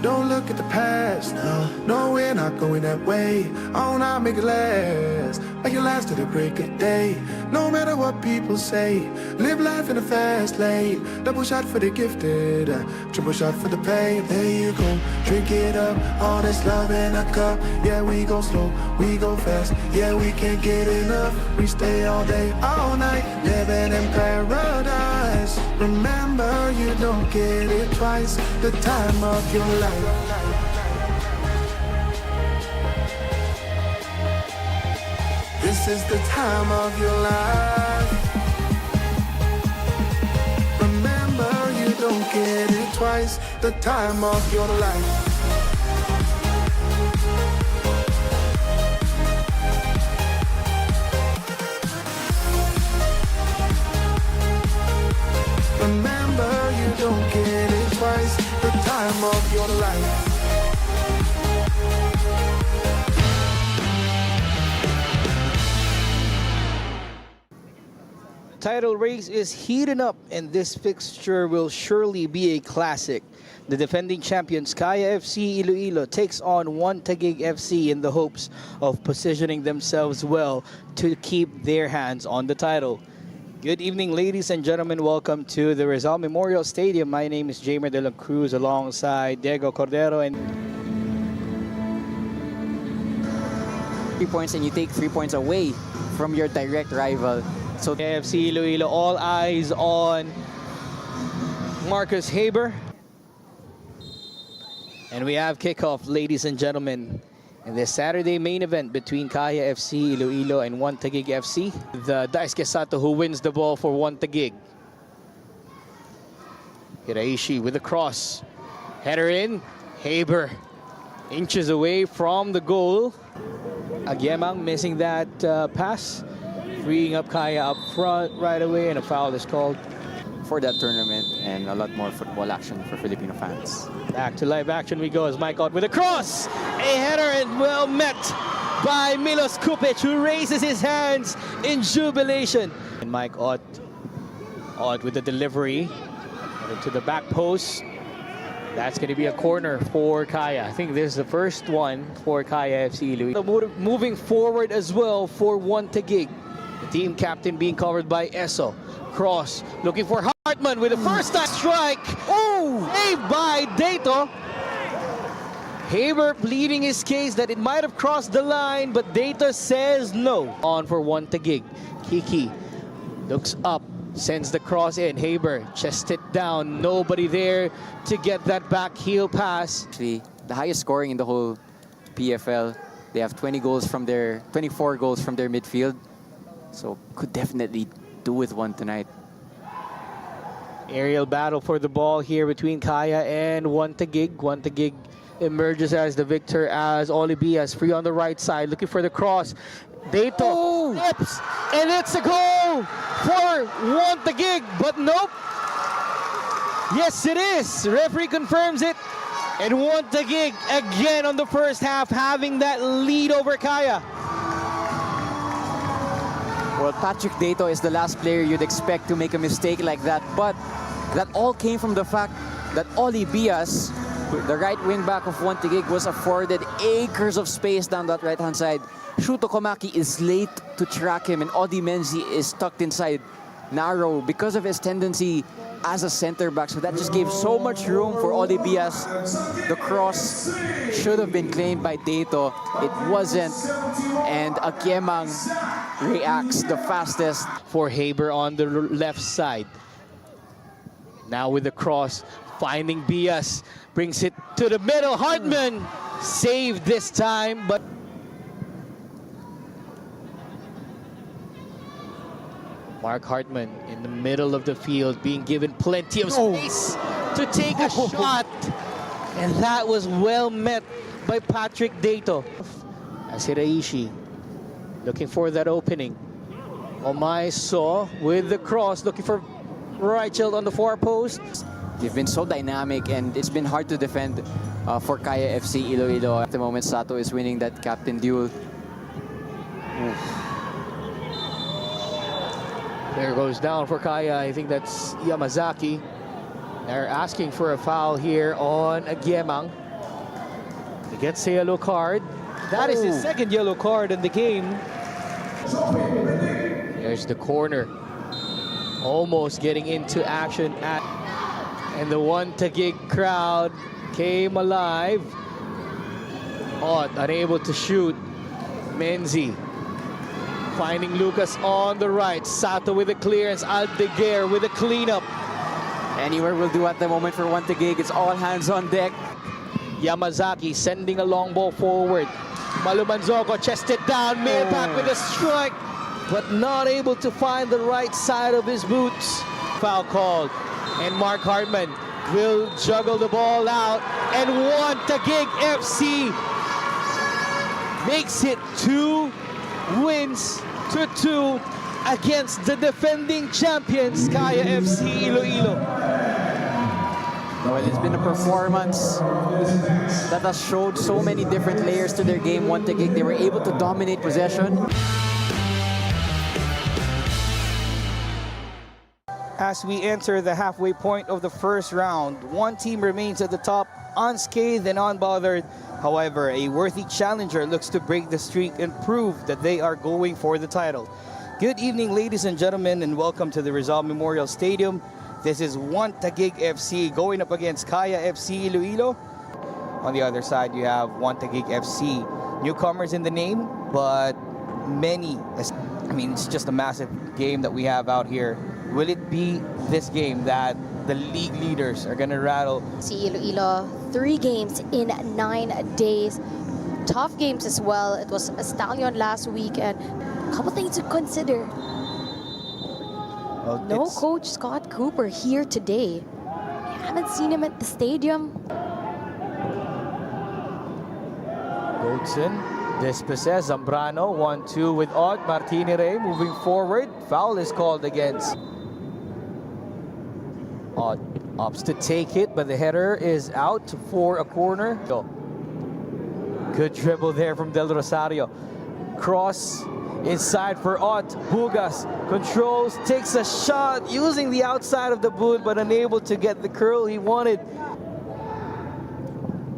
Don't look at the past, no, we're not going that way. Oh, now make it last, make it last to the break of day. No matter what people say, live life in a fast lane. Double shot for the gifted, triple shot for the pain. There you go, drink it up, all this love in a cup. Yeah, we go slow, we go fast. Yeah, we can't get enough. We stay all day, all night, living in paradise. Remember, you don't get it twice. The time of your life. This is the time of your life. Remember, you don't get it twice. The time of your life. Remember, you don't get it twice. The time of your life. Title race is heating up, and this fixture will surely be a classic. The defending champions Kaya FC Iloilo takes on TAGUIG FC in the hopes of positioning themselves well to keep their hands on the title. Good evening, ladies and gentlemen. Welcome to the Rizal Memorial Stadium. My name is Jamer de la Cruz alongside Diego Cordero. And 3 points, and you take 3 points away from your direct rival. So AFC Iloilo, all eyes on Marcus Haber. And we have kickoff, ladies and gentlemen, in this Saturday main event between Kaya FC Iloilo and TAGUIG FC. The Daisuke Sato who wins the ball for TAGUIG. Hiraishi with the cross. Header in. Haber inches away from the goal. Agyemang missing that pass. Freeing up Kaya up front right away, and a foul is called. For that tournament and a lot more football action for Filipino fans. Back to live action we go as Mike Ott with a cross. A header, and well met by Milos Kupic, who raises his hands in jubilation. And Mike Ott with the delivery to the back post. That's going to be a corner for Kaya. I think this is the first one for Kaya FC Iloilo. Moving forward as well for TAGUIG. The team captain being covered by Eso. Cross, looking for Hartman with the first time strike. Oh, saved by Dato. Haber pleading his case that it might have crossed the line, but Dato says no. On for TAGUIG. Kiki looks up, sends the cross in. Haber chests it down. Nobody there to get that back heel pass. Actually, the highest scoring in the whole PFL. They have 24 goals from their midfield. So could definitely do with one tonight. Aerial battle for the ball here between Kaya and TAGUIG. TAGUIG emerges as the victor as Olibias free on the right side, looking for the cross. Dato flips, and it's a goal for TAGUIG, but nope. Yes, it is. Referee confirms it. And TAGUIG again on the first half, having that lead over Kaya. Well, Patrick Dato is the last player you'd expect to make a mistake like that, but that all came from the fact that Oli Bias, the right wing back of TAGUIG, was afforded acres of space down that right-hand side. Shuto Komaki is late to track him, and Odi Menzi is tucked inside narrow because of his tendency as a center back. So that just gave so much room for Oli Bias. The cross should have been claimed by Dato. It wasn't, and Agyemang reacts the fastest. For Haber on the left side. Now with the cross, finding Bias, brings it to the middle. Hartman saved this time, but Mark Hartman in the middle of the field, being given plenty of space to take a shot. And that was well met by Patrick Dato. As Hiraishi looking for that opening. Omai saw with the cross, looking for Reichel on the far post. They've been so dynamic, and it's been hard to defend for Kaya FC Iloilo. At the moment, Sato is winning that captain duel. There goes down for Kaya. I think that's Yamazaki. They're asking for a foul here on Agiemang. He gets a yellow card. That is his second yellow card in the game. There's the corner. Almost getting into action and the one Taguig crowd came alive. Ott unable to shoot. Menzi finding Lucas on the right. Sato with a clearance. Aldeguer with a cleanup. Anywhere will do at the moment for one Taguig. It's all hands on deck. Yamazaki sending a long ball forward. Malumanzoko chested down, mail back with a strike, but not able to find the right side of his boots. Foul called, and Mark Hartman will juggle the ball out, and one Taguig FC makes it 2 wins to 2 against the defending champions, Kaya FC Iloilo. Well, it's been a performance that has showed so many different layers to their game. One Taguig, they were able to dominate possession. As we enter the halfway point of the first round, one team remains at the top, unscathed and unbothered. However, a worthy challenger looks to break the streak and prove that they are going for the title. Good evening, ladies and gentlemen, and welcome to the Rizal Memorial Stadium. This is one Taguig FC going up against Kaya FC Iloilo. On the other side, you have one Taguig FC. Newcomers in the name, but many. I mean, it's just a massive game that we have out here. Will it be this game that the league leaders are going to rattle? See Iloilo, 3 games in 9 days. Tough games as well. It was a stallion last week, and a couple things to consider. Well, No coach Scott Cooper here today. I haven't seen him at the stadium. Goldson dispossessed. Zambrano 1-2 with Ott. Martinere moving forward. Foul is called against. Ott opts to take it, but the header is out for a corner. Good dribble there from Del Rosario. Cross inside for Ott. Bugas controls, takes a shot using the outside of the boot, but unable to get the curl he wanted.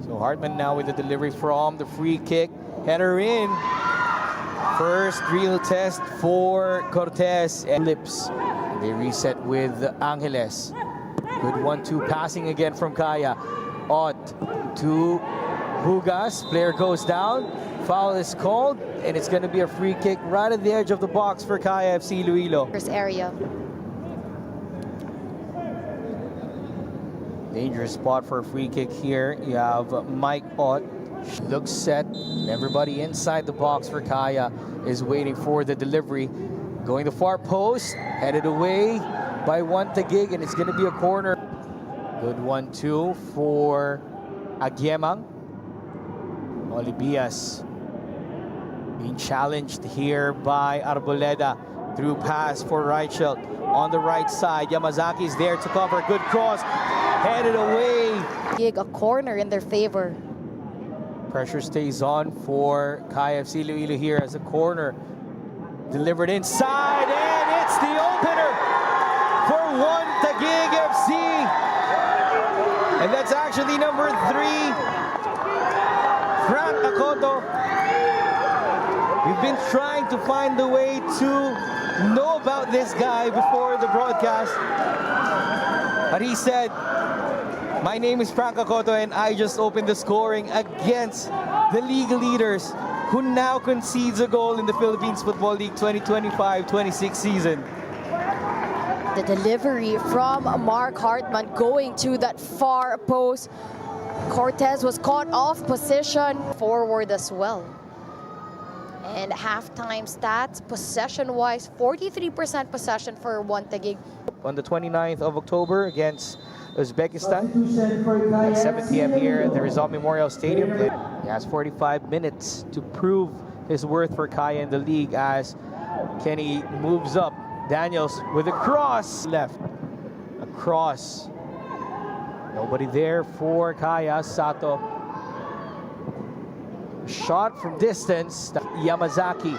So Hartman now with the delivery from the free kick. Header in. First real test for Cortez and Lips. They reset with Angeles. Good 1-2 passing again from Kaya. Ott to Bugas. Player goes down. Foul is called, and it's going to be a free kick right at the edge of the box for Kaya FC Iloilo. First area. Dangerous spot for a free kick here. You have Mike Ott. Looks set. Everybody inside the box for Kaya is waiting for the delivery. Going to far post. Headed away by one Taguig, and it's going to be a corner. Good 1-2 for Agiemang. Olibias being challenged here by Arboleda. Through pass for Reichelt on the right side. Yamazaki is there to cover. Good cross. Headed away. A corner in their favor. Pressure stays on for Kaya FC Iloilo here as a corner. Delivered inside, and it's the opener for one Taguig FC. And that's actually number 3, Frank Akoto. We've been trying to find the way to know about this guy before the broadcast. But he said, my name is Frank Akoto, and I just opened the scoring against the league leaders who now concedes a goal in the Philippines Football League 2025-26 season. The delivery from Mark Hartman going to that far post. Cortez was caught off position. Forward as well. And halftime stats, possession-wise, 43% possession for one Taguig. On the 29th of October against Uzbekistan at 7 p.m. here at the Rizal Memorial Stadium. He has 45 minutes to prove his worth for Kaya in the league as Kenny moves up. Daniels with a cross left. A cross. Nobody there for Kaya. Sato. Shot from distance. Yamazaki.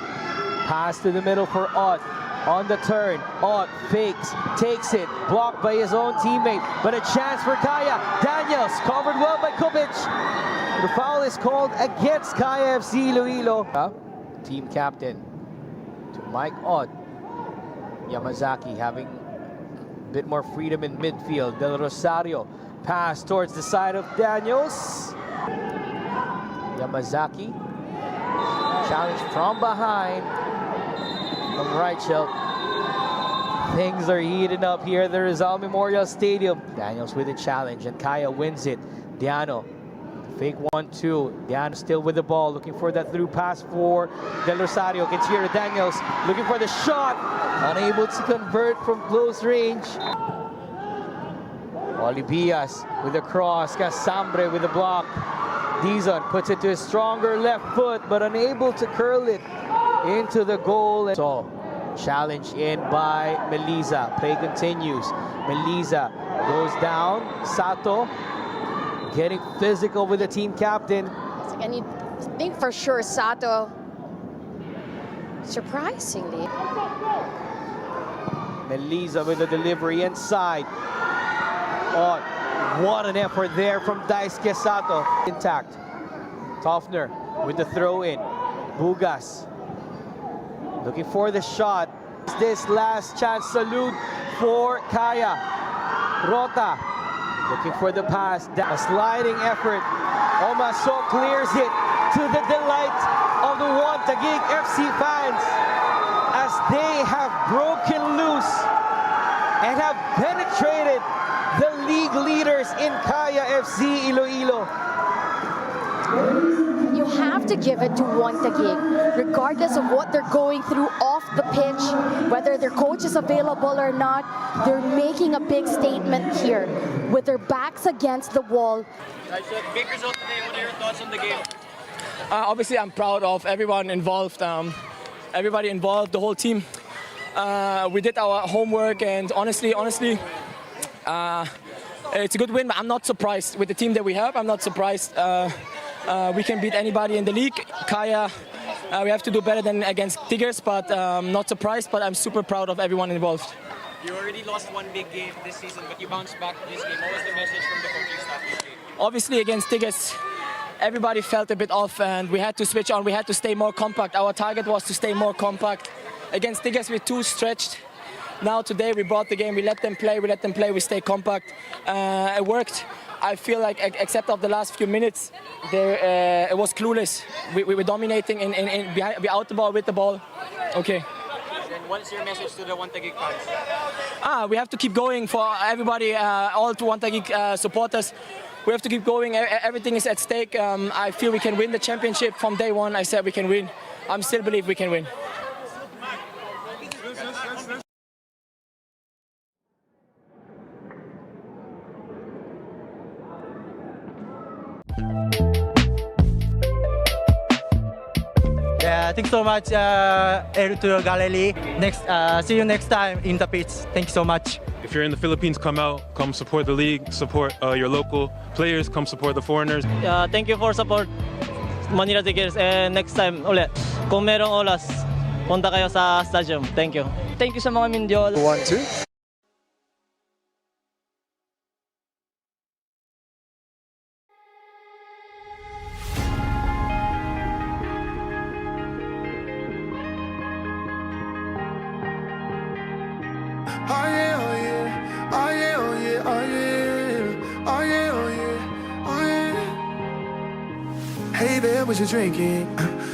Pass to the middle for Ott. on the turn. Ott fakes, takes it, blocked by his own teammate, but a chance for Kaya. Daniels covered well by Kupic. The foul is called against Kaya FC Iloilo. Team captain to Mike Ott. Yamazaki having a bit more freedom in midfield. Del Rosario pass towards the side of Daniels. Yamazaki challenge from behind from Reichel. Things are heating up here at the Rizal Memorial Stadium. Daniels with a challenge and Kaya wins it. Diano, fake 1-2. Diano still with the ball, looking for that through pass for Del Rosario. Gets here to Daniels, looking for the shot. Unable to convert from close range. Olivias with a cross. Casambre with a block. Dizon puts it to his stronger left foot, but unable to curl it into the goal. So, challenge in by Meliza. Play continues. Meliza goes down. Sato getting physical with the team captain. And you think for sure Sato, surprisingly. Meliza with the delivery inside. Oh, what an effort there from Daisuke Sato. Intact. Toffner with the throw in. Bugas looking for the shot. This last chance salute for Kaya. Rota looking for the pass. A sliding effort. Omaso clears it to the delight of the TAGUIG FC fans as they have broken loose and have penetrated the league leaders in Kaya FC Iloilo. You have to give it to TAGUIG, regardless of what they're going through off the pitch, whether their coach is available or not. They're making a big statement here with their backs against the wall. Big result today. What are your thoughts on the game? Obviously, I'm proud of everyone involved. Everybody involved, the whole team. We did our homework, and honestly, it's a good win. But I'm not surprised with the team that we have. I'm not surprised. We can beat anybody in the league. Kaya, we have to do better than against Tigers, but not surprised. But I'm super proud of everyone involved. You already lost one big game this season, but you bounced back this game. What was the message from the coaching staff this game? Obviously, against Tigers, everybody felt a bit off, and we had to switch on. We had to stay more compact. Our target was to stay more compact. Against Tigers, we're too stretched. Now today, we brought the game. We let them play. We stay compact. It worked. I feel like, except of the last few minutes, it was clueless. We were dominating behind, out the ball, with the ball. Okay. Then what's your message to the TAGUIG fans? We have to keep going for everybody, all to TAGUIG supporters. We have to keep going. Everything is at stake. I feel we can win the championship. From day one, I said we can win. I still believe we can win. Yeah, thanks so much, El to Gallery. See you next time in the pitch. Thank you so much. If you're in the Philippines, come out, come support the league, support your local players, come support the foreigners. Thank you for support Manila Tigers, and next time ulit, kung merong oras, punta kayo sa stadium. Thank you. Thank you sa mga Mindyol. 1-2. Oh yeah, oh yeah, oh yeah, oh yeah, oh yeah, oh yeah, oh yeah, oh yeah. Hey there, what you drinking?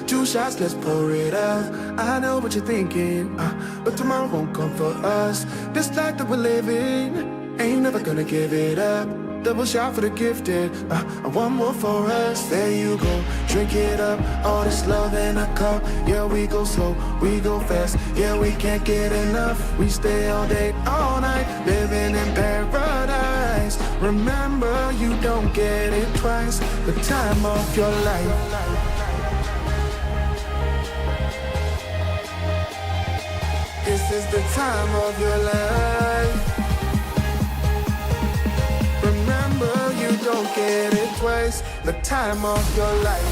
2 shots, let's pour it up. I know what you're thinking, but tomorrow won't come for us. This life that we're living, ain't never gonna give it up. Double shot for the gifted, and one more for us. There you go, drink it up. All this love in a cup. Yeah, we go slow, we go fast. Yeah, we can't get enough. We stay all day, all night, living in paradise. Remember, you don't get it twice. The time of your life. This is the time of your life. Remember, you don't get it twice. The time of your life.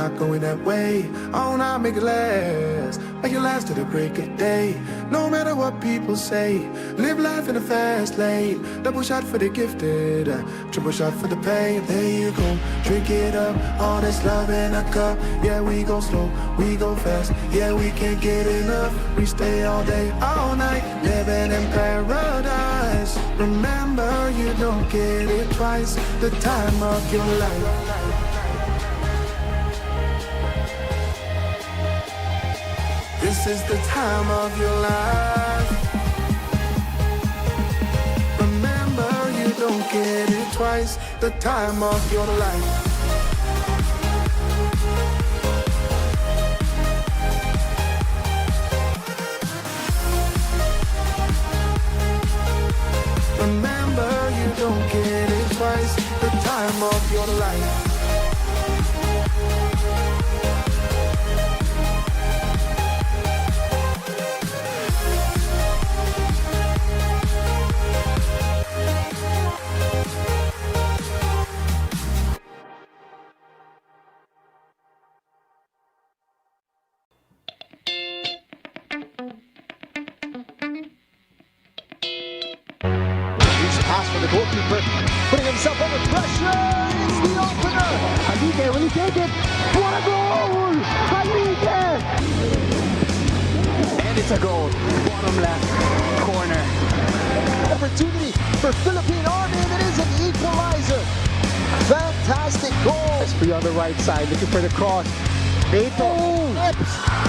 not going that way. Oh, now make it last, make it last to the break of day. No matter what people say, live life in a fast lane. Double shot for the gifted, triple shot for the pain. There you go, drink it up, all this love in a cup. Yeah, we go slow, we go fast. Yeah, we can't get enough. We stay all day, all night, living in paradise. Remember, you don't get it twice. The time of your life. This is the time of your life. Remember, you don't get it twice. The time of your life. Remember, you don't get it twice. The time of your life. Pass for the goalkeeper, putting himself under pressure. It's the opener. Halide, will he take it? What a goal! Halide! And it's a goal. Bottom left corner. Opportunity for Philippine Army, and it is an equalizer. Fantastic goal. It's free on the right side, looking for the cross. Beto.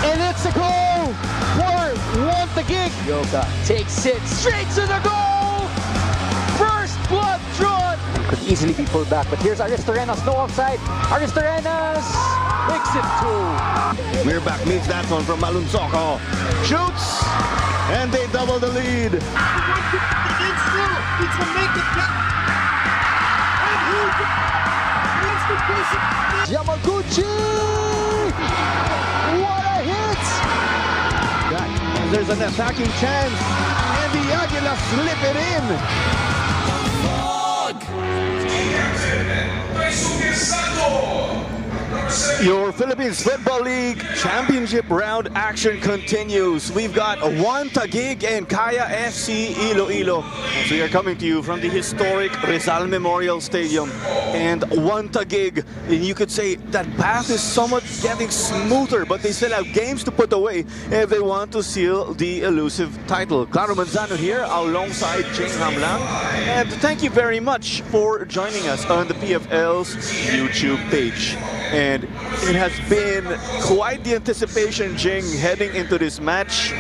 And it's a goal for TAGUIG. Yoga takes it straight to the goal. First blood drawn. Could easily be pulled back, but here's Aristorenas, no offside. Aristorenas makes it two. Mirbach meets that one from Malunsoko. Shoots, and they double the lead. Yamaguchi! What a hit! There's an attacking chance, and the Aguilas slip it in. Your Philippines Football League Championship round action continues. We've got TAGUIG and Kaya FC Iloilo. So we are coming to you from the historic Rizal Memorial Stadium. And TAGUIG, and you could say that path is somewhat getting smoother, but they still have games to put away if they want to seal the elusive title. Claro Manzano here alongside Jing Hamlang. And thank you very much for joining us on the PFL's YouTube page. And it has been quite the anticipation, Jing, heading into this match,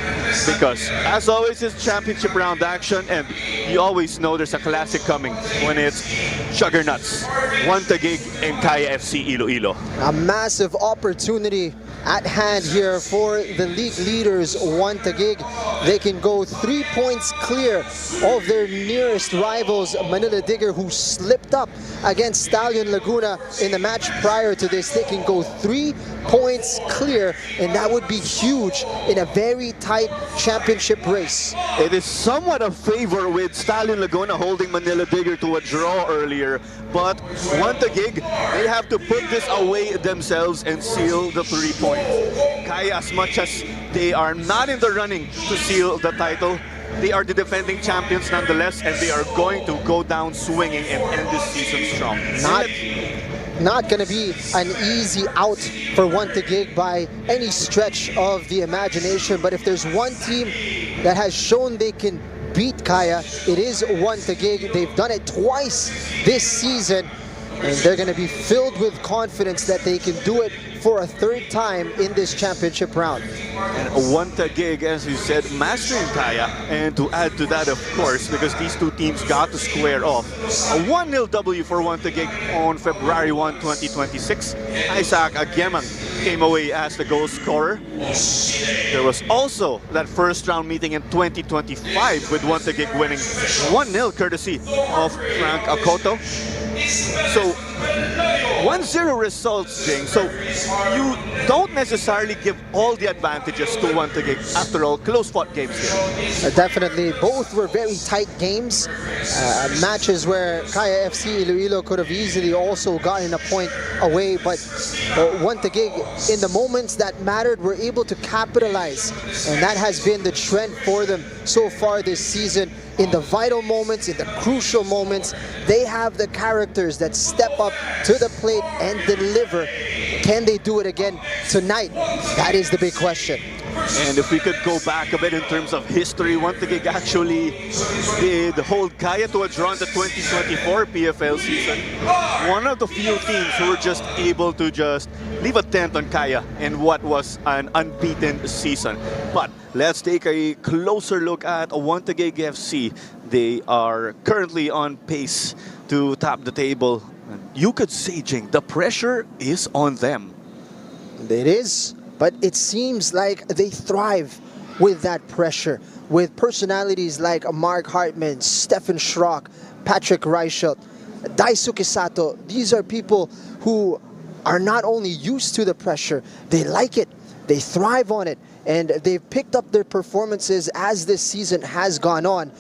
because as always it's championship round action, and you always know there's a classic coming when it's juggernauts, TAGUIG and Kaya FC Iloilo. A massive opportunity at hand here for the league leaders, TAGUIG. They can go 3 points clear of their nearest rivals, Manila Digger, who slipped up against Stallion Laguna in the match prior to this. They can go 3 points clear, and that would be huge in a very tight championship race. It is somewhat a favor with Stallion Laguna holding Manila Digger to a draw earlier, but TAGUIG, they have to put this away themselves and seal the 3 points. Kaya, as much as they are not in the running to seal the title, they are the defending champions nonetheless, and they are going to go down swinging and end this season strong. Not going to be an easy out for TAGUIG by any stretch of the imagination, but if there's one team that has shown they can beat Kaya, it is TAGUIG. They've done it twice this season, and they're going to be filled with confidence that they can do it for a third time in this championship round. And TAGUIG, as you said, mastering Kaya, and to add to that, of course, because these two teams got to square off, a 1-0 W for TAGUIG on February 1, 2026. Isaac Agyemang came away as the goal scorer. There was also that first round meeting in 2025 with TAGUIG winning 1-0 courtesy of Frank Akoto. So 1-0 results, Jing. So you don't necessarily give all the advantages to one Taguig. After all, close-fought games here. Definitely, both were very tight games. Matches where Kaya FC Iloilo could have easily also gotten a point away, but one Taguig, in the moments that mattered, were able to capitalize, and that has been the trend for them so far this season. In the vital moments, in the crucial moments, they have the characters that step up to the plate and deliver. Can they do it again tonight? That is the big question. And if we could go back a bit in terms of history, one Taguig actually did hold Kaya to a draw in the 2024 PFL season. One of the few teams who were just able to just leave a dent on Kaya in what was an unbeaten season. But let's take a closer look at one Taguig FC. They are currently on pace to top the table. You could say, Jing, the pressure is on them. It is. But it seems like they thrive with that pressure, with personalities like Mark Hartman, Stefan Schrock, Patrick Reichelt, Daisuke Sato. These are people who are not only used to the pressure, they like it, they thrive on it, and they've picked up their performances as this season has gone on.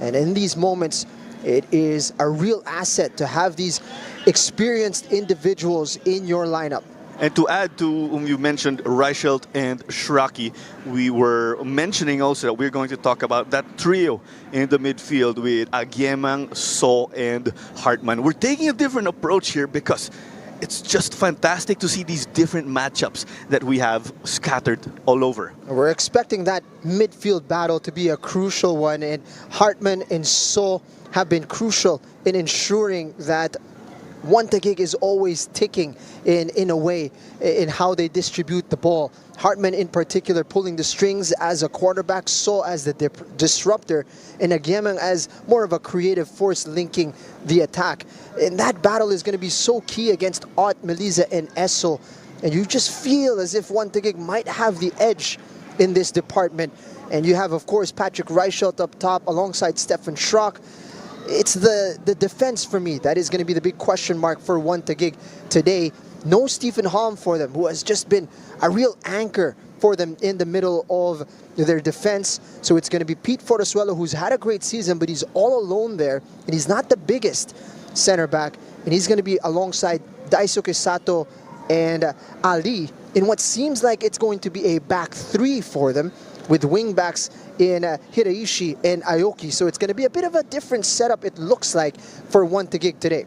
And in these moments, it is a real asset to have these experienced individuals in your lineup. And to add to whom you mentioned, Reichelt and Shraki, we were mentioning also that we're going to talk about that trio in the midfield with Agiemang, So, and Hartman. We're taking a different approach here because it's just fantastic to see these different matchups that we have scattered all over. We're expecting that midfield battle to be a crucial one, and Hartman and So have been crucial in ensuring that one Taguig is always ticking in a way in how they distribute the ball. Hartman in particular pulling the strings as a quarterback, So as the disruptor, and Agiemang as more of a creative force linking the attack. And that battle is going to be so key against Ott, Melisa, and Esso. And you just feel as if one Taguig might have the edge in this department. And you have, of course, Patrick Reichelt up top alongside Stefan Schrock. It's the defense for me that is going to be the big question mark for one Taguig today. No Stephen Halm for them, who has just been a real anchor for them in the middle of their defense. So it's going to be Pete Forasuelo, who's had a great season, but he's all alone there, and he's not the biggest center back. And he's going to be alongside Daisuke Sato and Ali in what seems like it's going to be a back three for them, with wingbacks in Hiraishi and Aoki. So it's going to be a bit of a different setup, it looks like, for one Taguig today.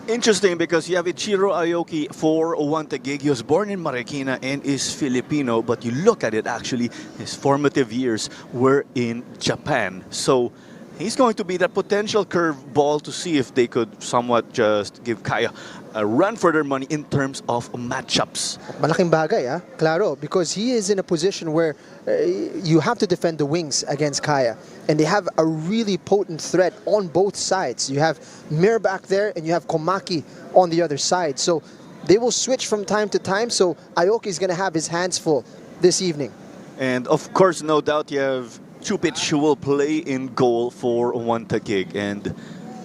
Interesting because you have Ichiro Aoki for one Taguig. He was born in Marikina and is Filipino, but you look at it actually, his formative years were in Japan. So he's going to be that potential curveball to see if they could somewhat just give Kaya a run for their money in terms of matchups. Malaking bagay, claro, because he is in a position where you have to defend the wings against Kaya, and they have a really potent threat on both sides. You have Mir back there, and you have Komaki on the other side. So they will switch from time to time, so Aoki is going to have his hands full this evening. And of course, no doubt, you have Chupic who will play in goal for one Taguig. And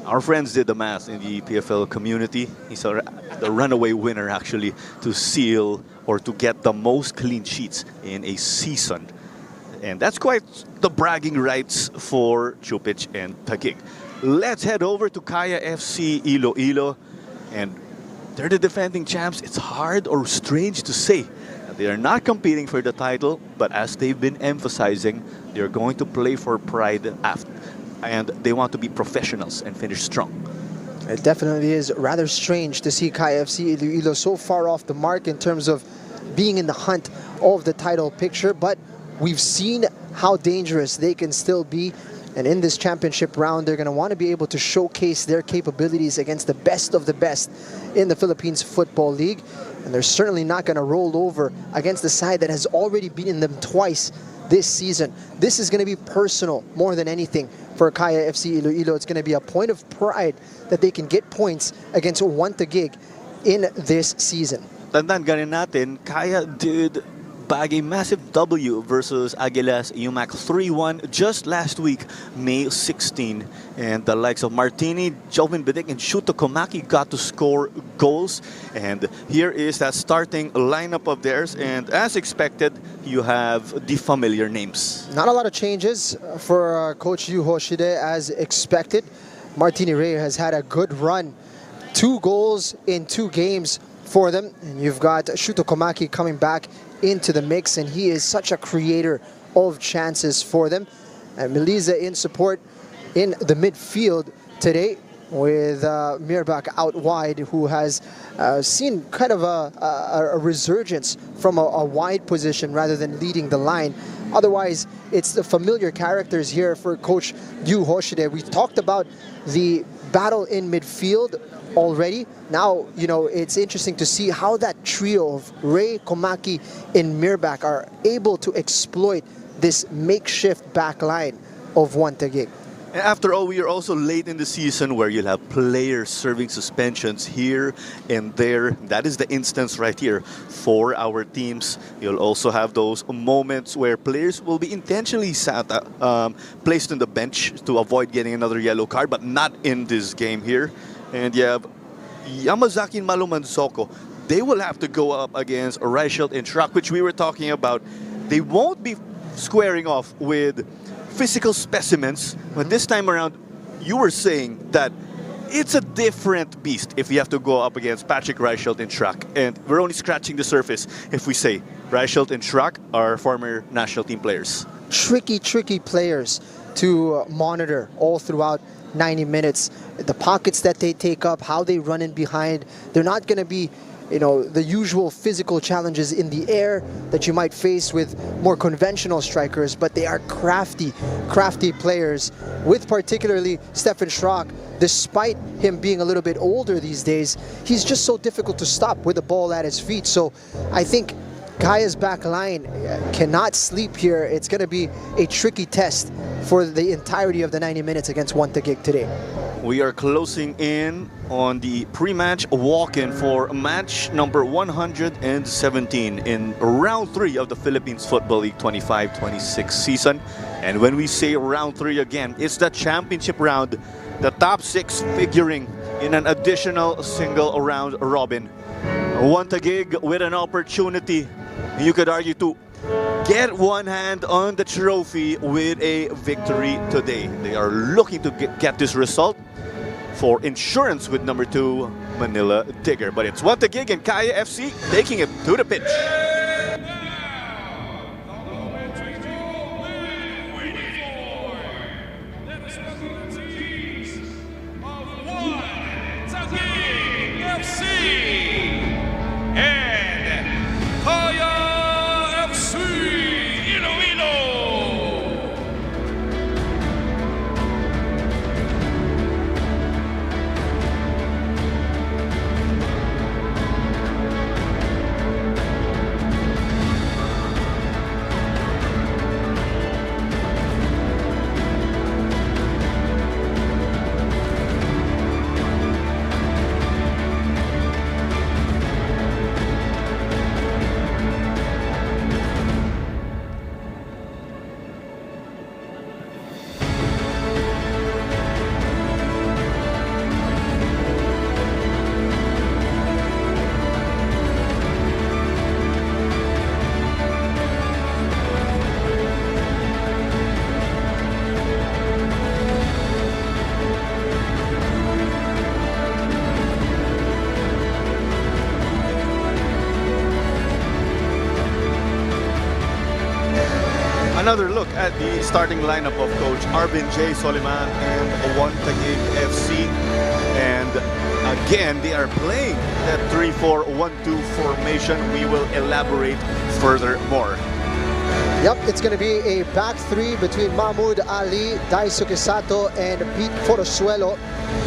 our friends did the math in the PFL community. He's the runaway winner, actually, to seal or to get the most clean sheets in a season. And that's quite the bragging rights for Chupic and Taguig. Let's head over to Kaya FC Iloilo. And they're the defending champs. It's hard or strange to say that they are not competing for the title, but as they've been emphasizing, they're going to play for pride after. And they want to be professionals and finish strong. It definitely is rather strange to see Kaya FC Iloilo so far off the mark in terms of being in the hunt of the title picture, but we've seen how dangerous they can still be. And in this championship round, they're going to want to be able to showcase their capabilities against the best of the best in the Philippines Football League. And they're certainly not going to roll over against the side that has already beaten them twice this season. This is going to be personal more than anything for Kaya FC Iloilo. It's going to be a point of pride that they can get points against one Taguig in this season. Tandaan ganin natin, Kaya did bag a massive W versus Aguilas UMAC 3-1 just last week, May 16. And the likes of Martini, Jovin Bidik, and Shuto Komaki got to score goals. And here is that starting lineup of theirs. And as expected, you have the familiar names. Not a lot of changes for Coach Yu Hoshide as expected. Martini Ray has had a good run. 2 goals in 2 games for them. And you've got Shuto Komaki coming back into the mix, and he is such a creator of chances for them. And Melisa in support in the midfield today with Mirbach out wide, who has seen kind of a resurgence from a wide position rather than leading the line. Otherwise, it's the familiar characters here for Coach Yu Hoshide. We talked about the battle in midfield already. Now, you know, it's interesting to see how that trio of Ray, Komaki, and Mirbach are able to exploit this makeshift back line of One Taguig. After all, we are also late in the season where you'll have players serving suspensions here and there. That is the instance right here for our teams. You'll also have those moments where players will be intentionally placed on the bench to avoid getting another yellow card, but not in this game here. And you have Yamazaki and Malumansoko. They will have to go up against Reichelt and Schrock, which we were talking about. They won't be squaring off with physical specimens, but this time around, you were saying that it's a different beast if you have to go up against Patrick Reichelt and Schrock. And we're only scratching the surface if we say Reichelt and Schrock are former national team players. Tricky players to monitor all throughout 90 minutes. The pockets that they take up, how they run in behind, they're not going to be, you know, the usual physical challenges in the air that you might face with more conventional strikers, but they are crafty players, with particularly Stefan Schrock. Despite him being a little bit older these days, he's just so difficult to stop with the ball at his feet. So I think Kaya's back line cannot sleep here. It's going to be a tricky test for the entirety of the 90 minutes against One Taguig today. We are closing in on the pre-match walk-in for match number 117 in round 3 of the Philippines Football League 25-26 season. And when we say round 3 again, it's the championship round, the top 6 figuring in an additional single round robin. One Taguig with an opportunity, you could argue, to get one hand on the trophy with a victory today. They are looking to get this result for insurance with number 2, Manila Digger. But it's One Taguig and Kaya FC taking it to the pitch. Another look at the starting lineup of Coach Arvin J. Soliman and One Taguig FC. And again, they are playing that 3-4-1-2 formation. We will elaborate furthermore. Yep, it's going to be a back 3 between Mahmoud Ali, Daisuke Sato, and Pete Forosuelo.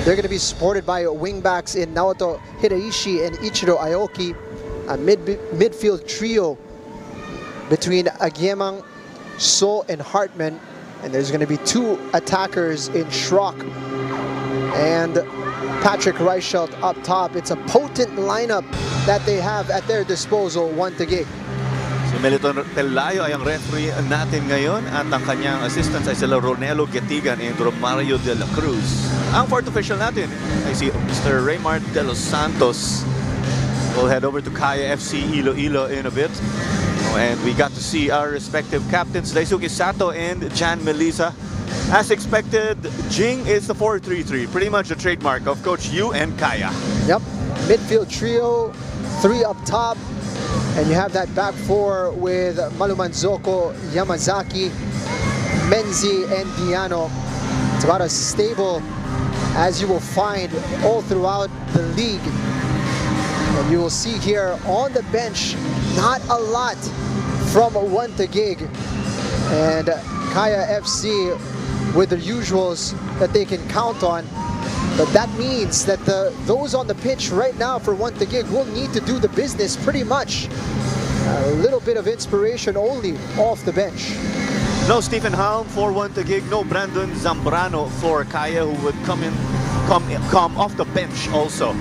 They're going to be supported by wingbacks in Naoto Hiraishi and Ichiro Aoki. A midfield trio between Agyemang, So, and Hartman. And there's going to be 2 attackers in Schrock and Patrick Reichelt up top. It's a potent lineup that they have at their disposal, One Taguig. So Melito Pelayo ay ang referee natin ngayon at ang kanyang assistants ay sila Ronelo Getigan and Romario de la Cruz. Ang fourth official natin ay si Mr. Raymart de los Santos. We'll head over to Kaya FC Iloilo in a bit. And we got to see our respective captains, Daisuke Sato and Jan Melisa. As expected, Jing is the 4-3-3, pretty much the trademark of Coach Yu and Kaya. Yep, midfield trio, 3 up top, and you have that back 4 with Malumanzoko, Yamazaki, Menzi, and Diano. It's about as stable as you will find all throughout the league. And you will see here on the bench, not a lot from one TAGUIG. And Kaya FC with the usuals that they can count on. But that means that those on the pitch right now for one TAGUIG will need to do the business pretty much. A little bit of inspiration only off the bench. No Stephen Halm for one TAGUIG, no Brandon Zambrano for Kaya, who would come off the bench also,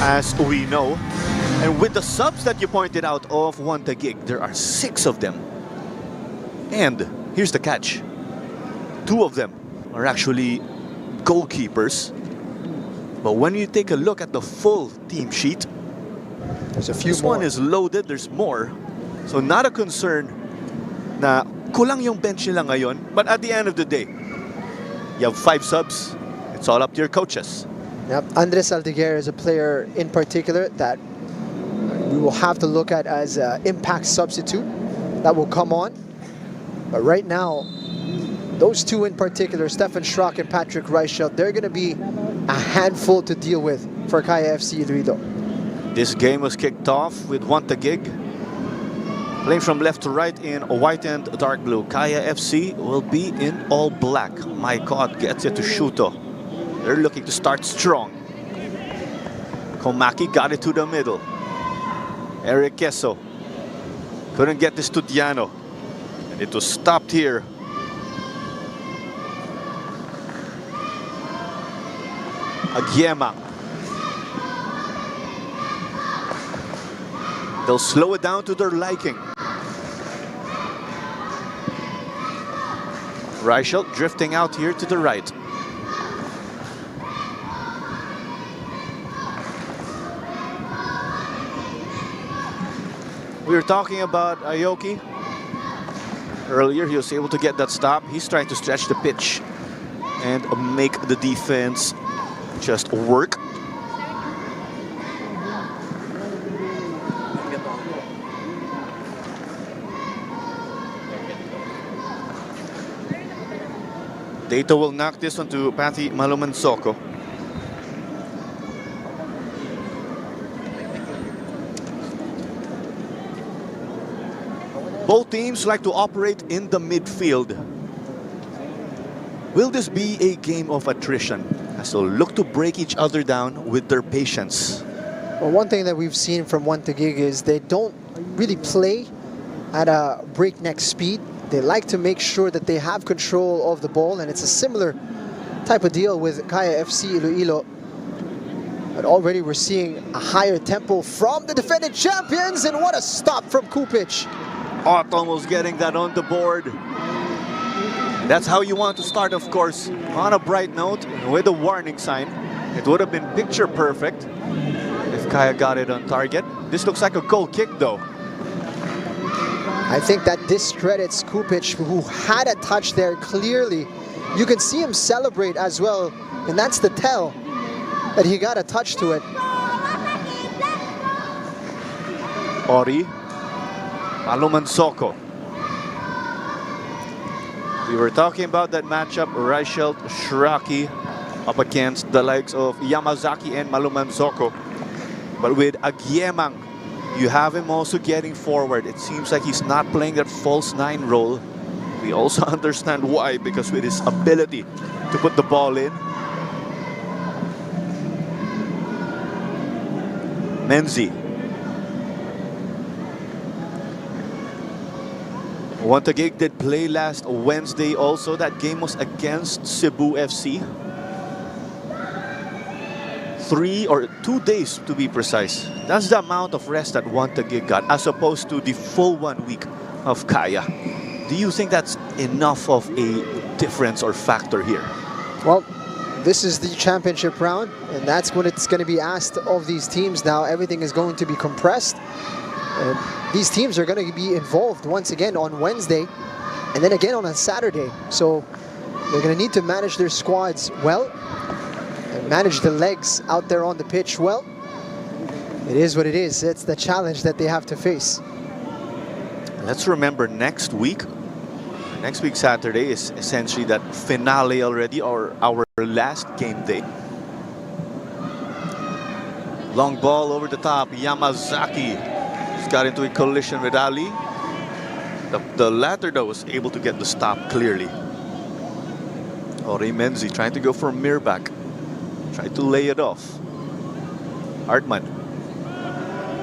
as we know. And with the subs that you pointed out of one TAGUIG, there are 6 of them. And here's the catch. 2 of them are actually goalkeepers. But when you take a look at the full team sheet, there's a few this more. One is loaded, there's more. So not a concern na kulang yung bench nila ngayon. But at the end of the day, you have 5 subs. It's all up to your coaches. Yep, Andres Aldeguer is a player in particular that we will have to look at as an impact substitute that will come on. But right now, those 2 in particular, Stefan Schrock and Patrick Reichelt, they're going to be a handful to deal with for Kaya FC Iloilo. This game was kicked off with one TAGUIG playing from left to right in white and dark blue. Kaya FC will be in all black. My God, gets it to Shuto. They're looking to start strong. Komaki got it to the middle. Eric Queso couldn't get this to Diano. And it was stopped here. Agiema. They'll slow it down to their liking. Reichelt drifting out here to the right. We were talking about Aoki earlier. He was able to get that stop. He's trying to stretch the pitch and make the defense just work. Data will knock this one to Patty Malumanzoko. Both teams like to operate in the midfield. Will this be a game of attrition as they'll look to break each other down with their patience? Well, one thing that we've seen from one TAGUIG is they don't really play at a breakneck speed. They like to make sure that they have control of the ball, and it's a similar type of deal with Kaya FC Iloilo. But already we're seeing a higher tempo from the defending champions, and what a stop from Kupic. Almost getting that on the board. That's how you want to start, of course, on a bright note with a warning sign. It would have been picture perfect if Kaya got it on target. This looks like a goal kick, though. I think that discredits Kupic, who had a touch there clearly. You can see him celebrate as well, and that's the tell that he got a touch to it. Ori Malumanzoko. We were talking about that matchup, Reichelt, Shraki up against the likes of Yamazaki and Malumanzoko. But with Agiemang, you have him also getting forward. It seems like he's not playing that false 9 role. We also understand why, because with his ability to put the ball in. Menzi. One TAGUIG did play last Wednesday also. That game was against Cebu FC. 3 or 2 days to be precise. That's the amount of rest that one Taguig got as opposed to the full 1 week of Kaya. Do you think that's enough of a difference or factor here? Well, this is the championship round, and that's what it's going to be asked of these teams now. Everything is going to be compressed. And these teams are going to be involved once again on Wednesday and then again on a Saturday. So they're going to need to manage their squads well and manage the legs out there on the pitch well. It is what it is. It's the challenge that they have to face. Let's remember next week Saturday is essentially that finale already, or our last game day. Long ball over the top. Yamazaki has got into a collision with Ali. The latter though was able to get the stop clearly. Ori Menzi trying to go for a mirror back. Tried to lay it off. Hartman.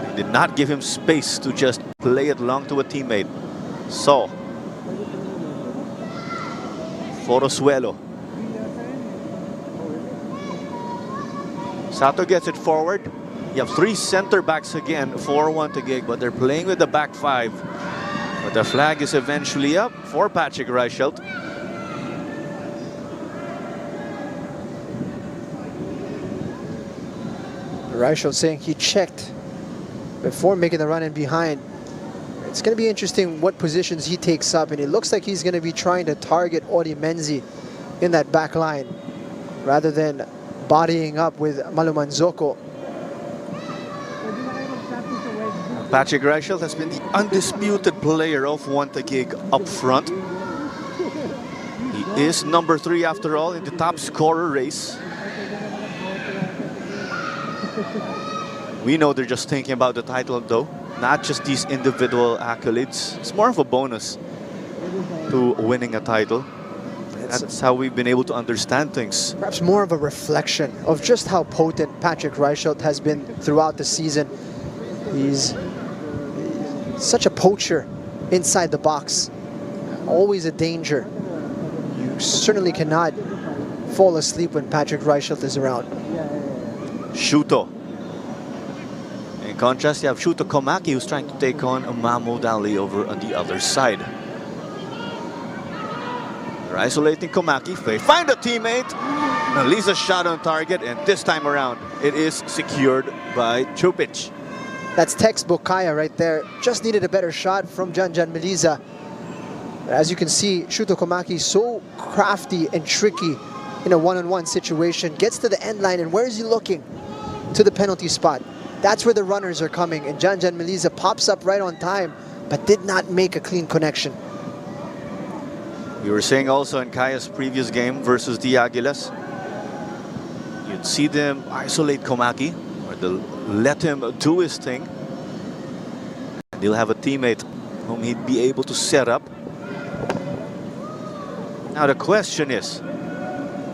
They did not give him space to just play it long to a teammate. So Forosuelo. Sato gets it forward. You have 3 center backs again for one Taguig, but they're playing with the back 5. But the flag is eventually up for Patrick Reichelt. Reichelt saying he checked before making the run in behind. It's going to be interesting what positions he takes up, and it looks like he's going to be trying to target Ori Menzi in that back line rather than bodying up with Malumanzoko. Patrick Reichelt has been the undisputed player of one Taguig up front. He is number 3 after all in the top scorer race. We know they're just thinking about the title though, not just these individual accolades. It's more of a bonus to winning a title. That's how we've been able to understand things. Perhaps more of a reflection of just how potent Patrick Reichelt has been throughout the season. He's such a poacher inside the box. Always a danger. You certainly cannot fall asleep when Patrick Reichelt is around. Shuto. In contrast, you have Shuto Komaki, who's trying to take on Mahmoud Ali over on the other side. They're isolating Komaki. They find a teammate. Melisa shot on target, and this time around, it is secured by Chupic. That's textbook Kaya right there. Just needed a better shot from Janjan Melisa. As you can see, Shuto Komaki so crafty and tricky in a one-on-one situation. Gets to the end line, and where is he looking? To the penalty spot. That's where the runners are coming, and Janjan Melisa pops up right on time, but did not make a clean connection. We were saying also in Kaya's previous game versus the Aguilas, you'd see them isolate Komaki, or they'll let him do his thing. And they'll have a teammate whom he'd be able to set up. Now the question is,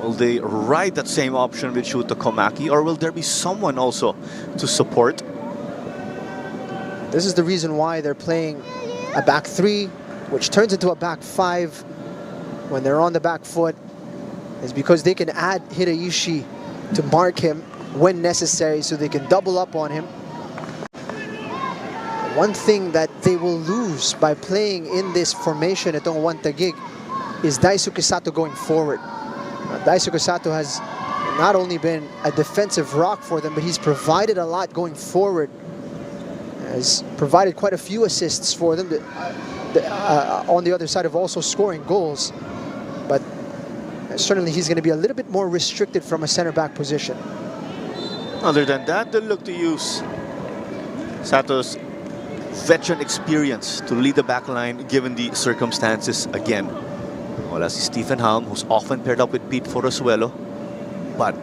will they ride that same option with Shuto Komaki, or will there be someone also to support? This is the reason why they're playing a back 3, which turns into a back 5 when they're on the back foot, is because they can add Hiraishi to mark him when necessary, so they can double up on him. One thing that they will lose by playing in this formation at one Taguig is Daisuke Sato going forward. Daisuke Sato has not only been a defensive rock for them, but he's provided a lot going forward. Has provided quite a few assists for them on the other side of also scoring goals. But certainly he's going to be a little bit more restricted from a center back position. Other than that, they'll look to use Sato's veteran experience to lead the back line given the circumstances again. Well, as Stephen Halm, who's often paired up with Pete Forosuelo. But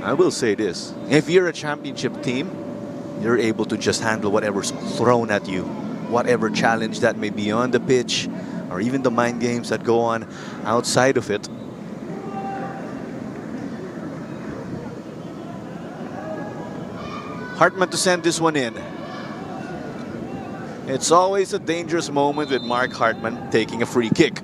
I will say this, if you're a championship team, you're able to just handle whatever's thrown at you, whatever challenge that may be on the pitch, or even the mind games that go on outside of it. Hartman to send this one in. It's always a dangerous moment with Mark Hartman taking a free kick.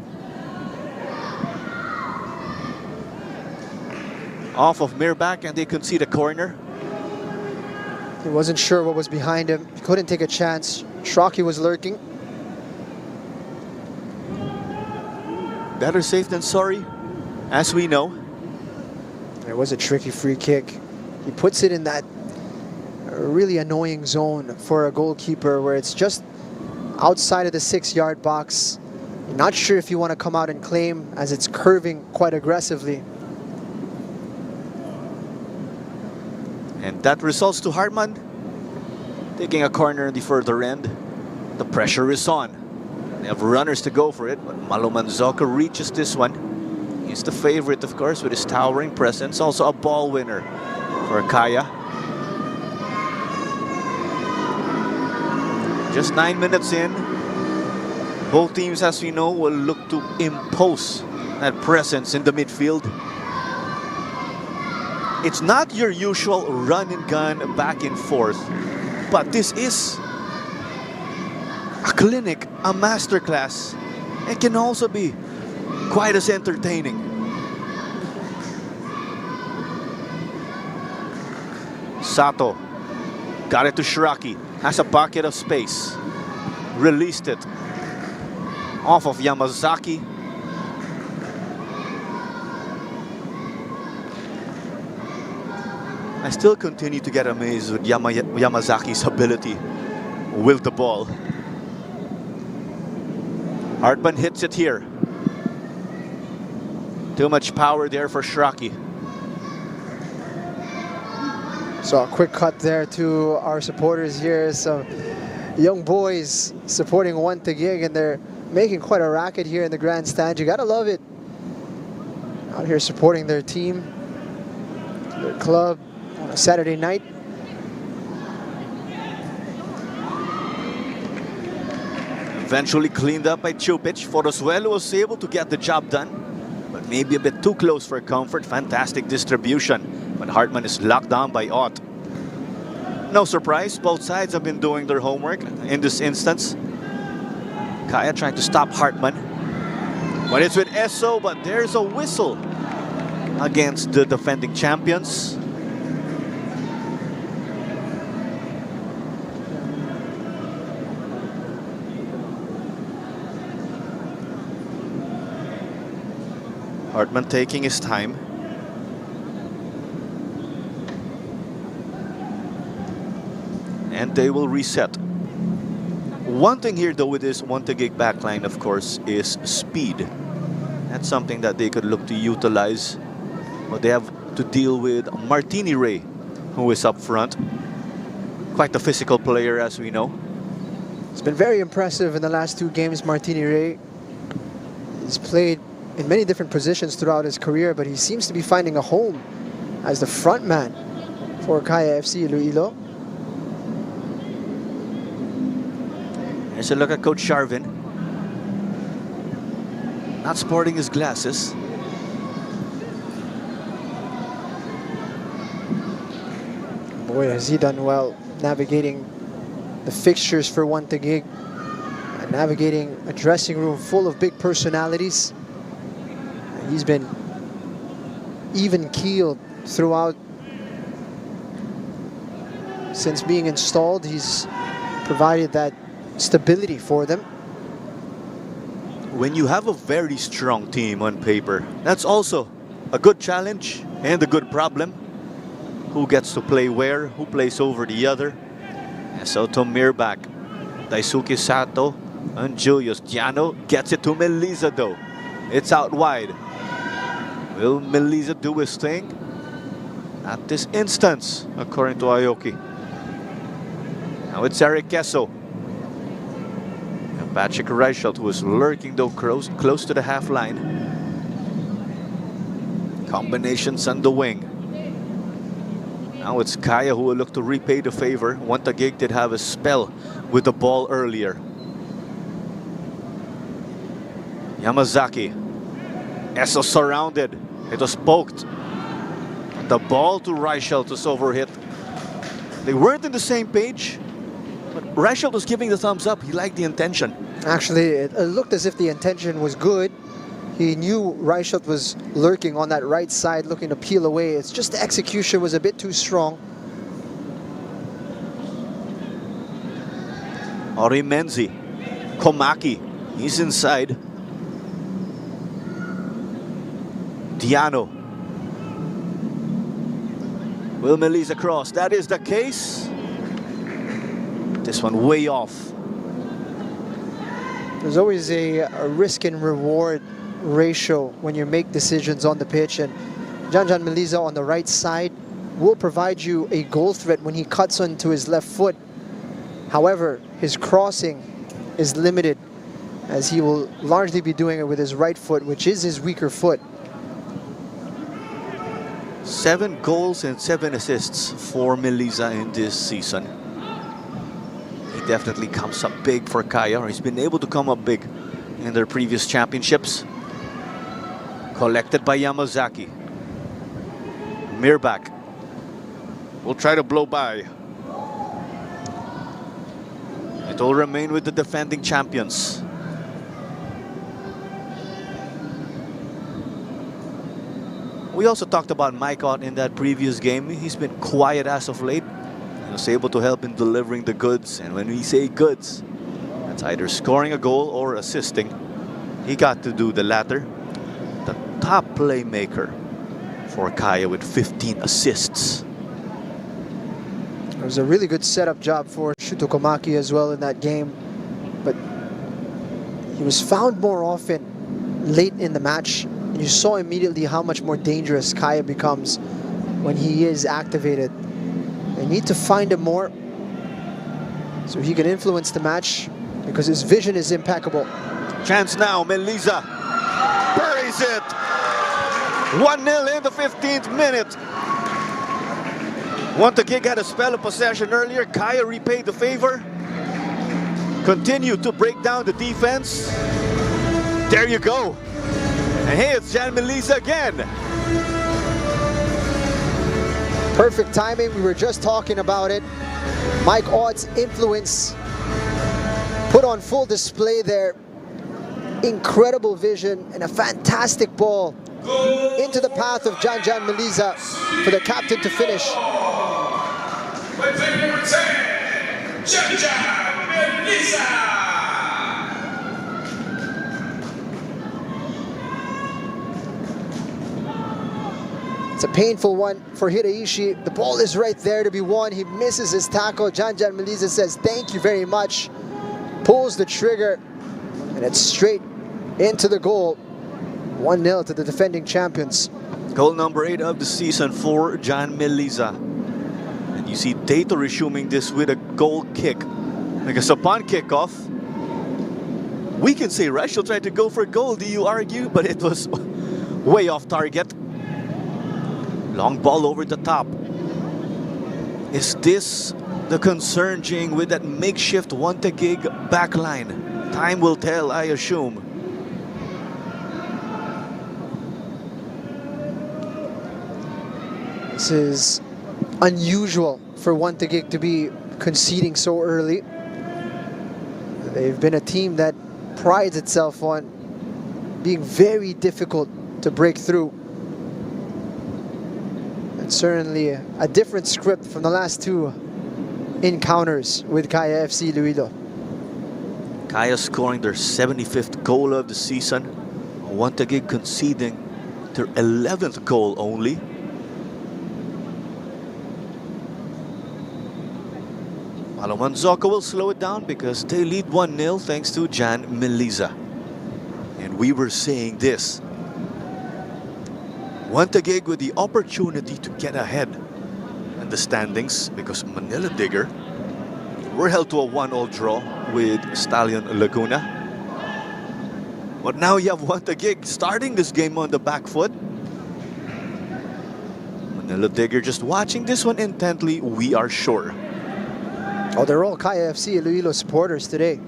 Off of Mirback, and they concede a corner. He wasn't sure what was behind him. He couldn't take a chance. Shraki was lurking. Better safe than sorry, as we know. It was a tricky free kick. He puts it in that really annoying zone for a goalkeeper where it's just outside of the 6-yard box. You're not sure if you want to come out and claim as it's curving quite aggressively. And that results to Hartman taking a corner in the further end. The pressure is on. They have runners to go for it, but Malo Manzoca reaches this one. He's the favorite, of course, with his towering presence. Also a ball winner for Kaya. Just 9 minutes in. Both teams, as we know, will look to impose that presence in the midfield. It's not your usual run and gun back and forth, but this is a clinic, a masterclass. It can also be quite as entertaining. Sato got it to Shraki, has a pocket of space, released it off of Yamazaki. I still continue to get amazed with Yamazaki's ability with the ball. Hartman hits it here. Too much power there for Shraki. So a quick cut there to our supporters here. Some young boys supporting One Taguig, and they're making quite a racket here in the grandstand. You gotta love it. Out here supporting their team, their club on a Saturday night. Eventually cleaned up by Chupic. Forosuelo was able to get the job done, but maybe a bit too close for comfort. Fantastic distribution, but Hartman is locked down by Ott. No surprise, both sides have been doing their homework in this instance. Kaya trying to stop Hartman, but it's with Esso, but there's a whistle against the defending champions. Hartman taking his time. And they will reset. One thing here though with this One Taguig backline, of course, is speed. That's something that they could look to utilize. But they have to deal with Martini Ray, who is up front. Quite a physical player, as we know. It's been very impressive in the last 2 games, Martini Ray. He's played in many different positions throughout his career, but he seems to be finding a home as the front man for Kaya FC Iloilo. Here's a look at Coach Sharvin. Not sporting his glasses. Boy, has he done well navigating the fixtures for One Taguig and navigating a dressing room full of big personalities. He's been even-keeled throughout. Since being installed, he's provided that stability for them. When you have a very strong team on paper, that's also a good challenge and a good problem. Who gets to play where, who plays over the other. So to Mirbach, Daisuke Sato, and Julius Giano gets it to Melisa though. It's out wide. Will Melisa do his thing? At this instance, according to Aoki. Now it's Eric Kesso. And Patrick Reichelt, who is lurking though close to the half line. Combinations on the wing. Now it's Kaya who will look to repay the favor. One Taguig did have a spell with the ball earlier. Yamazaki. Esso surrounded. It was poked. The ball to Reichelt was overhit. They weren't in the same page, but Reichelt was giving the thumbs up. He liked the intention. Actually, it looked as if the intention was good. He knew Reichelt was lurking on that right side, looking to peel away. It's just the execution was a bit too strong. Orimenzi. Komaki. He's inside. Diano. Will Melisa cross? That is the case. This one way off. There's always a risk and reward ratio when you make decisions on the pitch, and Janjan Melisa on the right side will provide you a goal threat when he cuts onto his left foot. However, his crossing is limited, as he will largely be doing it with his right foot, which is his weaker foot. 7 goals and 7 assists for Melisa in this season. He definitely comes up big for Kaya, or he's been able to come up big in their previous championships. Collected by Yamazaki. Mirbach will try to blow by. It will remain with the defending champions. We also talked about Mike Ott in that previous game. He's been quiet as of late. He was able to help in delivering the goods. And when we say goods, that's either scoring a goal or assisting. He got to do the latter. The top playmaker for Kaya with 15 assists. It was a really good setup job for Shuto Komaki as well in that game. But he was found more often late in the match. And you saw immediately how much more dangerous Kaya becomes when he is activated. They need to find him more so he can influence the match, because his vision is impeccable. Chance now, Melisa buries it. 1-0 in the 15th minute. TAGUIG had a spell of possession earlier. Kaya repaid the favor. Continued to break down the defense. There you go. And hey, it's Jan Melisa again. Perfect timing. We were just talking about it. Mike Ott's influence put on full display there. Incredible vision and a fantastic ball into the path of Janjan Melisa for the captain to finish. It's a painful one for Hiraishi. The ball is right there to be won. He misses his tackle. Janjan Melisa says, "Thank you very much." Pulls the trigger, and it's straight into the goal. 1-0 to the defending champions. Goal number 8 of the season for Jan Melisa. And you see Tato resuming this with a goal kick. Because upon kickoff, we can say Rachel tried to go for a goal, do you argue? But it was way off target. Long ball over the top. Is this the concern, Jing, with that makeshift TAGUIG backline? Time will tell, I assume. This is unusual for TAGUIG to be conceding so early. They've been a team that prides itself on being very difficult to break through. And certainly a different script from the last 2 encounters with Kaya FC Iloilo. Kaya scoring their 75th goal of the season. TAGUIG conceding their 11th goal only. Malamanzoka will slow it down because they lead 1-0 thanks to Jan Melisa. And we were saying this. TAGUIG with the opportunity to get ahead in the standings because Manila Digger were held to a 1-1 draw with Stallion Laguna. But now you have TAGUIG starting this game on the back foot. Manila Digger just watching this one intently, we are sure. Oh, they're all Kaya FC Iloilo supporters today.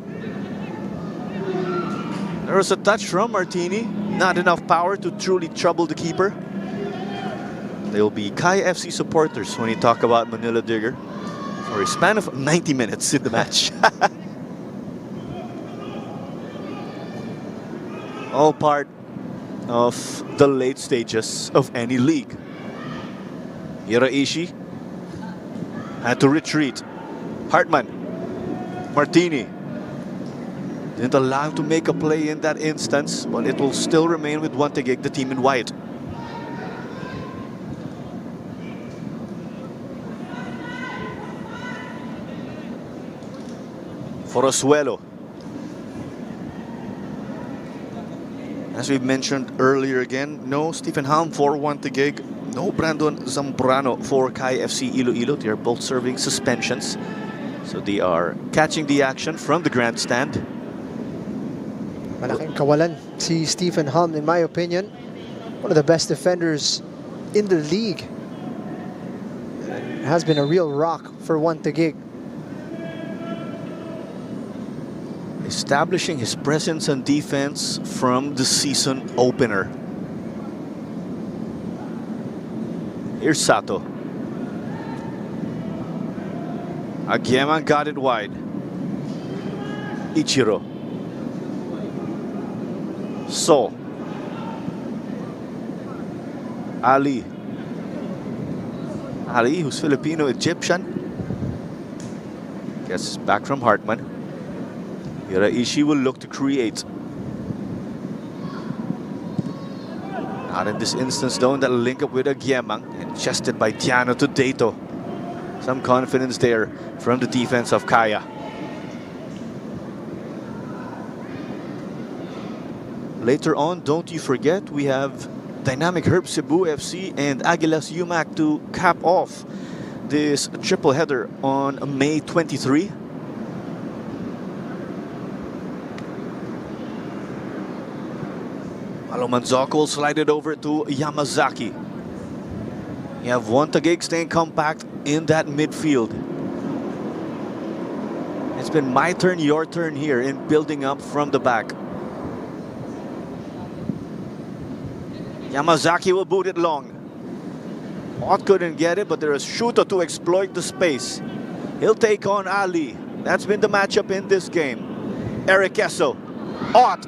There was a touch from Martini. Not enough power to truly trouble the keeper. They will be Kaya FC supporters when you talk about Manila Digger for a span of 90 minutes in the match. All part of the late stages of any league. Hiraishi had to retreat. Hartman, Martini, Didn't allow him to make a play in that instance, but it will still remain with One Taguig, the team in white. Forasuelo. As we mentioned earlier again, no Stephen Halm for One Taguig, no Brandon Zambrano for Kaya FC Iloilo. They are both serving suspensions. So they are catching the action from the grandstand. Malaking kawalan si Stephen Halm, in my opinion. One of the best defenders in the league. Has been a real rock for One Taguig. Establishing his presence and defense from the season opener. Here's Sato. Aguieman got it wide. Ichiro. So. Ali. Ali, who's Filipino-Egyptian. Gets back from Hartman. Hiraishi will look to create. Not in this instance though, in that link up with Aguieman. And chested by Tiano to Dato. Some confidence there from the defense of Kaya. Later on, don't you forget, we have Dynamic Herb Cebu FC and Aguilas UMAC to cap off this triple header on May 23. Manzoko will slide it over to Yamazaki. You have One Taguig staying compact in that midfield. It's been my turn, your turn here in building up from the back. Yamazaki will boot it long. Ott couldn't get it, but there is Shuto to exploit the space. He'll take on Ali. That's been the matchup in this game. Eric Esso. Ott.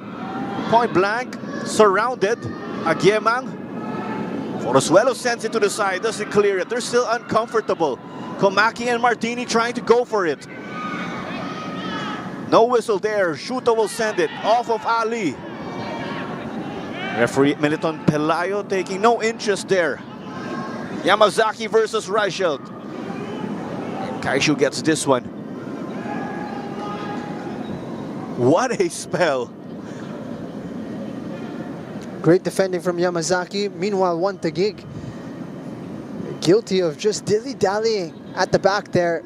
Point blank. Surrounded. Aguieman. Forasuelo sends it to the side. Doesn't clear it. They're still uncomfortable. Komaki and Martini trying to go for it. No whistle there. Shuto will send it off of Ali. Referee Militon Pelayo taking no interest there. Yamazaki versus Reichelt. And Kaishu gets this one. What a spell. Great defending from Yamazaki. Meanwhile, One Taguig guilty of just dilly-dallying at the back there.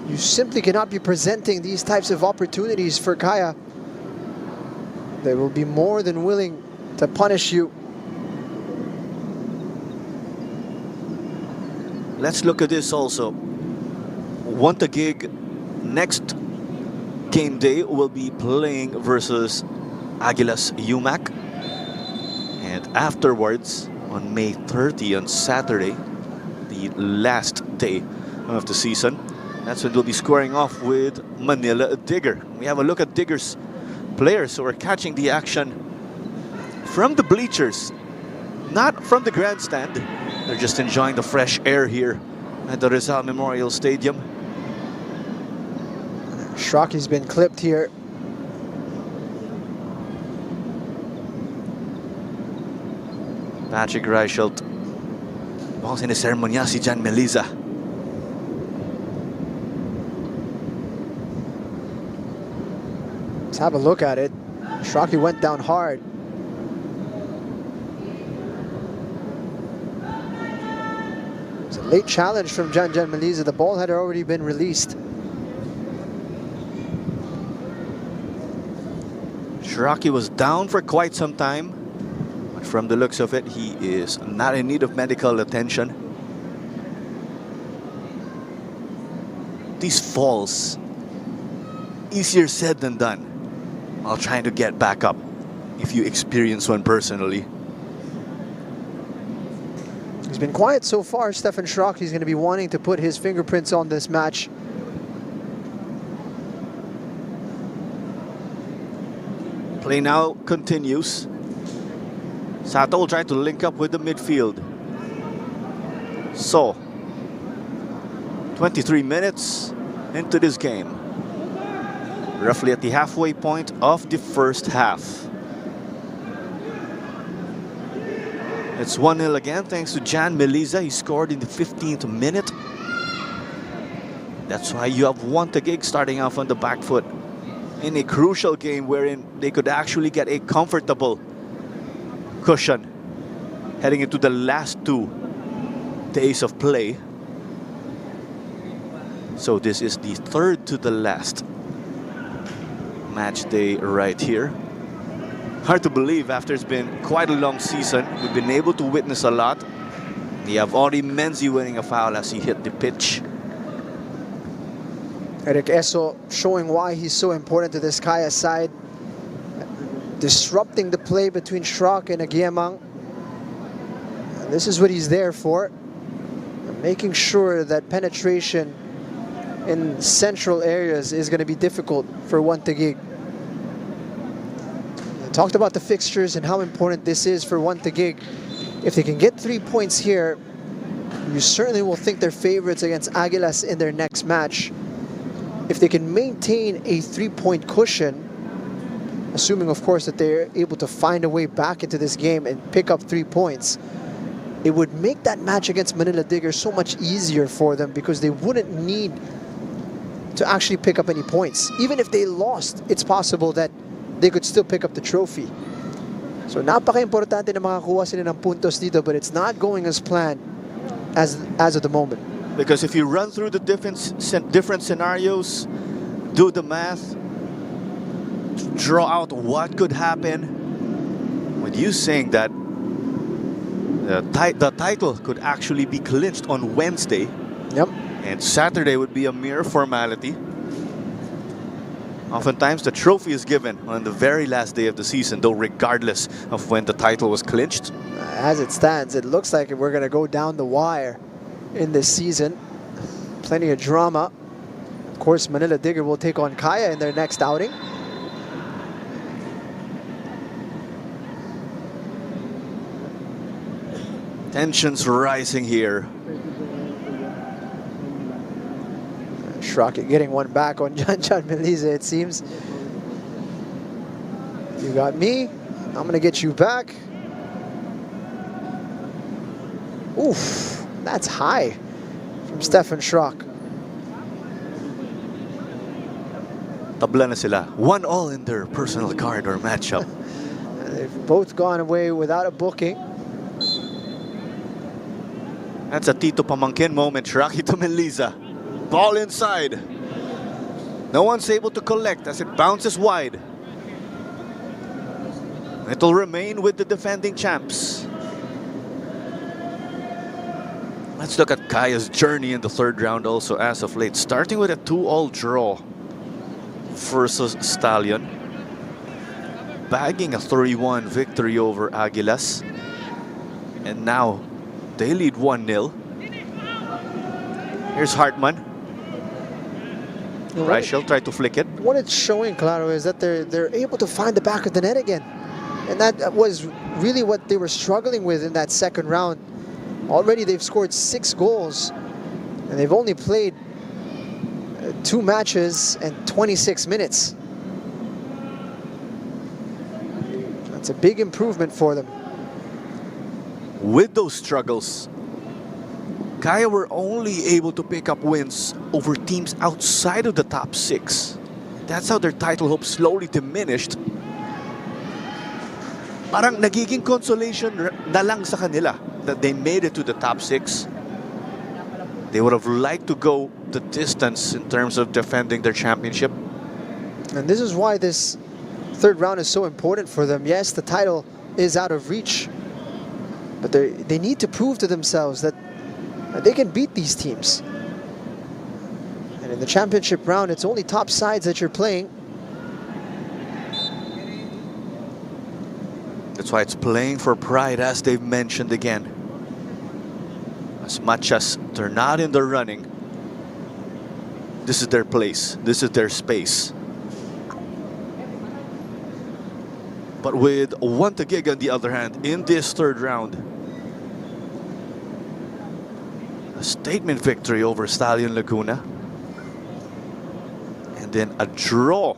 You simply cannot be presenting these types of opportunities for Kaya. They will be more than willing to punish you. Let's look at this also. One Taguig next game day will be playing versus Aguilas UMAC. And afterwards, on May 30, on Saturday, the last day of the season, that's when we'll be squaring off with Manila Digger. We have a look at Digger's players who are catching the action from the bleachers, not from the grandstand. They're just enjoying the fresh air here at the Rizal Memorial Stadium. Shrocky's been clipped here. Patrick Reichelt. Ball sinisermonya si Jan Meliza. Let's have a look at it. Shrocky went down hard. It's a late challenge from Jan Meliza. The ball had already been released. Shiraki was down for quite some time. But from the looks of it, he is not in need of medical attention. These falls, easier said than done, while trying to get back up, if you experience one personally. He's been quiet so far, Stefan Schrock. He's going to be wanting to put his fingerprints on this match. Play now continues. Sato will try to link up with the midfield. So, 23 minutes into this game. roughly at the halfway point of the first half. It's 1-0 again thanks to Jan Meliza. He scored in the 15th minute. That's why you have one Taguig starting off on the back foot in a crucial game wherein they could actually get a comfortable cushion heading into the last 2 days of play. So this is the third to the last match day right here. Hard to believe after it's been quite a long season. We've been able to witness a lot. You have Ori Menzi winning a foul as he hit the pitch. Eric Eso showing why he's so important to this Kaya side. Disrupting the play between Schrock and Aguiamang. This is what he's there for. Making sure that penetration in central areas is going to be difficult for one Taguig. Talked about the fixtures and how important this is for one Taguig. If they can get 3 points here, you certainly will think they're favorites against Aguilas in their next match. If they can maintain a 3-point cushion, assuming of course that they're able to find a way back into this game and pick up 3 points, it would make that match against Manila Diggers so much easier for them because they wouldn't need to actually pick up any points. Even if they lost, it's possible that they could still pick up the trophy. So napaka-importante na makakuha sila ng puntos dito, but it's not going as planned as of the moment. Because if you run through the different scenarios, do the math, draw out what could happen, with you saying that the title could actually be clinched on Wednesday. Yep. And Saturday would be a mere formality. Oftentimes the trophy is given on the very last day of the season, though regardless of when the title was clinched. As it stands, it looks like we're going to go down the wire in this season. Plenty of drama. Of course, Manila Digger will take on Kaya in their next outing. Tensions rising here. Schrock getting one back on John Meliza, it seems. You got me, I'm going to get you back. Oof, that's high from Stefan Schrock. Tabla na sila. 1-1 in their personal card or matchup. They've both gone away without a booking. That's a Tito Pamangkin moment. Rocky to Meliza. Ball inside. No one's able to collect as it bounces wide. It'll remain with the defending champs. Let's look at Kaya's journey in the third round also as of late. Starting with a 2-2 draw versus Stallion. Bagging a 3-1 victory over Aguilas. And now they lead 1-0. Here's Hartman. Reichel tried to flick it. What it's showing, Claro, is that they're able to find the back of the net again. And that was really what they were struggling with in that second round. Already they've scored 6 goals. And they've only played 2 matches and 26 minutes. That's a big improvement for them. With those struggles, Kaya were only able to pick up wins over teams outside of the top 6. That's how their title hopes slowly diminished. Parang nagiging consolation na lang sa kanila that they made it to the top 6. They would have liked to go the distance in terms of defending their championship. And this is why this third round is so important for them. Yes, the title is out of reach, but they need to prove to themselves that they can beat these teams. And in the championship round, it's only top sides that you're playing. That's why it's playing for pride, as they've mentioned again. As much as they're not in the running, this is their place. This is their space. But with one Taguig on the other hand, in this third round, a statement victory over Stallion Laguna. And then a draw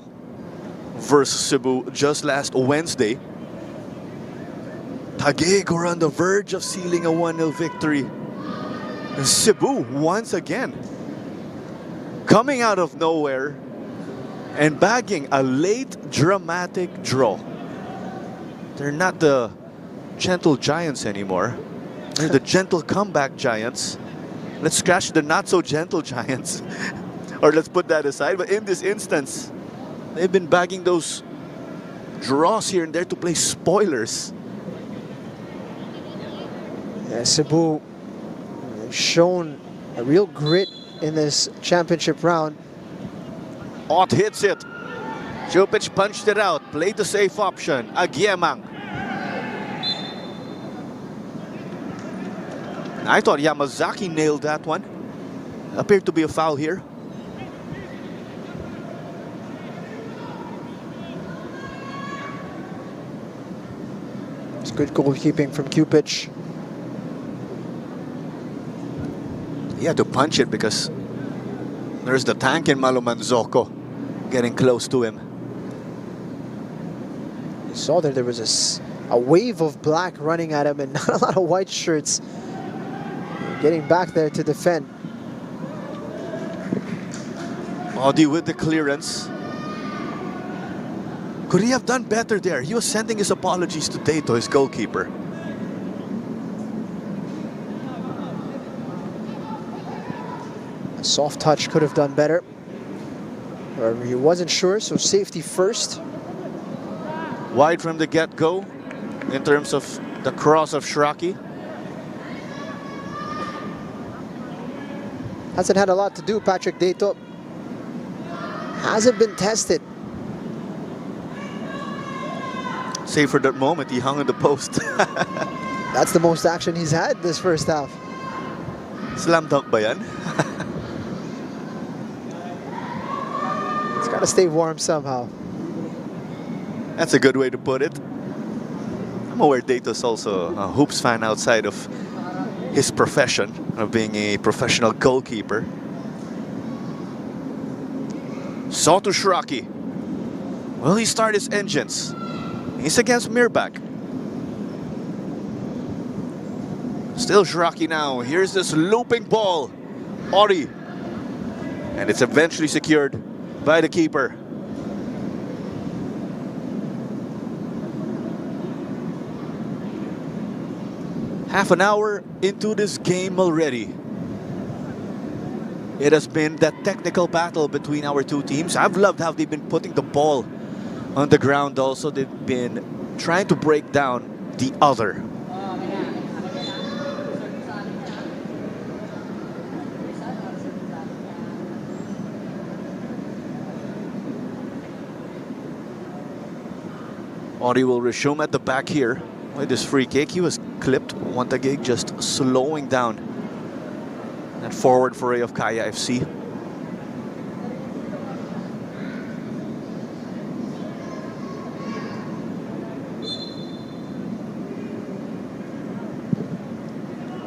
versus Cebu just last Wednesday. Taguig were on the verge of sealing a 1-0 victory. And Cebu, once again, coming out of nowhere and bagging a late dramatic draw. They're not the gentle giants anymore. They're the gentle comeback giants. Let's scratch the not so gentle giants. Or let's put that aside. But in this instance, they've been bagging those draws here and there to play spoilers. Yeah, Cebu shown a real grit in this championship round. Ott hits it. Jupic punched it out. Played the safe option. Agiemang. I thought Yamazaki nailed that one. Appeared to be a foul here. It's good goalkeeping from Jupic. He had to punch it because there's the tank in Malumanzoko getting close to him. You saw there was a wave of black running at him and not a lot of white shirts getting back there to defend. Audi with the clearance. Could he have done better there? He was sending his apologies to Dato, his goalkeeper. A soft touch could have done better. Or he wasn't sure, so safety first. Wide from the get-go in terms of the cross of Shraki. Hasn't had a lot to do, Patrick Dato. Hasn't been tested. Save for that moment, he hung on the post. That's the most action he's had this first half. Slam dunk ba yan? It's got to stay warm somehow. That's a good way to put it. I'm aware Dato's also a hoops fan outside of his profession of being a professional goalkeeper. Soto Shraki. Will he start his engines? He's against Mirbach. Still Shraki now. Here's this looping ball. Ori. And it's eventually secured by the keeper. Half an hour into this game already. It has been that technical battle between our two teams. I've loved how they've been putting the ball on the ground also. They've been trying to break down the other. Ori will resume at the back here with this free kick. He was clipped. Taguig just slowing down that forward foray of Kaya FC.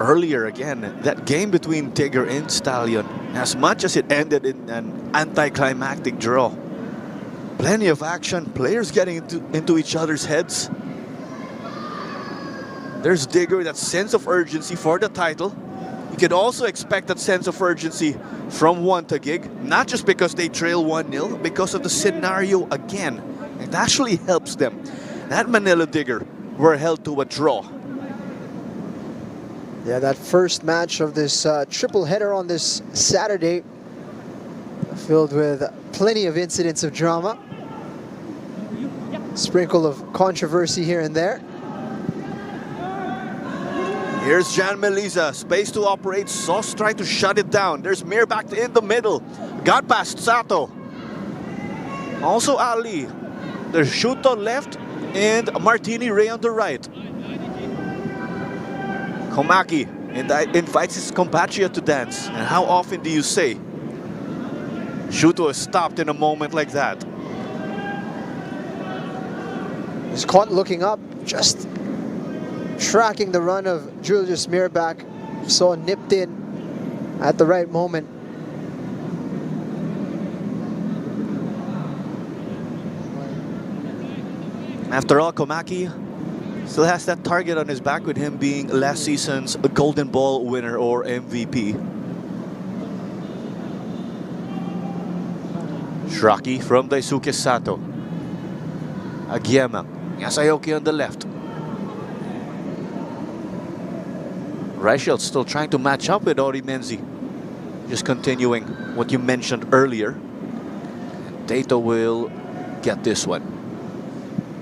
Earlier again, that game between Tigger and Stallion, as much as it ended in an anticlimactic draw, plenty of action, players getting into each other's heads. There's Digger, that sense of urgency for the title. You could also expect that sense of urgency from Taguig, not just because they trail 1-0, because of the scenario again. It actually helps them. That Manila Digger were held to a draw. Yeah, that first match of this triple header on this Saturday, filled with plenty of incidents of drama. Sprinkle of controversy here and there. Here's Jan Melisa, space to operate. Sauce trying to shut it down. There's Mirbach in the middle. Got past Sato. Also Ali. There's Shuto left and Martini Ray on the right. Komaki invites his compatriot to dance. And how often do you say Shuto is stopped in a moment like that? He's caught looking up, just tracking the run of Julius Mirbach. Saw nipped in at the right moment. After all, Komaki still has that target on his back with him being last season's Golden Ball winner or MVP. Shraki from Daisuke Sato. Agiema. Yasayoki on the left. Reichelt still trying to match up with Ori Menzi. Just continuing what you mentioned earlier. Tato will get this one.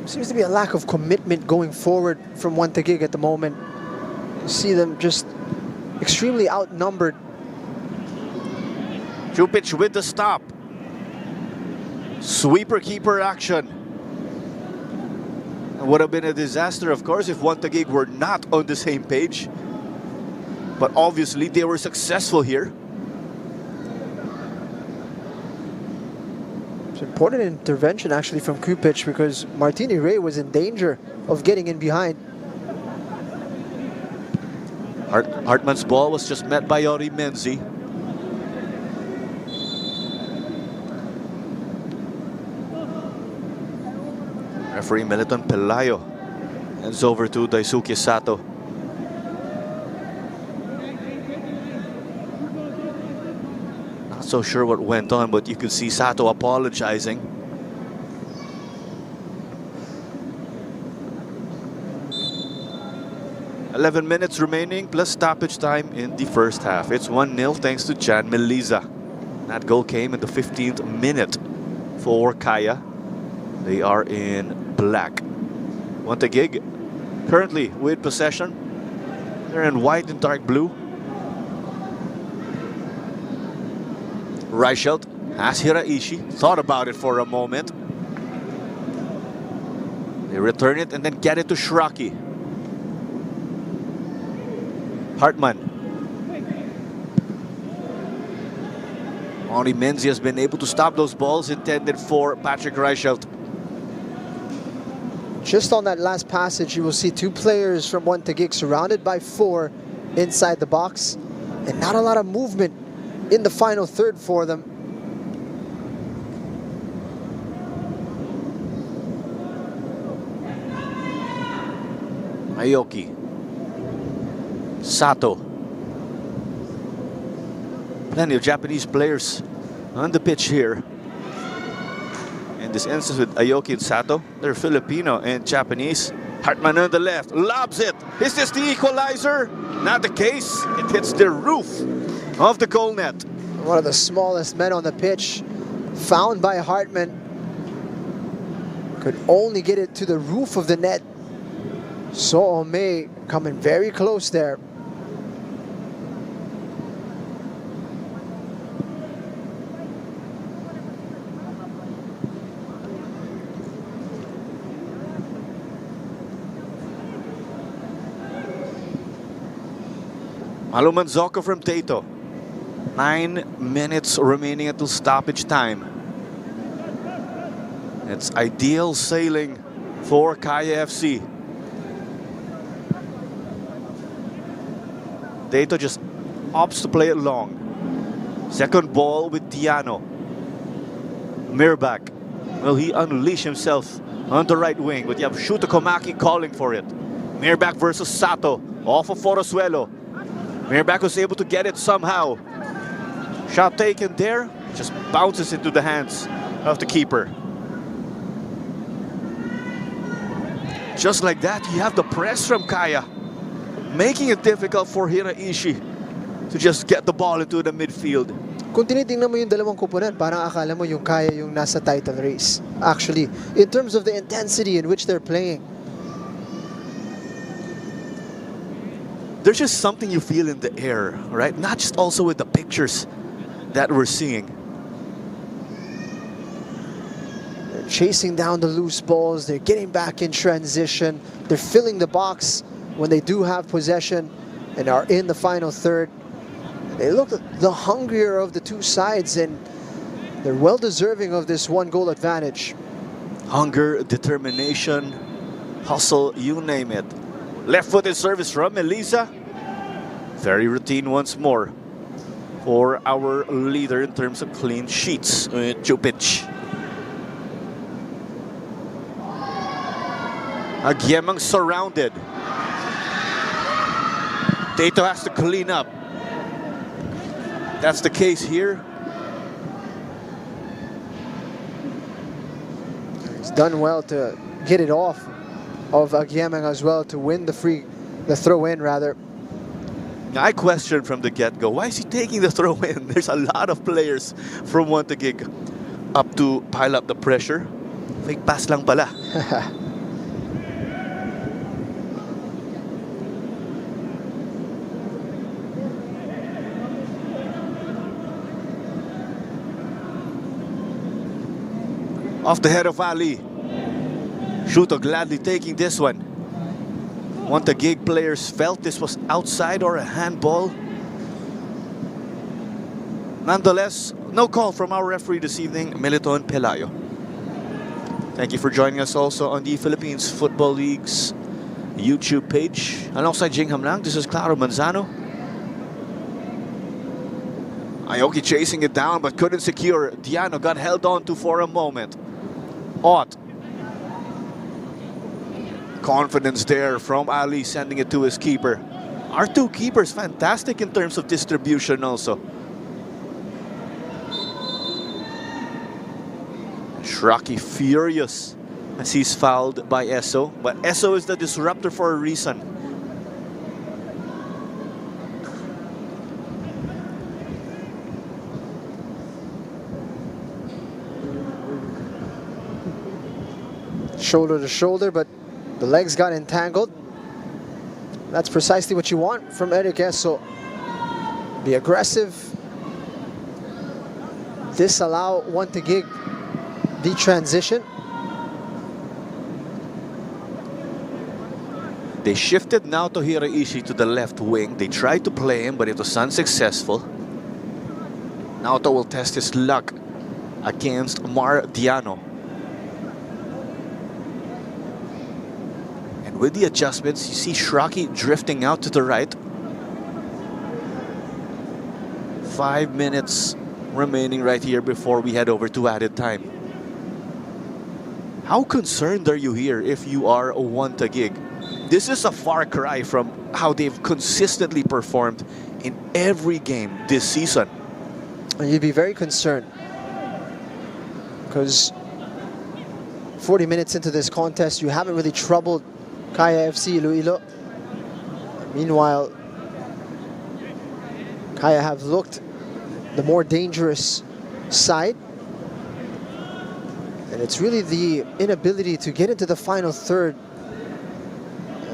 Seems to be a lack of commitment going forward from One Taguig at the moment. You see them just extremely outnumbered. Jupic with the stop. Sweeper keeper action. It would have been a disaster, of course, if One Taguig were not on the same page. But obviously, they were successful here. It's an important intervention actually from Kupic because Martini Ray was in danger of getting in behind. Hartman's ball was just met by Ori Menzi. Referee Meliton Pelayo hands over to Daisuke Sato. Not so sure what went on, but you could see Sato apologizing. "11 minutes remaining plus stoppage time in the first half. It's 1-0 thanks to Jan Meliza. That goal came in the 15th minute for Kaya. They are in black. One Taguig currently with possession. They're in white and dark blue. Reichelt has Hiraishi. Thought about it for a moment. They return it and then get it to Shraki. Hartman. Ori Menzi has been able to stop those balls intended for Patrick Reichelt. Just on that last passage, you will see two players from One Taguig surrounded by four inside the box, and not a lot of movement in the final third for them. Aoki. Sato. Plenty of Japanese players on the pitch here. In this instance with Aoki and Sato, they're Filipino and Japanese. Hartman on the left, lobs it. Is this the equalizer? Not the case. It hits the roof of the goal net. One of the smallest men on the pitch, found by Hartman. Could only get it to the roof of the net. So Ome coming very close there. Maluman Zoko from Tato. 9 minutes remaining until stoppage time. It's ideal sailing for Kaya FC. Tato just opts to play it long. Second ball with Diano. Mirbach. Will he unleash himself on the right wing? But you have Shuto Komaki calling for it. Mirbach versus Sato. Off of Forosuelo. Mirbach was able to get it somehow. Shot taken there. Just bounces into the hands of the keeper. Just like that, you have the press from Kaya, making it difficult for Hiraishi to just get the ball into the midfield. Kung tinitingnan mo yung dalawang koponan, parang akala mo yung Kaya yung nasa title race. Actually, in terms of the intensity in which they're playing. There's just something you feel in the air, right? Not just also with the pictures that we're seeing. They're chasing down the loose balls. They're getting back in transition. They're filling the box when they do have possession and are in the final third. They look the hungrier of the two sides, and they're well deserving of this 1-goal advantage. Hunger, determination, hustle, you name it. Left-footed service from Elisa. Very routine once more for our leader in terms of clean sheets, Jupic. Agyemang surrounded. Dato has to clean up. That's the case here. He's done well to get it off of Agyemang as well, to win the throw-in rather. I questioned from the get-go, why is he taking the throw-in? There's a lot of players from One Taguig up to pile up the pressure. Fake pass lang pala. Off the head of Ali. Shuto gladly taking this one. One Taguig players felt this was outside or a handball. Nonetheless, no call from our referee this evening, Militon Pelayo. Thank you for joining us also on the Philippines Football League's YouTube page. Alongside Jing Hamlang, this is Claro Manzano. Aoki chasing it down but couldn't secure. Diano got held on to for a moment. Ott. Confidence there from Ali, sending it to his keeper. Our two keepers fantastic in terms of distribution also. Shraki furious as he's fouled by Esso, but Esso is the disruptor for a reason. Shoulder to shoulder, but the legs got entangled. That's precisely what you want from Eric Esso. Be aggressive. Disallow One Taguig the transition. They shifted now to Hiraishi to the left wing. They tried to play him, but it was unsuccessful. Naoto will test his luck against Mar Diano. And with the adjustments, you see Shraki drifting out to the right. 5 minutes remaining right here before we head over to added time. How concerned are you here if you are a One Taguig? This is a far cry from how they've consistently performed in every game this season. And you'd be very concerned because 40 minutes into this contest, you haven't really troubled Kaya FC Iloilo. Meanwhile, Kaya have looked the more dangerous side. And it's really the inability to get into the final third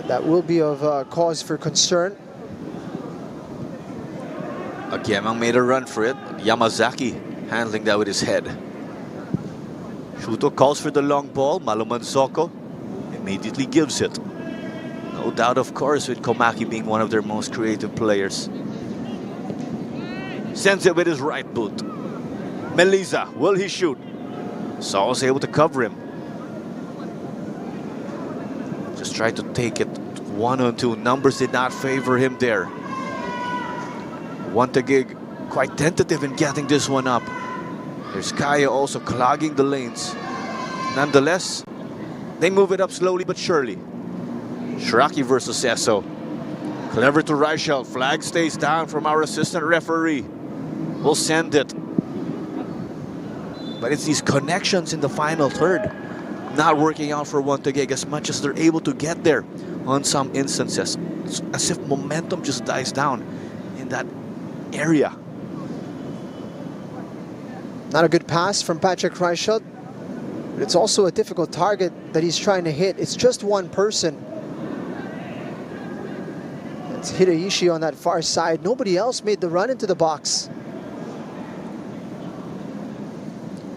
that will be of cause for concern. Agyemang made a run for it. Yamazaki handling that with his head. Shuto calls for the long ball. Malumanzoko immediately gives it. No doubt, of course, with Komaki being one of their most creative players. Sends it with his right boot. Meliza, will he shoot? Saul was able to cover him. Just tried to take it 1-on-2. Numbers did not favor him there. One Taguig quite tentative in getting this one up. There's Kaya also clogging the lanes. Nonetheless, they move it up slowly but surely. Shraki versus Esso. Clever to Reichel. Flag stays down from our assistant referee. We'll send it. But it's these connections in the final third not working out for One Taguig as much as they're able to get there on some instances. It's as if momentum just dies down in that area. Not a good pass from Patrick Reichelt, but it's also a difficult target that he's trying to hit. It's just one person. It's Hiraishi on that far side. Nobody else made the run into the box.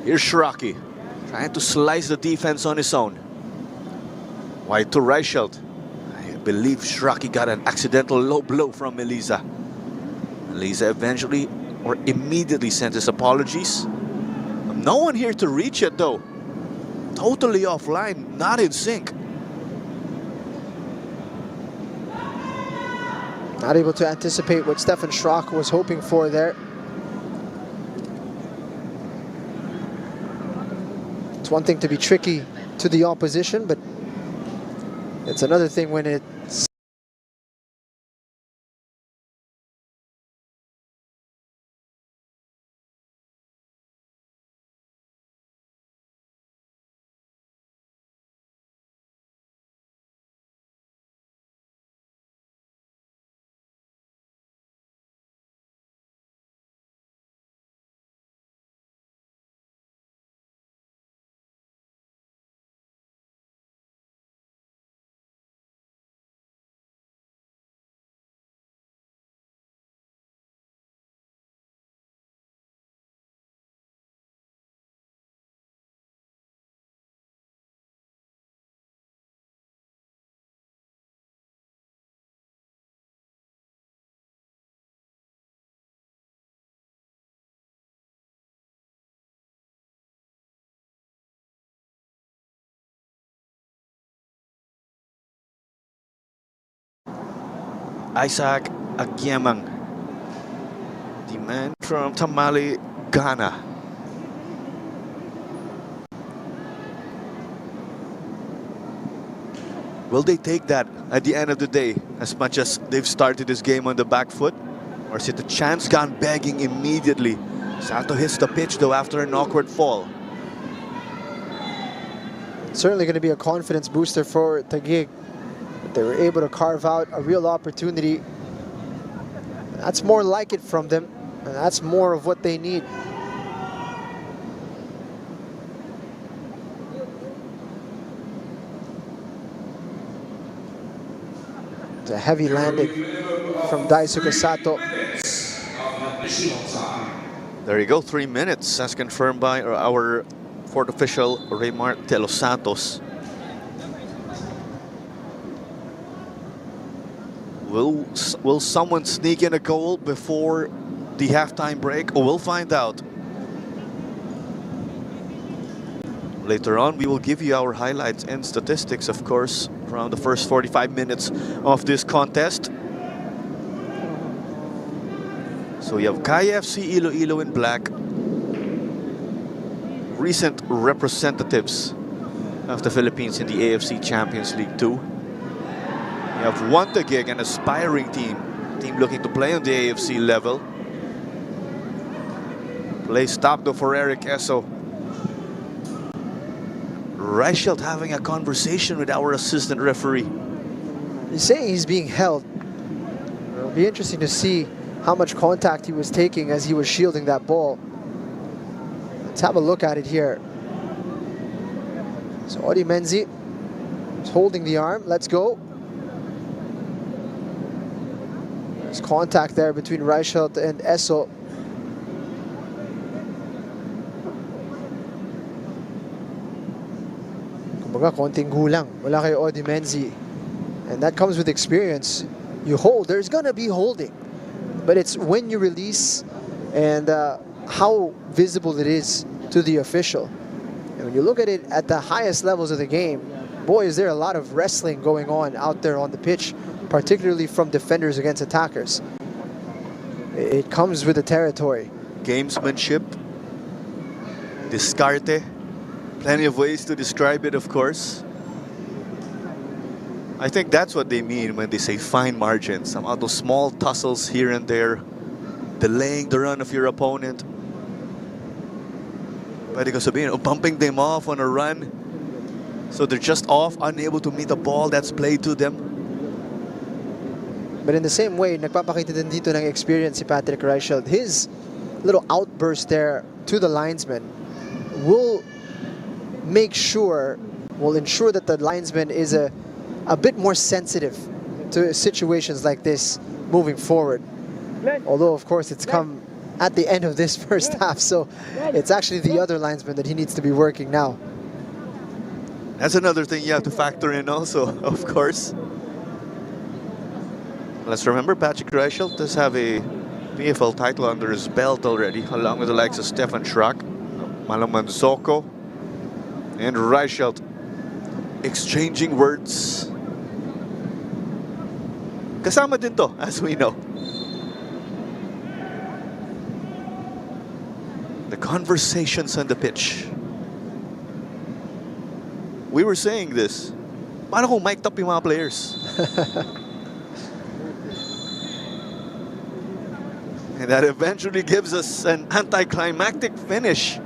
Here's Shraki, trying to slice the defense on his own. Wide to Reichelt. I believe Shraki got an accidental low blow from Meliza. Meliza eventually or immediately sent his apologies. No one here to reach it though. Totally offline, not in sync. Not able to anticipate what Stefan Schrock was hoping for there. It's one thing to be tricky to the opposition, but It's another thing when it's Isaac Agyemang, the man from Tamale, Ghana. Will they take that at the end of the day, as much as they've started this game on the back foot? Or is it a chance gone begging immediately? Sato hits the pitch though after an awkward fall. certainly going to be a confidence booster for TAGUIG. They were able to carve out a real opportunity. That's more like it from them, and that's more of what they need. It's a heavy landing from Daisuke Sato. There you go, 3 minutes as confirmed by our fourth official, Raymar Telos Santos. Will someone sneak in a goal before the halftime break? We'll find out. Later on, we will give you our highlights and statistics, of course, around the first 45 minutes of this contest. So we have Kaya FC Iloilo in black, recent representatives of the Philippines in the AFC Champions League 2. We have one TAGUIG, an aspiring team looking to play on the AFC level. Play stopped though for Eric Esso. Reichelt having a conversation with our assistant referee. He's saying he's being held. It'll be interesting to see how much contact he was taking as he was shielding that ball. Let's have a look at it here. So Odi Menzi is holding the arm. Let's go. There's contact there between Reichelt and Esso. Kumbaga, konting gulang wala kay Odi Menzi. And that comes with experience. You hold, there's gonna be holding. But it's when you release and how visible it is to the official. And when you look at it at the highest levels of the game, boy, is there a lot of wrestling going on out there on the pitch, particularly from defenders against attackers. It comes with the territory. Gamesmanship, discarte, plenty of ways to describe it, of course. I think that's what they mean when they say fine margins. Some of those small tussles here and there, delaying the run of your opponent. Pwede ko sabihin, bumping them off on a run, so they're just off, unable to meet a ball that's played to them. But in the same way, nagpapakita din dito ng experience si Patrick Reichelt. His little outburst there to the linesman will ensure that the linesman is a bit more sensitive to situations like this moving forward. Although, of course, it's come at the end of this first half, so it's actually the other linesman that he needs to be working now. That's another thing you have to factor in also, of course. Let's remember, Patrick Reichelt does have a PFL title under his belt already, along with the likes of Stefan Schrack, Malaman Zoko, and Reichelt exchanging words. Kasama din to, as we know. The conversations on the pitch. We were saying this. Paano kung mic'd up yung mga players? And that eventually gives us an anticlimactic finish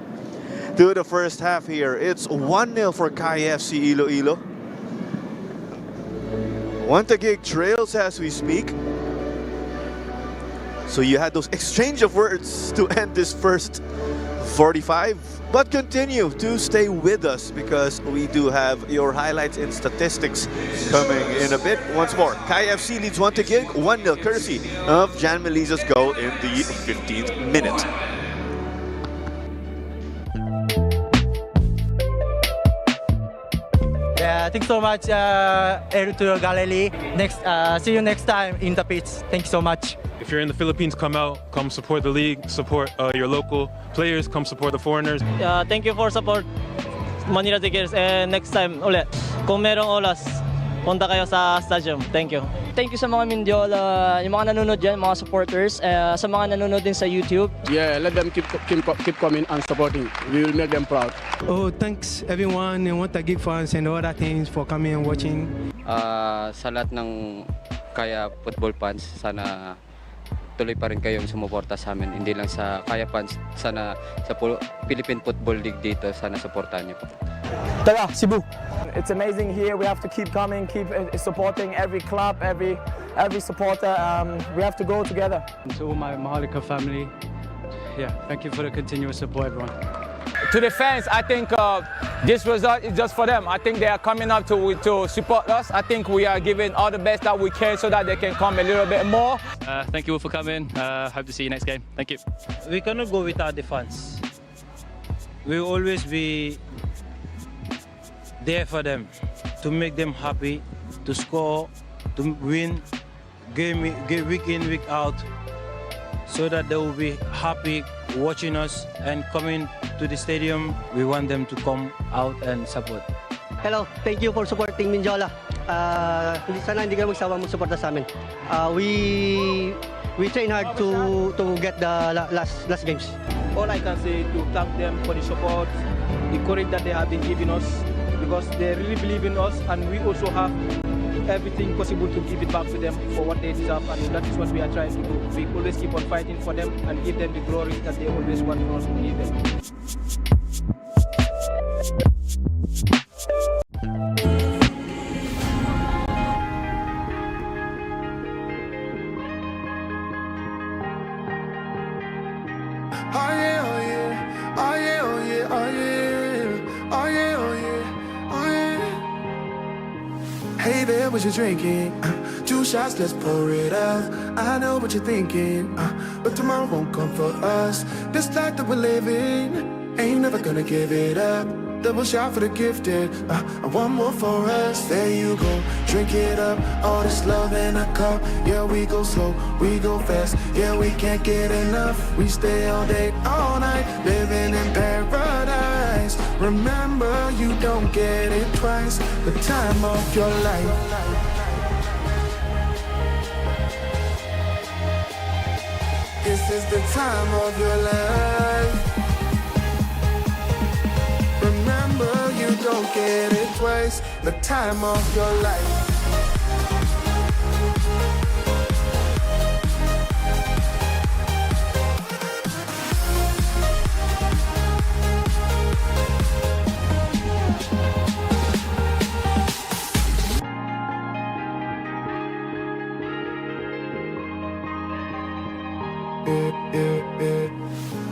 to the first half here. It's 1-0 for KFC Iloilo. TAGUIG trails as we speak. So you had those exchange of words to end this first 45, but continue to stay with us because we do have your highlights and statistics coming in a bit. Once more, KFC leads TAGUIG 1-0 courtesy of Jan Meliza's goal in the 15th minute. Yeah, thanks so much, to Galilee. See you next time in the pitch. Thank you so much. If you're in the Philippines, come out, come support the league, support your local players, come support the foreigners. Thank you for support, Manila Tigers. And next time ulit, kung merong oras, punta kayo sa stadium. Thank you. Thank you sa mga Mindiola, yung mga nanonood dyan, mga supporters, sa mga nanonood din sa YouTube. Yeah, let them keep coming and supporting. We will make them proud. Oh, thanks everyone and TAGUIG fans and other teams for coming and watching. Sa lahat ng Kaya football fans, sana tuloy pa rin kayong sumuporta sa amin. Hindi lang sa Kaya fans, sana sa Philippine Football League dito, sana supportahan niyo po. Tara, Cebu! It's amazing here. We have to keep coming, keep supporting every club, every supporter. We have to go together. To my Mahalika family, yeah, thank you for the continuous support, everyone. To the fans, I think this result is just for them. I think they are coming up to support us. I think we are giving all the best that we can so that they can come a little bit more. Thank you all for coming. Hope to see you next game. Thank you. We cannot go without the fans. We will always be there for them, to make them happy, to score, to win, game week in, week out, so that they will be happy watching us and coming to the stadium. We want them to come out and support. Hello, thank you for supporting Mindiola. Sana hindi kayo magsawa magsuporta sa amin. We train hard to get the last games. All I can say to thank them for the support, the courage that they have been giving us, because they really believe in us, and we also have everything possible to give it back to them for what they deserve, and that is what we are trying to do. We always keep on fighting for them and give them the glory that they always want us to give them. Oh yeah, oh yeah, oh yeah, oh yeah, oh yeah, oh yeah, oh yeah, oh yeah. Hey there, what you drinking? 2 shots, let's pour it up. I know what you're thinking, but tomorrow won't come for us. This life that we're living, ain't never gonna give it up. Double shot for the gifted, and one more for us. There you go, drink it up. All this love in a cup. Yeah, we go slow, we go fast. Yeah, we can't get enough. We stay all day, all night, living in paradise. Remember, you don't get it twice. The time of your life. This is the time of your life. Remember, you don't get it twice. The time of your life.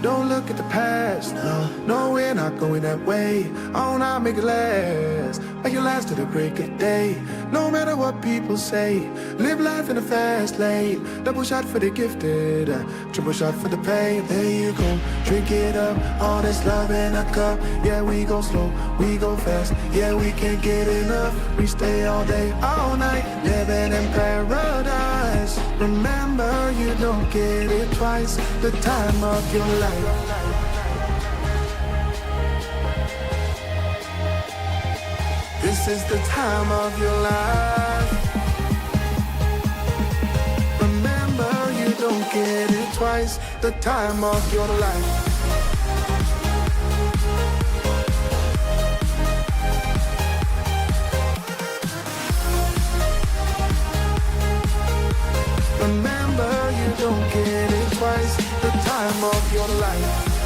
Don't look at the past, no, we're not going that way. Oh, now make it last, make it last to the break of day. No matter what people say, live life in a fast lane. Double shot for the gifted, triple shot for the pain. There you go, drink it up, all this love in a cup. Yeah, we go slow, we go fast. Yeah, we can't get enough. We stay all day, all night, living in paradise. Remember, you don't get it twice. The time of your life. This is the time of your life. Remember, you don't get it twice. The time of your life. Remember, you don't get it twice. The time of your life.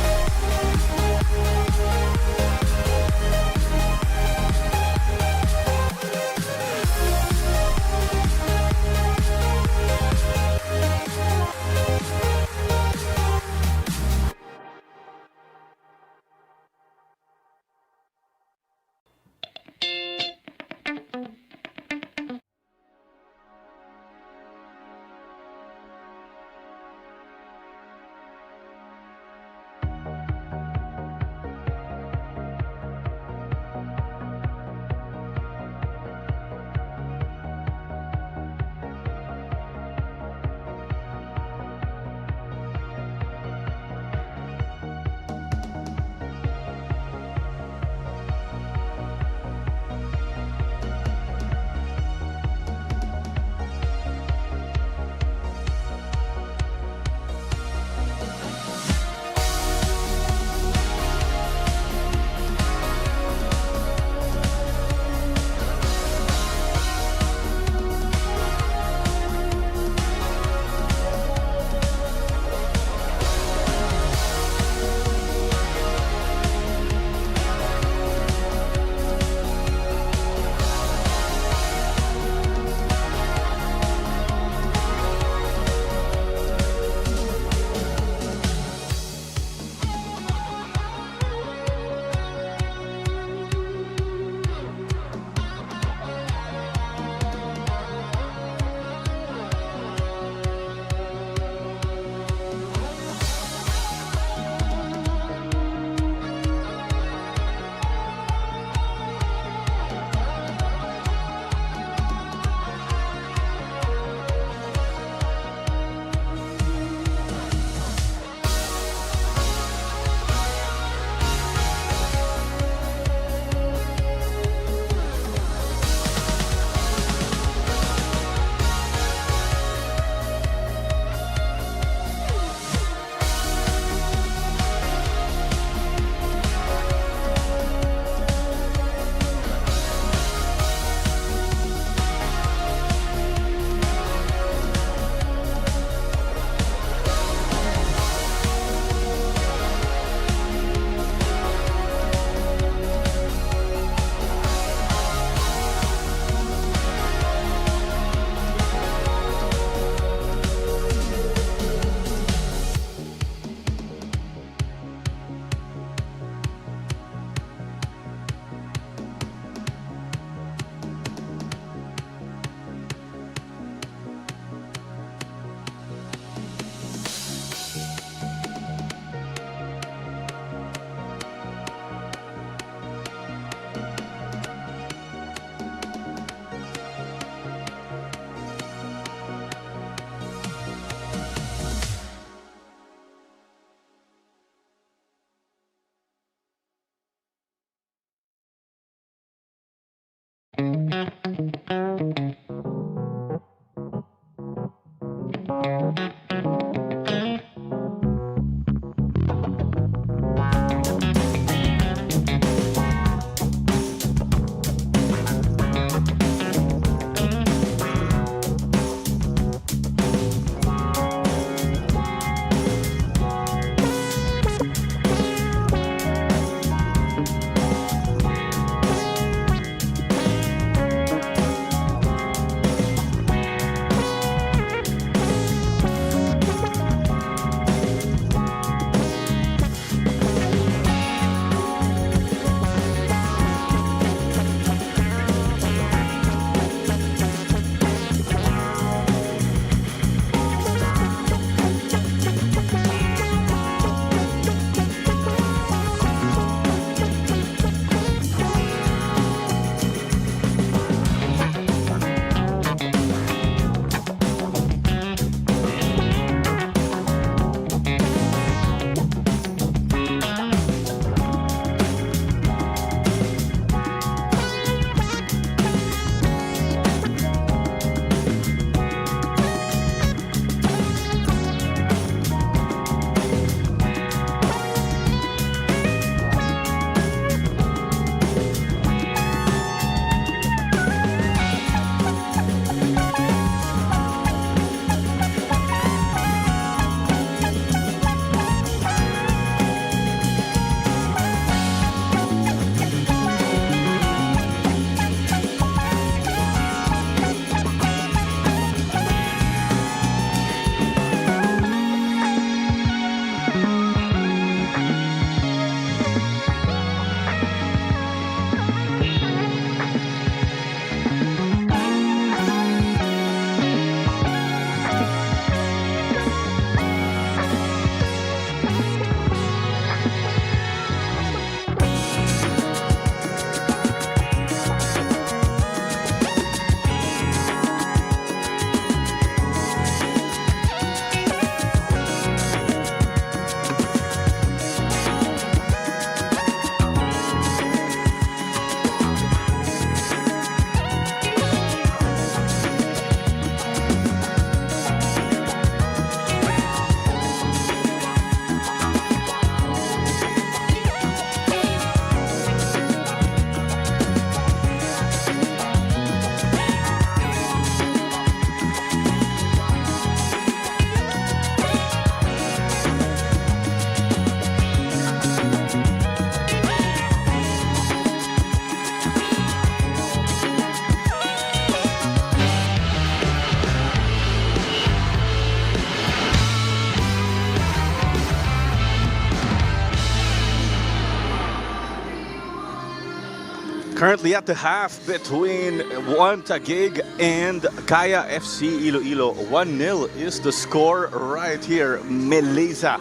Currently at the half between 1 Taguig and Kaya FC Iloilo. 1-0 is the score right here. Melisa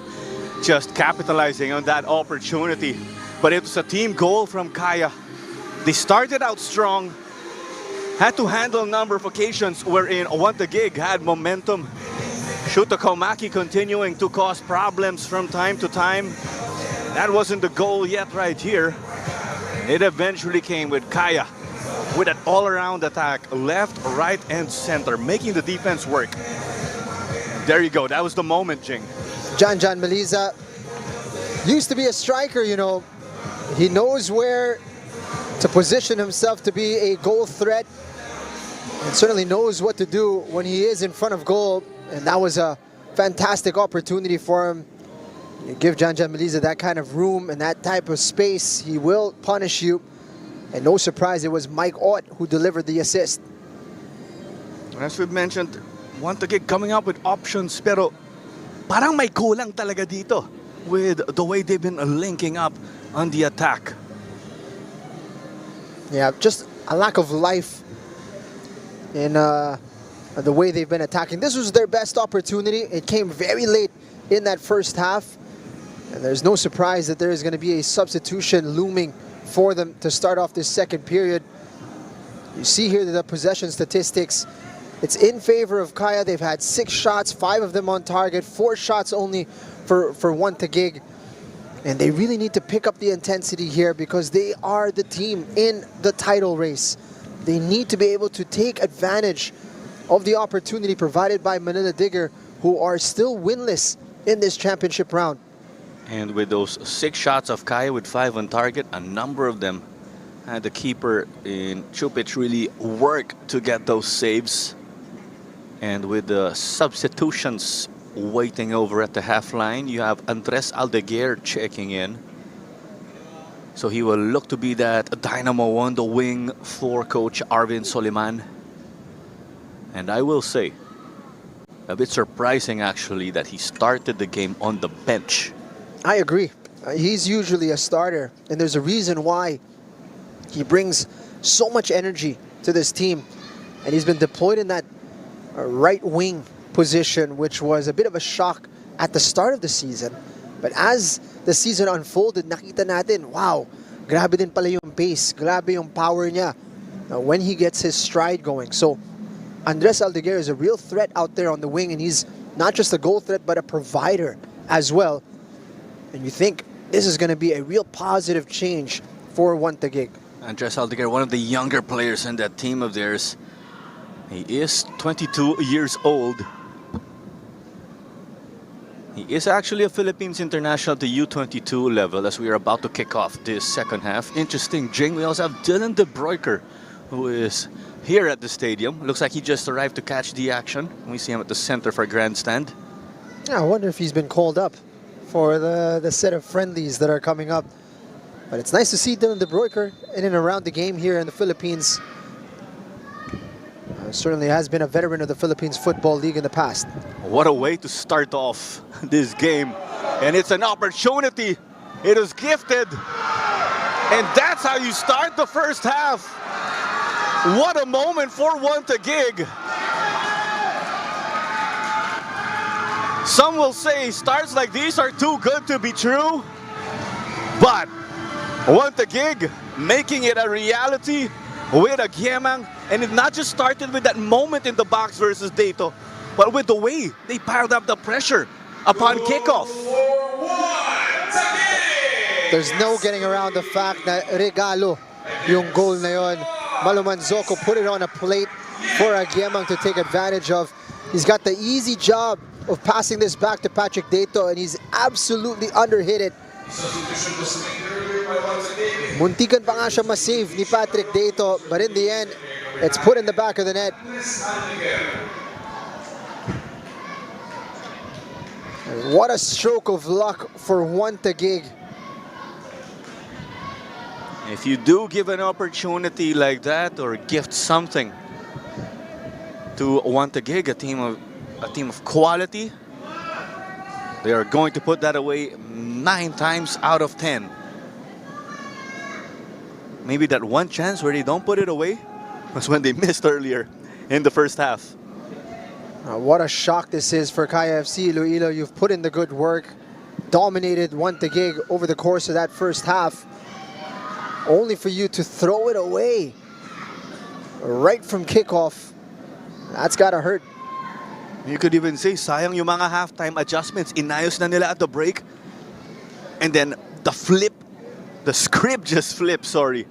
just capitalizing on that opportunity. But it was a team goal from Kaya. They started out strong, had to handle a number of occasions wherein 1 Taguig had momentum. Shuto Komaki continuing to cause problems from time to time. That wasn't the goal yet right here. It eventually came with Kaya with an all-around attack, left, right, and center, making the defense work. There you go. That was the moment, Jing. John Melisa used to be a striker, you know. He knows where to position himself to be a goal threat, and certainly knows what to do when he is in front of goal. And that was a fantastic opportunity for him. You give John Melisa that kind of room and that type of space, he will punish you. And no surprise, it was Mike Ott who delivered the assist. As we've mentioned, 1 Taguig coming up with options, pero parang may kulang talaga dito with the way they've been linking up on the attack. Yeah, just a lack of life in the way they've been attacking. This was their best opportunity. It came very late in that first half. And there's no surprise that there is going to be a substitution looming for them to start off this second period. You see here the possession statistics. It's in favor of Kaya. They've had 6 shots, 5 of them on target, 4 shots only for 1 Taguig. And they really need to pick up the intensity here because they are the team in the title race. They need to be able to take advantage of the opportunity provided by Manila Digger, who are still winless in this championship round. And with those 6 shots of Kaya with 5 on target, a number of them had the keeper in Chupich really work to get those saves. And with the substitutions waiting over at the half line, you have Andres Aldeguer checking in. So he will look to be that dynamo on the wing for Coach Arvin Soliman. And I will say, a bit surprising actually that he started the game on the bench. I agree. He's usually a starter, and there's a reason why. He brings so much energy to this team, and he's been deployed in that right wing position, which was a bit of a shock at the start of the season. But as the season unfolded, nakita natin, wow, grabe din pala yung pace, grabe yung power niya when he gets his stride going. So Andres Aldeguer is a real threat out there on the wing, and he's not just a goal threat, but a provider as well. And you think this is going to be a real positive change for 1 Taguig. Andres Aldeguer, one of the younger players in that team of theirs. He is 22 years old. He is actually a Philippines international at the U22 level as we are about to kick off this second half. Interesting, Jing. We also have Dylan De Broeker, who is here at the stadium. Looks like he just arrived to catch the action. We see him at the center for grandstand. Yeah, I wonder if he's been called up for the set of friendlies that are coming up. But it's nice to see Dylan De Broeker in and around the game here in the Philippines. Certainly has been a veteran of the Philippines Football League in the past. What a way to start off this game. And it's an opportunity. It is gifted. And that's how you start the first half. What a moment for 1 Taguig. Some will say starts like these are too good to be true. But 1 Taguig making it a reality with a Giemang. And it not just started with that moment in the box versus Dato, but with the way they piled up the pressure upon kickoff. There's no getting around the fact that regalo yung goal na yon. Malumanzoko put it on a plate for a Giemang to take advantage of. He's got the easy job of passing this back to Patrick Dato, and he's absolutely underhit it. Muntikan pa nga siya ma-save ni Patrick Dato, but in the end, it's put in the back of the net. What a stroke of luck for 1 Taguig. If you do give an opportunity like that or gift something to 1 Taguig, a team of quality, they are going to put that away 9 times out of 10. maybe that one chance where they don't put it away was when they missed earlier in the first half. What a shock this is for Kaya FC. Iloilo, you've put in the good work, dominated TAGUIG over the course of that first half, only for you to throw it away right from kickoff. That's gotta hurt. You could even say, sayang yung mga halftime adjustments, inayos na nila at the break. And then the script just flipped, sorry.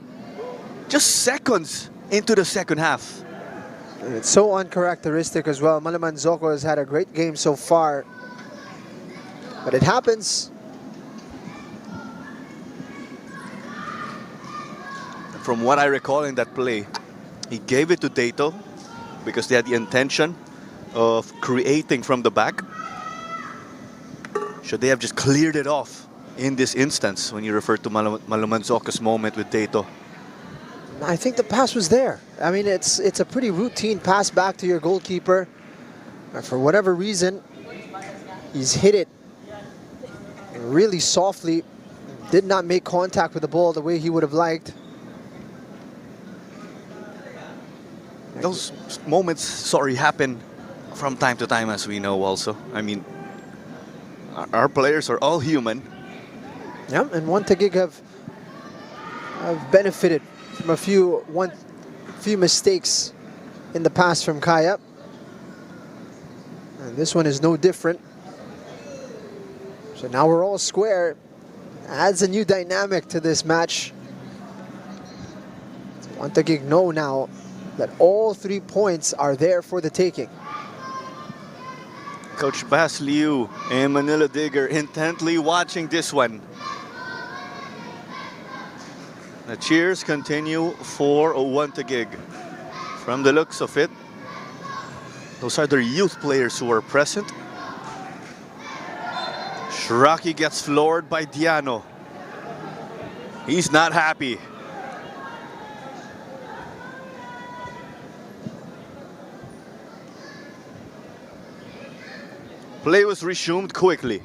Just seconds into the second half. And it's so uncharacteristic as well. Malaman Zoko has had a great game so far. But it happens. From what I recall in that play, he gave it to Dato because they had the intention of creating from the back. Should they have just cleared it off in this instance when you refer to Malaman Zoko's moment with Dato? I think the pass was there. I mean, it's a pretty routine pass back to your goalkeeper. For whatever reason, he's hit it really softly. Did not make contact with the ball the way he would have liked. Those moments, sorry, happen from time to time, as we know also. I mean, our players are all human. Yeah, and TAGUIG have benefited from a few mistakes in the past from Kaya. And this one is no different. So now we're all square. Adds a new dynamic to this match. TAGUIG know now that all 3 points are there for the taking. Coach Bas Liu and Manila Digger intently watching this one. The cheers continue for TAGUIG. From the looks of it, those are their youth players who are present. Shraki gets floored by Diano. He's not happy. Play was resumed quickly.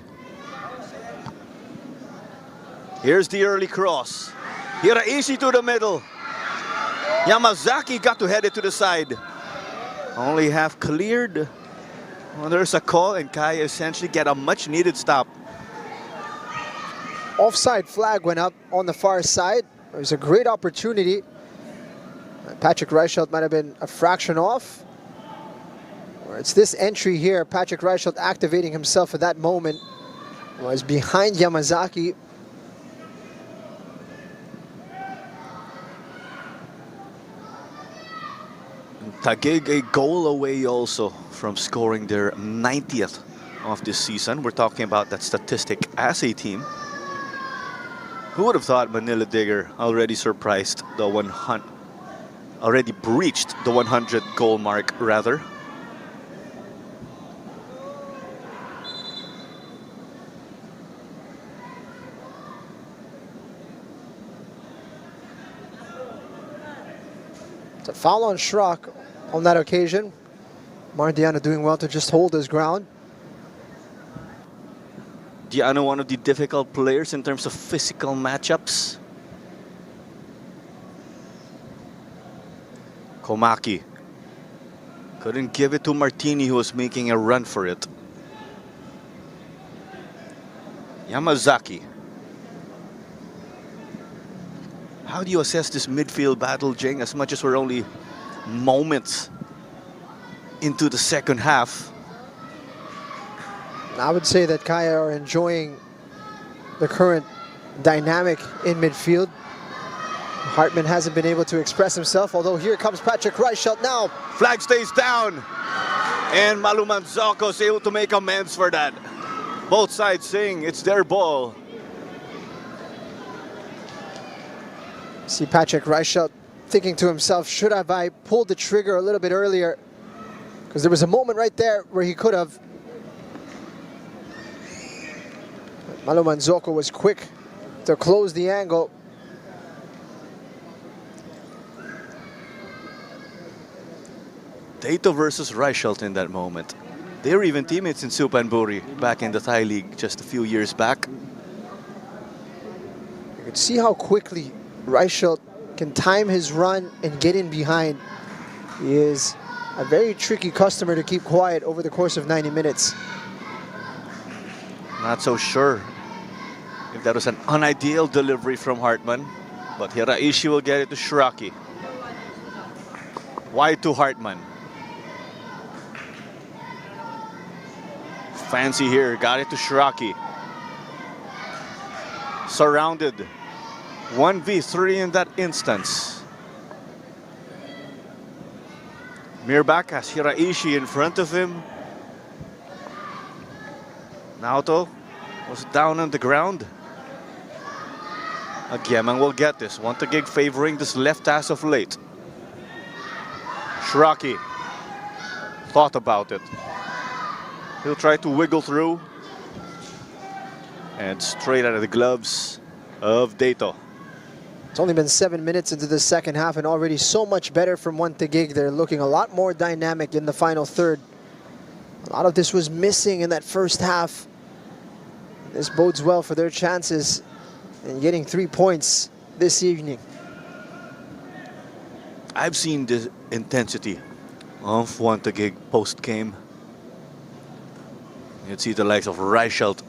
Here's the early cross. Hiraishi to the middle. Yamazaki got to head it to the side. Only half cleared. Well, there's a call and Kaya essentially get a much needed stop. Offside flag went up on the far side. It was a great opportunity. Patrick Reichelt might have been a fraction off. Or it's this entry here, Patrick Reichelt activating himself at that moment. Was behind Yamazaki. TAGUIG a goal away also from scoring their 90th of this season. We're talking about that statistic as a team. Who would have thought Manila Digger already surprised the 100, already breached the 100 goal mark rather. It's a foul on Schrock on that occasion. Mardiano doing well to just hold his ground. Diano, one of the difficult players in terms of physical matchups. Komaki couldn't give it to Martini, who was making a run for it. Yamazaki. How do you assess this midfield battle, Jing, as much as we're only moments into the second half? I would say that Kaya are enjoying the current dynamic in midfield. Hartman hasn't been able to express himself, although here comes Patrick Reichelt now. Flag stays down, and Malaman Zoko is able to make amends for that. Both sides saying it's their ball. See Patrick Reichelt thinking to himself, should have I pulled the trigger a little bit earlier? Because there was a moment right there where he could have. Malaman Zoko was quick to close the angle. Dato versus Reichelt in that moment. They were even teammates in Supanburi back in the Thai League just a few years back. You could see how quickly Reichelt can time his run and get in behind, he is a very tricky customer to keep quiet over the course of 90 minutes. Not so sure if that was an unideal delivery from Hartman, but Hiraishi will get it to Shiraki. Wide to Hartman. Fancy here, got it to Shiraki. Surrounded. 1v3 in that instance. Mirbach has Hiraishi in front of him. Naoto was down on the ground. Agyemang will get this. Taguig favoring this left as of late. Shiraki thought about it. He'll try to wiggle through. And straight out of the gloves of Dato. It's only been 7 minutes into the second half and already so much better from Taguig. They're looking a lot more dynamic in the final third. A lot of this was missing in that first half. This bodes well for their chances in getting 3 points this evening. I've seen the intensity of Taguig post-game. You'd see the likes of Reichelt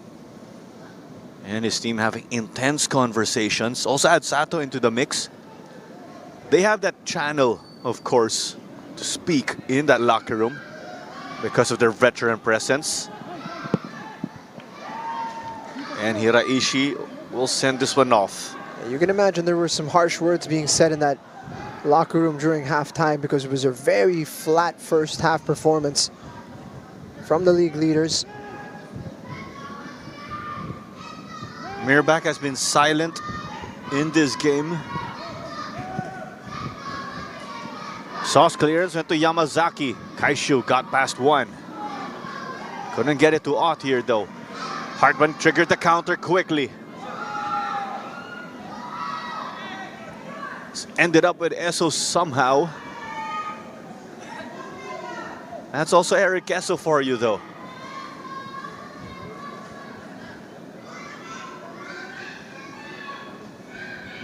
and his team having intense conversations. Also add Sato into the mix. They have that channel, of course, to speak in that locker room because of their veteran presence. And Hiraishi will send this one off. You can imagine there were some harsh words being said in that locker room during halftime because it was a very flat first half performance from the league leaders. Mirbach has been silent in this game. Sauce clearance went to Yamazaki. Kaishu got past one. Couldn't get it to Ott here though. Hartman triggered the counter quickly. Ended up with Esso somehow. That's also Eric Esso for you though.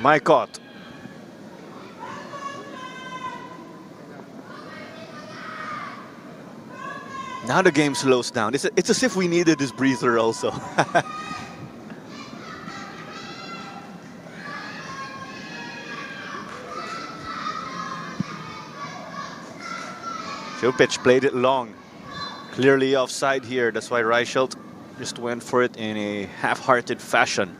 Mike Ott. Now the game slows down. It's as if we needed this breather also. Šupić played it long. Clearly offside here. That's why Reichelt just went for it in a half-hearted fashion.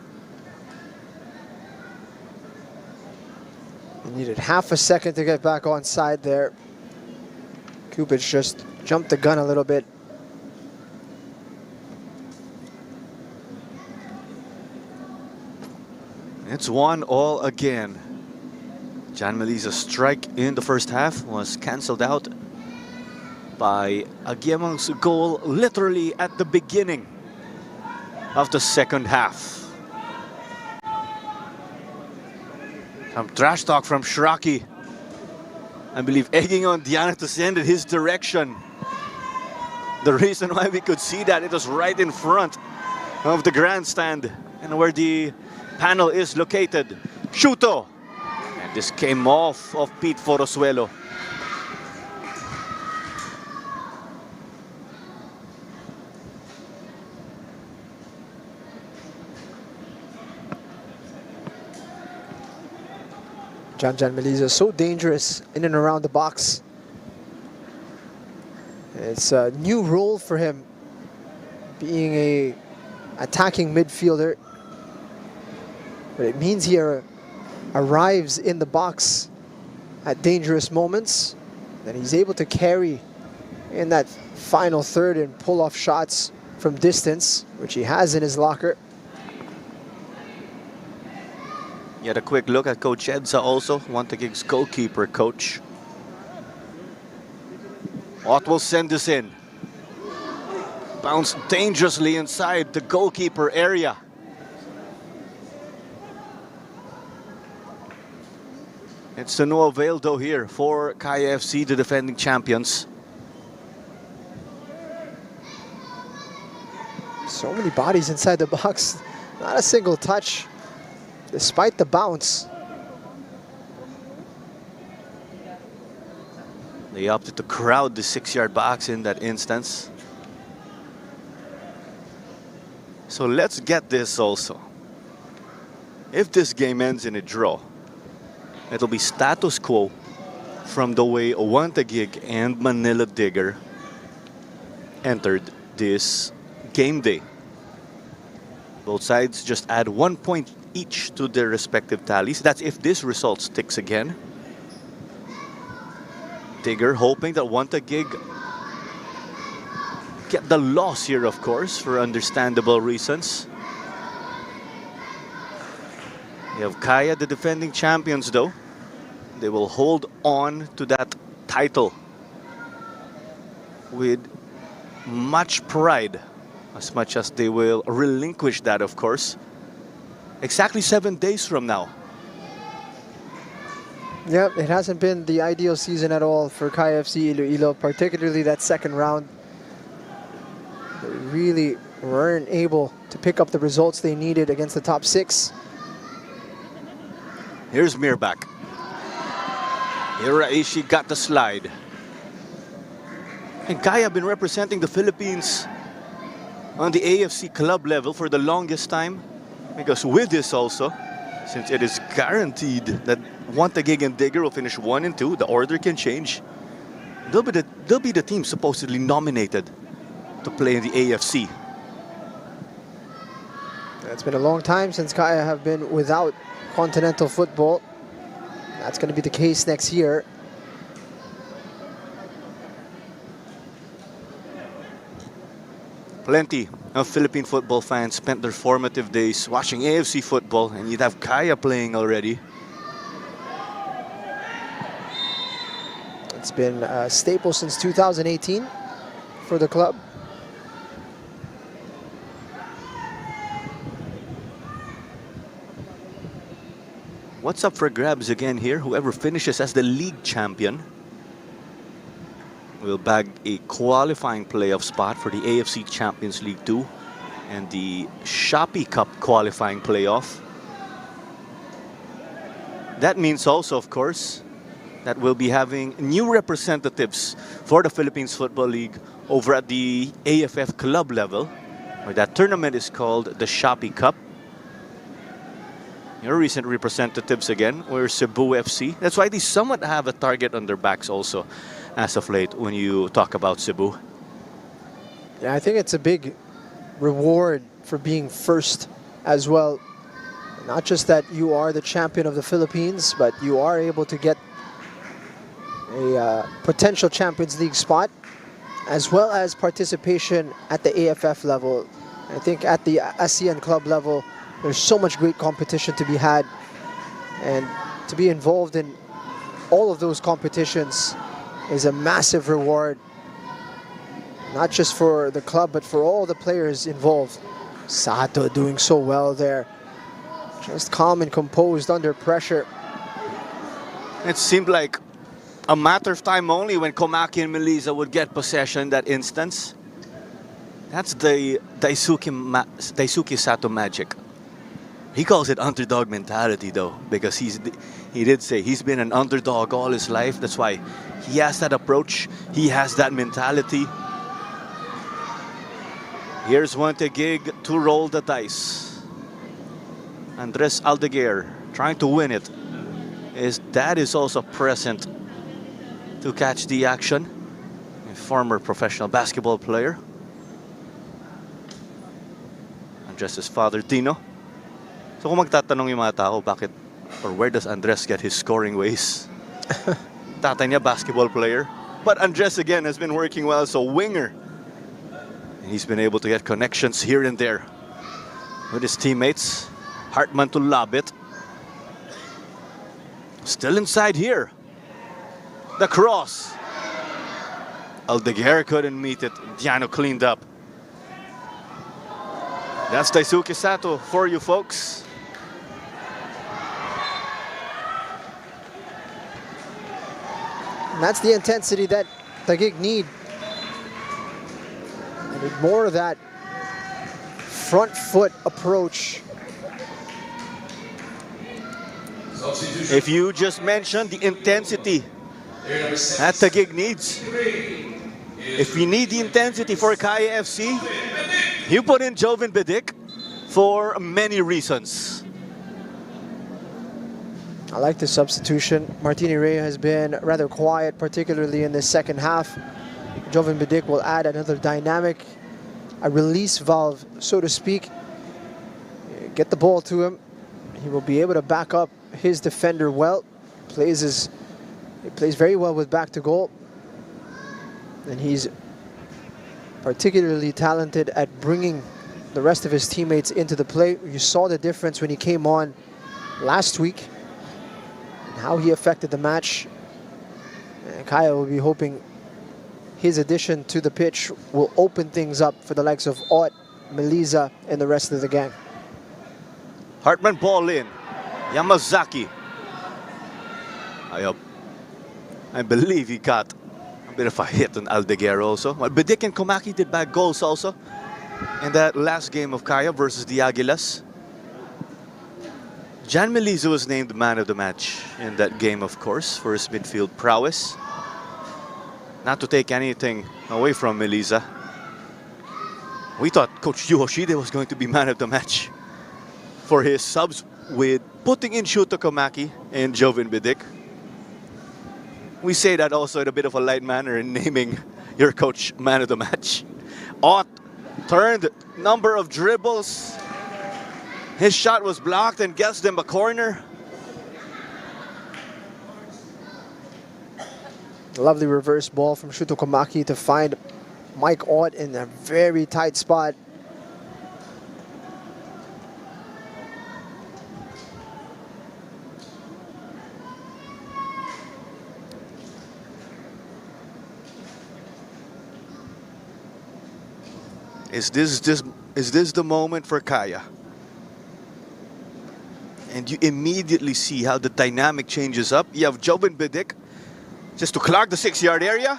He needed half a second to get back on side there. Šupić just jumped the gun a little bit. It's 1-1 again. Jan Meliza's strike in the first half was cancelled out by Agyemang's goal literally at the beginning of the second half. Some trash talk from Shiraki. I believe egging on Diana to send it his direction. The reason why we could see that, it was right in front of the grandstand and where the panel is located. Shuto! And this came off of Pete Forosuelo. Jan Meliza is so dangerous in and around the box. It's a new role for him, being a attacking midfielder. But it means he arrives in the box at dangerous moments. Then he's able to carry in that final third and pull off shots from distance, which he has in his locker. You had a quick look at Coach Edsa also, Taguig's goalkeeper coach. Ott will send this in. Bounced dangerously inside the goalkeeper area. It's to no avail though here for Kaya FC, the defending champions. So many bodies inside the box, not a single touch. Despite the bounce. They opted to crowd the 6-yard box in that instance. So let's get this also. If this game ends in a draw, it'll be status quo from the way TAGUIG and Manila Digger entered this game day. Both sides just add 1 point each to their respective tallies. That's if this result sticks again. Digger hoping that TAGUIG get the loss here, of course, for understandable reasons. You have Kaya, the defending champions, though. They will hold on to that title with much pride, as much as they will relinquish that, of course, exactly 7 days from now. Yep, it hasn't been the ideal season at all for Kaya FC Iloilo, particularly that second round. They really weren't able to pick up the results they needed against the top 6. Here's Mirbach. Hiraishi got the slide. And Kaya have been representing the Philippines on the AFC club level for the longest time. Because with this also, since it is guaranteed that TAGUIG and Digger will finish 1 and 2, the order can change. They'll be the team supposedly nominated to play in the AFC. It's been a long time since Kaya have been without continental football. That's going to be the case next year. Plenty of Philippine football fans spent their formative days watching AFC football, and you'd have Kaya playing already. It's been a staple since 2018 for the club. What's up for grabs again here? Whoever finishes as the league champion will bag a qualifying playoff spot for the AFC Champions League 2 and the Shopee Cup qualifying playoff. That means also, of course, that we'll be having new representatives for the Philippines Football League over at the AFF club level, where that tournament is called the Shopee Cup. Your recent representatives again were Cebu FC. That's why they somewhat have a target on their backs also as of late when you talk about Cebu. Yeah, I think it's a big reward for being first as well. Not just that you are the champion of the Philippines, but you are able to get a potential Champions League spot, as well as participation at the AFF level. I think at the ASEAN club level, there's so much great competition to be had, and to be involved in all of those competitions is a massive reward, not just for the club, but for all the players involved. Sato doing so well there, just calm and composed under pressure. It seemed like a matter of time only when Komaki and Melisa would get possession in that instance. That's the Daisuke Sato magic. He calls it underdog mentality though, because he did say he's been an underdog all his life. That's why he has that approach. He has that mentality. Here's TAGUIG to roll the dice. Andres Aldeguer trying to win it. His dad is also present to catch the action. A former professional basketball player. Andres' father, Dino. So kung magtatanong yung mga tao, bakit or where does Andres get his scoring ways? Tatay niya, basketball player. But Andres again has been working well as a winger. And he's been able to get connections here and there with his teammates. Hartman to lob it. Still inside here. The cross. Aldeguer couldn't meet it. Diano cleaned up. That's Daisuke Sato for you folks. And that's the intensity that TAGUIG need. They need more of that front foot approach. If you just mentioned the intensity that Taguig needs. If we need the intensity for Kaya FC, you put in Joven Bidik for many reasons. I like the substitution. Martini Ray has been rather quiet, particularly in the second half. Joven Bidik will add another dynamic, a release valve, so to speak. Get the ball to him. He will be able to back up his defender well. He plays very well with back to goal. And he's particularly talented at bringing the rest of his teammates into the play. You saw the difference when he came on last week and how he affected the match. And Kaya will be hoping his addition to the pitch will open things up for the likes of Ott, Melisa, and the rest of the gang. Hartman ball in. Yamazaki. I believe he got a bit of a hit on Aldeguer also. Well, Bidik and Komaki did bag goals also in that last game of Kaya versus the Aguilas. Jan Melisa was named man of the match in that game, of course, for his midfield prowess. Not to take anything away from Melisa. We thought Coach Yu Hoshide was going to be man of the match for his subs with putting in Shuto Komaki and Joven Bidik. We say that also in a bit of a light manner in naming your coach man of the match. Ott turned number of dribbles. His shot was blocked and guessed him a corner. Lovely reverse ball from Shuto Komaki to find Mike Ott in a very tight spot. Is this the moment for Kaya? And you immediately see how the dynamic changes up. You have Joven Bidik just to clog the 6-yard area.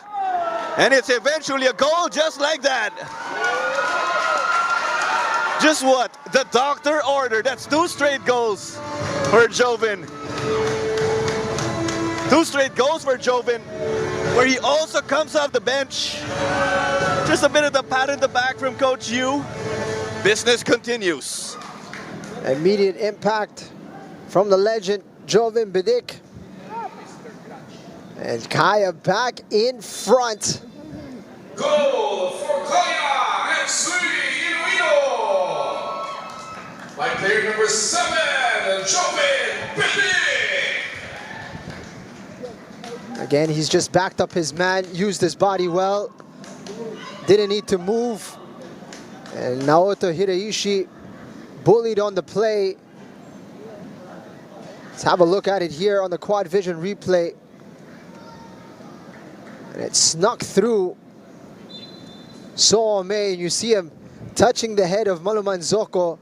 And it's eventually a goal just like that. Just what the doctor ordered. That's 2 straight goals for Joven. 2 straight goals for Joven, where he also comes off the bench. Just a bit of the pat in the back from Coach Yu. Business continues. Immediate impact from the legend, Joven Bidik. And Kaya back in front. Goal for Kaya FC Iloilo by player number 7, Joven Bidik. Again, he's just backed up his man, used his body well. Didn't need to move. And Naoto Hiraishi bullied on the play. Let's have a look at it here on the quad vision replay. And it snuck through Soome, and you see him touching the head of Maluman Zoko.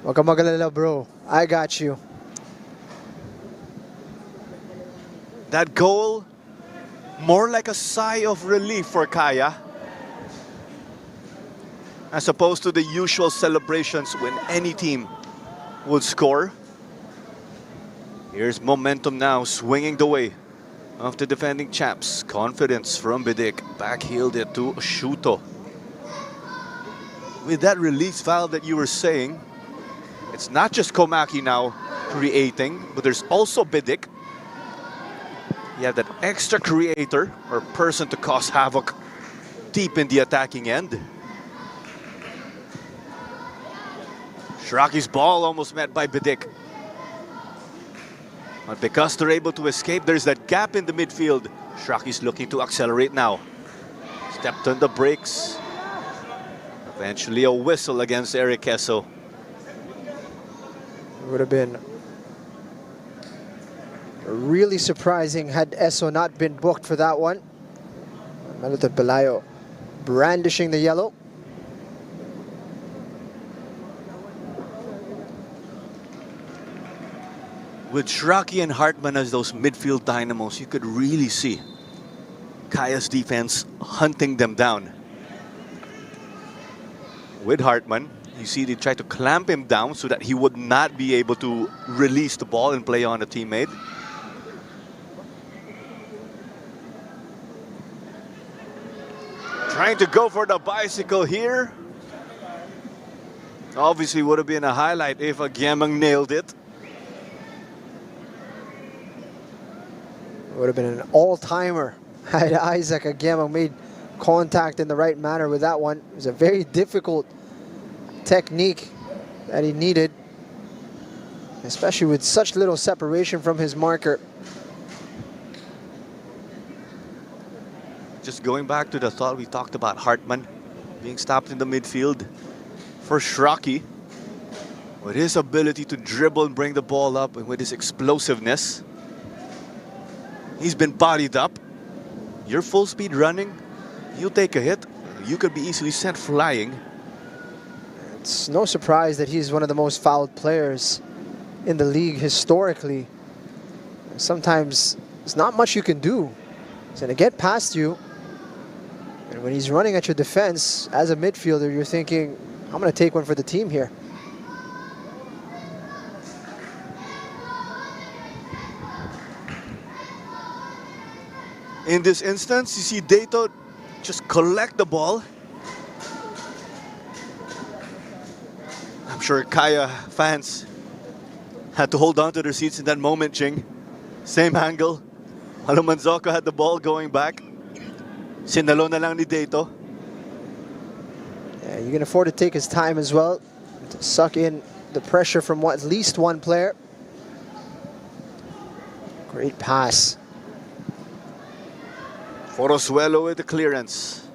Wag ka magalala, bro. I got you. That goal, more like a sigh of relief for Kaya, as opposed to the usual celebrations when any team would score. Here's momentum now, swinging the way of the defending champs. Confidence from Bidik, backheeled it to Shuto. With that release valve that you were saying, it's not just Komaki now creating, but there's also Bidik. You have that extra creator or person to cause havoc deep in the attacking end. Shiraki's ball almost met by Bidik. But because they're able to escape, there's that gap in the midfield. Shiraki's looking to accelerate now. Stepped on the brakes. Eventually a whistle against Eric Esso. It would have been really surprising had Esso not been booked for that one. Melito Pelayo brandishing the yellow. With Shiraki and Hartman as those midfield dynamos, you could really see Kaya's defense hunting them down. With Hartman, you see they try to clamp him down so that he would not be able to release the ball and play on a teammate. Trying to go for the bicycle here. Obviously would have been a highlight if Agyemang nailed it. Would have been an all-timer had Isaac Agyemang made contact in the right manner with that one. It was a very difficult technique that he needed, especially with such little separation from his marker. Just going back to the thought we talked about Hartman being stopped in the midfield for Shraki. With his ability to dribble and bring the ball up and with his explosiveness. He's been bodied up. You're full speed running, you take a hit, you could be easily sent flying. It's no surprise that he's one of the most fouled players in the league historically. Sometimes there's not much you can do. He's going to get past you. And when he's running at your defense, as a midfielder, you're thinking, I'm going to take one for the team here. In this instance, you see Dato just collect the ball. I'm sure Kaya fans had to hold on to their seats in that moment, Ching. Same angle. Alumanzoco had the ball going back. Sinalo na lang ni Dato. Yeah, you can afford to take his time as well, to suck in the pressure from at least one player. Great pass. Forosuelo with the clearance.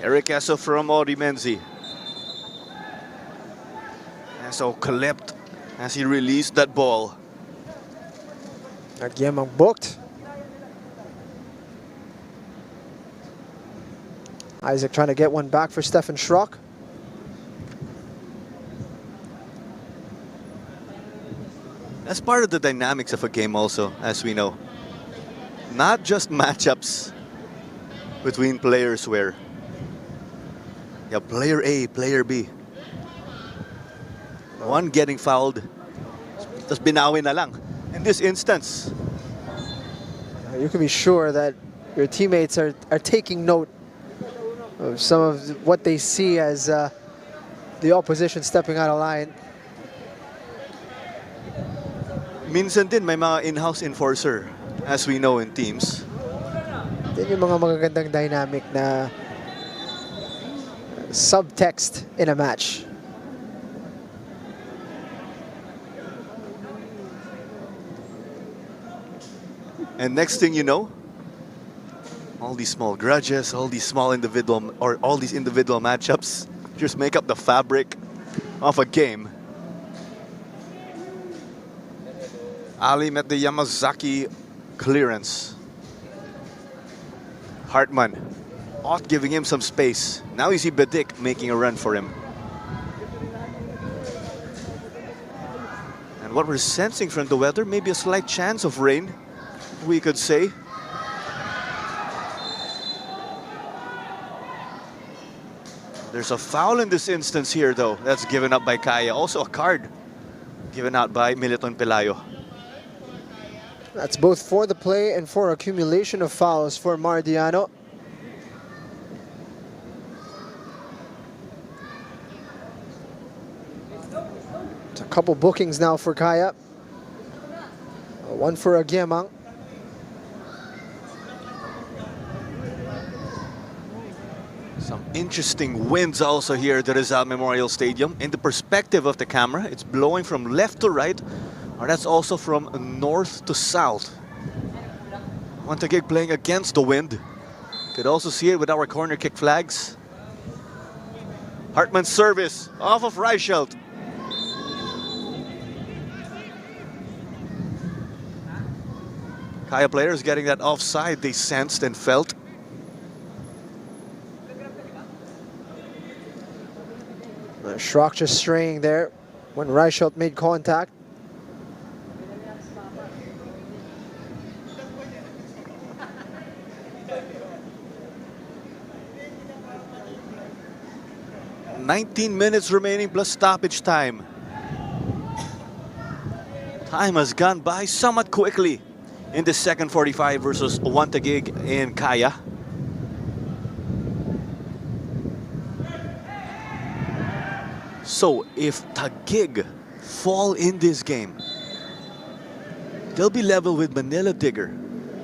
Eric Esso from Orimenzi. Esso clipped as he released that ball. Agyemang booked. Isaac trying to get one back for Stefan Schrock. That's part of the dynamics of a game also, as we know. Not just matchups between players where you have player A, player B. One getting fouled, just binawin na lang. In this instance, you can be sure that your teammates are taking note of some of what they see as the opposition stepping out of line. minsan din may mga in-house enforcer, as we know in teams. Yan yung mga magagandang dynamic na subtext in a match. And next thing you know, all these small grudges, all these small individual or all these individual matchups just make up the fabric of a game. Ali met the Yamazaki clearance. Hartman, Ott giving him some space. Now you see Bedik making a run for him. And what we're sensing from the weather, maybe a slight chance of rain, we could say. There's a foul in this instance here, though. That's given up by Kaya. Also a card given out by Militon Pelayo. That's both for the play and for accumulation of fouls for Mardiano. It's a couple bookings now for Kaya. One for Agyemang. Some interesting winds also here at the Rizal Memorial Stadium. In the perspective of the camera, it's blowing from left to right, or that's also from north to south. TAGUIG playing against the wind. Could also see it with our corner kick flags. Hartman's service off of Reichelt. Kaya players getting that offside they sensed and felt. Schrock just straying there when Reichelt made contact. "19 minutes remaining plus stoppage time." Time has gone by somewhat quickly in the second 45 versus TAGUIG in Kaya. So if Taguig fall in this game, they'll be level with Manila Digger.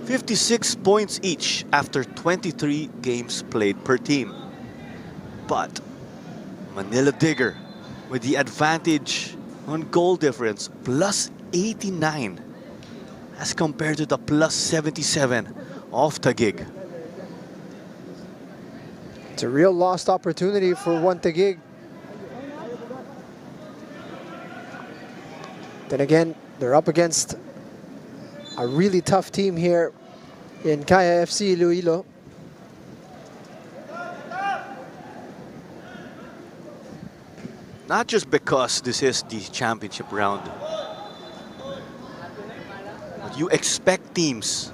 56 points each after 23 games played per team. But Manila Digger with the advantage on goal difference, plus 89 as compared to the plus 77 of Taguig. It's a real lost opportunity for one Taguig. Then again, they're up against a really tough team here in Kaya FC Iloilo. Not just because this is the championship round, but you expect teams,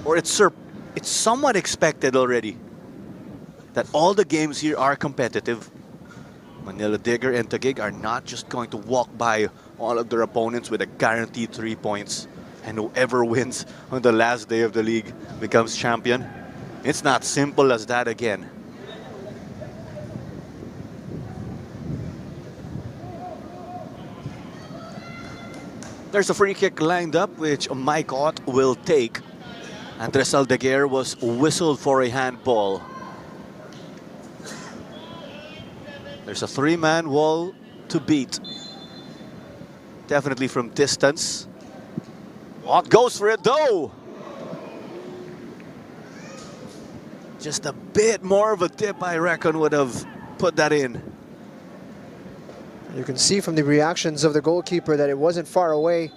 or it's somewhat expected already, that all the games here are competitive. Manila Digger and Taguig are not just going to walk by all of their opponents with a guaranteed 3 points, and whoever wins on the last day of the league becomes champion. It's not simple as that again. There's a free kick lined up, which Mike Ott will take. Andres Aldeguer was whistled for a handball. There's a three-man wall to beat. Definitely from distance. Ott goes for it though. Just a bit more of a dip, I reckon, would have put that in. You can see from the reactions of the goalkeeper that it wasn't far away.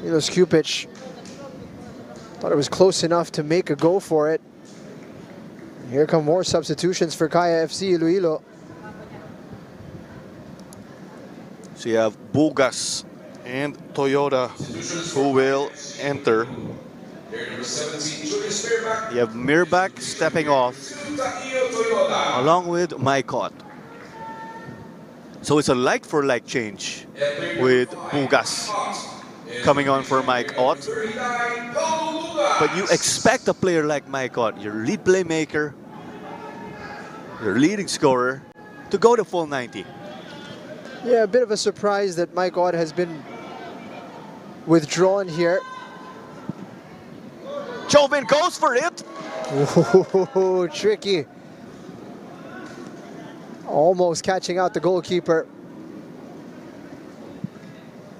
Milos Kupic thought it was close enough to make a go for it. And here come more substitutions for Kaya FC Iloilo. So you have Bugas and Toyota who will enter. You have Mirbak stepping off along with Mike Ott. So it's a like-for-like change with Bugas coming on for Mike Ott. But you expect a player like Mike Ott, your lead playmaker, your leading scorer, to go to full 90. Yeah, a bit of a surprise that Mike Ott has been withdrawn here. Jovin goes for it. Ooh, tricky. Almost catching out the goalkeeper.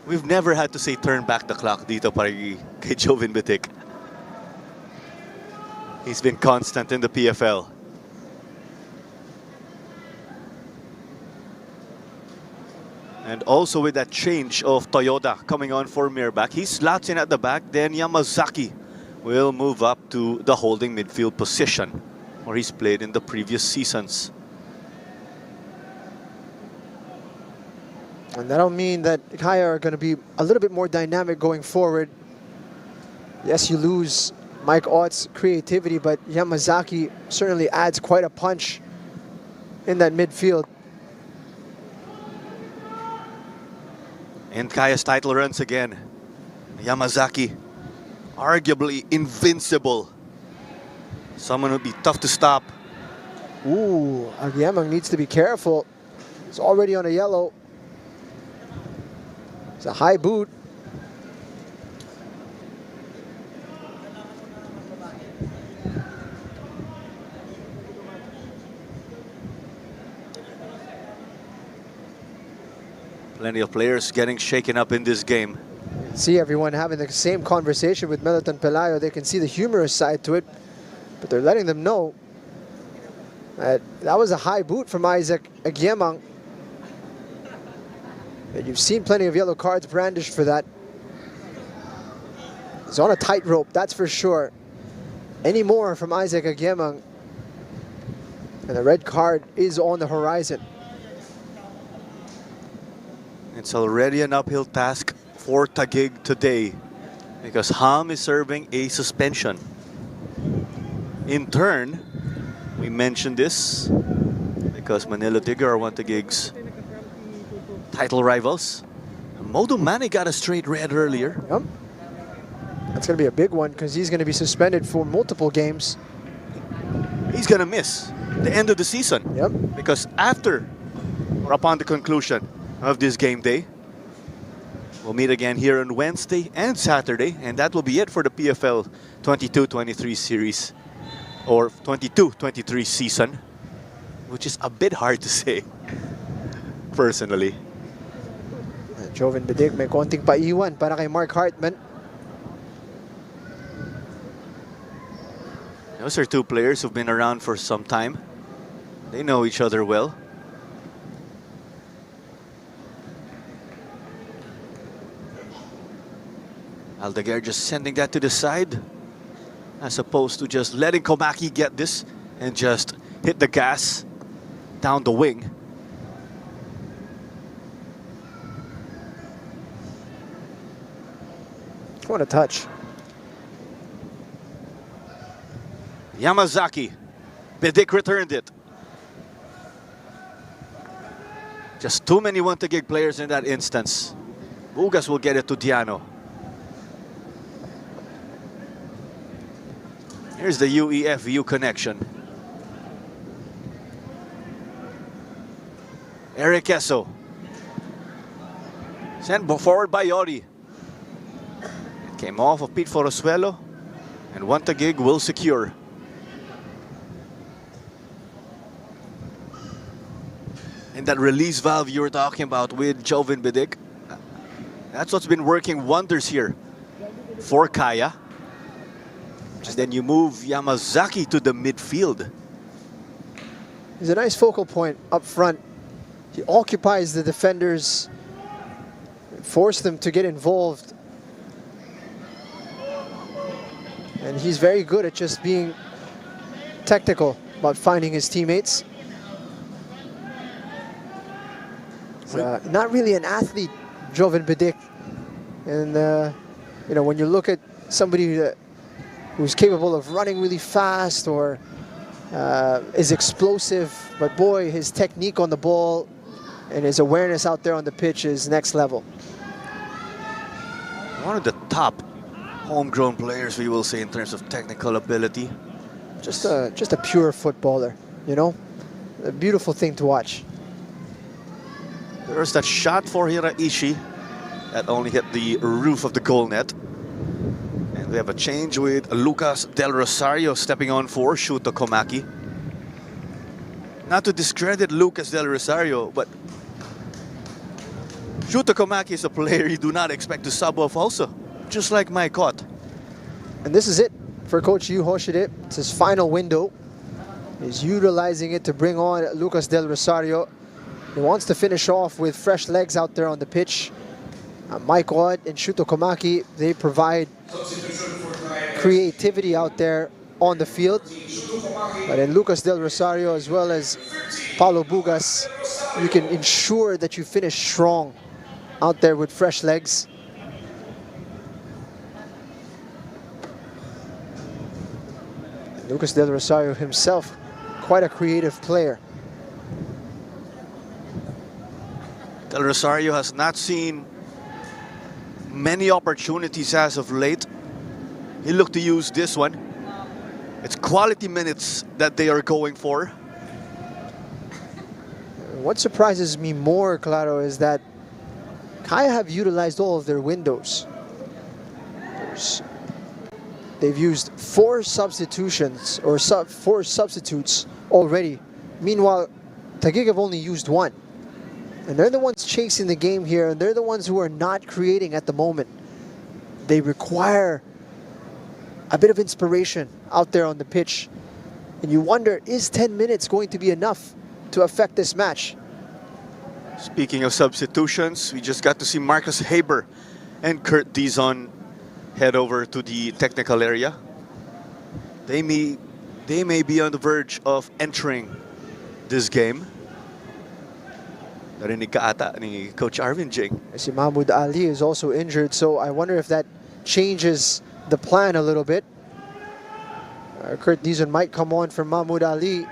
We've never had to say turn back the clock dito para kay Jovin Bitik. He's been constant in the PFL. And also with that change of Toyota coming on for Mirbak, he slots in at the back. Then Yamazaki will move up to the holding midfield position where he's played in the previous seasons. And that'll mean that Kaya are going to be a little bit more dynamic going forward. Yes, you lose Mike Ott's creativity, but Yamazaki certainly adds quite a punch in that midfield. And Kaya's title runs again. Yamazaki, arguably invincible. Someone who'd be tough to stop. Ooh, Agyemang needs to be careful. He's already on a yellow. It's a high boot. Plenty of players getting shaken up in this game. See everyone having the same conversation with Melton Pelayo. They can see the humorous side to it, but they're letting them know that that was a high boot from Isaac Agyemang. And you've seen plenty of yellow cards brandished for that. He's on a tightrope, that's for sure. Any more from Isaac Agyemang, and the red card is on the horizon. It's already an uphill task for Taguig today because Ham is serving a suspension. In turn, we mentioned this because Manila Digger are one of Taguig's title rivals. Modo Mane got a straight red earlier. Yep. That's going to be a big one because he's going to be suspended for multiple games. He's going to miss the end of the season. Yep. Because after or upon the conclusion of this game day. We'll meet again here on Wednesday and Saturday, and that will be it for the PFL 22-23 series, or 22-23 season, which is a bit hard to say, personally. Joven Bidig may konting paiwan para kay Mark Hartman. Those are two players who've been around for some time. They know each other well. Aldeguer just sending that to the side, as opposed to just letting Komaki get this and just hit the gas down the wing. What a touch. Yamazaki. Bidik returned it. Just too many one-to-gig players in that instance. Bugas will get it to Diano. Here's the UEF-VU connection. Eric Esso. Sent forward by Yori. It came off of Pete Forosuelo, and one-to-gig will secure. And that release valve you were talking about with Joven Bidik, that's what's been working wonders here for Kaya. Then you move Yamazaki to the midfield. He's a nice focal point up front. He occupies the defenders, force them to get involved. And he's very good at just being technical about finding his teammates. He's, not really an athlete, Joven Bidik. And, you know, when you look at somebody who's capable of running really fast or is explosive, but boy, his technique on the ball and his awareness out there on the pitch is next level. One of the top homegrown players, we will say, in terms of technical ability. Just a pure footballer, you know? A beautiful thing to watch. There's that shot for Hiraishi that only hit the roof of the goal net. We have a change with Lucas Del Rosario stepping on for Shuto Komaki. Not to discredit Lucas Del Rosario, but Shuto Komaki is a player you do not expect to sub off also, just like Mike Ott. And this is it for Coach Yu Hoshide. It's his final window. He's utilizing it to bring on Lucas Del Rosario. He wants to finish off with fresh legs out there on the pitch. Mike Ott and Shuto Komaki, they provide creativity out there on the field. But in Lucas Del Rosario as well as Paulo Bugas, you can ensure that you finish strong out there with fresh legs. Lucas Del Rosario himself, quite a creative player. Del Rosario has not seen many opportunities as of late. He looked to use this one. It's quality minutes that they are going for. What surprises me more, Claro, is that Kaya have utilized all of their windows. They've used 4 substitutions or 4 substitutes already. Meanwhile, Taguig have only used 1. And they're the ones chasing the game here, and they're the ones who are not creating at the moment. They require a bit of inspiration out there on the pitch. And you wonder, is 10 minutes going to be enough to affect this match? Speaking of substitutions, we just got to see Marcus Haber and Kurt Dizon head over to the technical area. They may be on the verge of entering this game. Narinig ka ata ni Coach Arvin Jing. Si Mahmoud Ali is also injured, so I wonder if that changes the plan a little bit. Kurt Dizon might come on for Mahmoud Ali,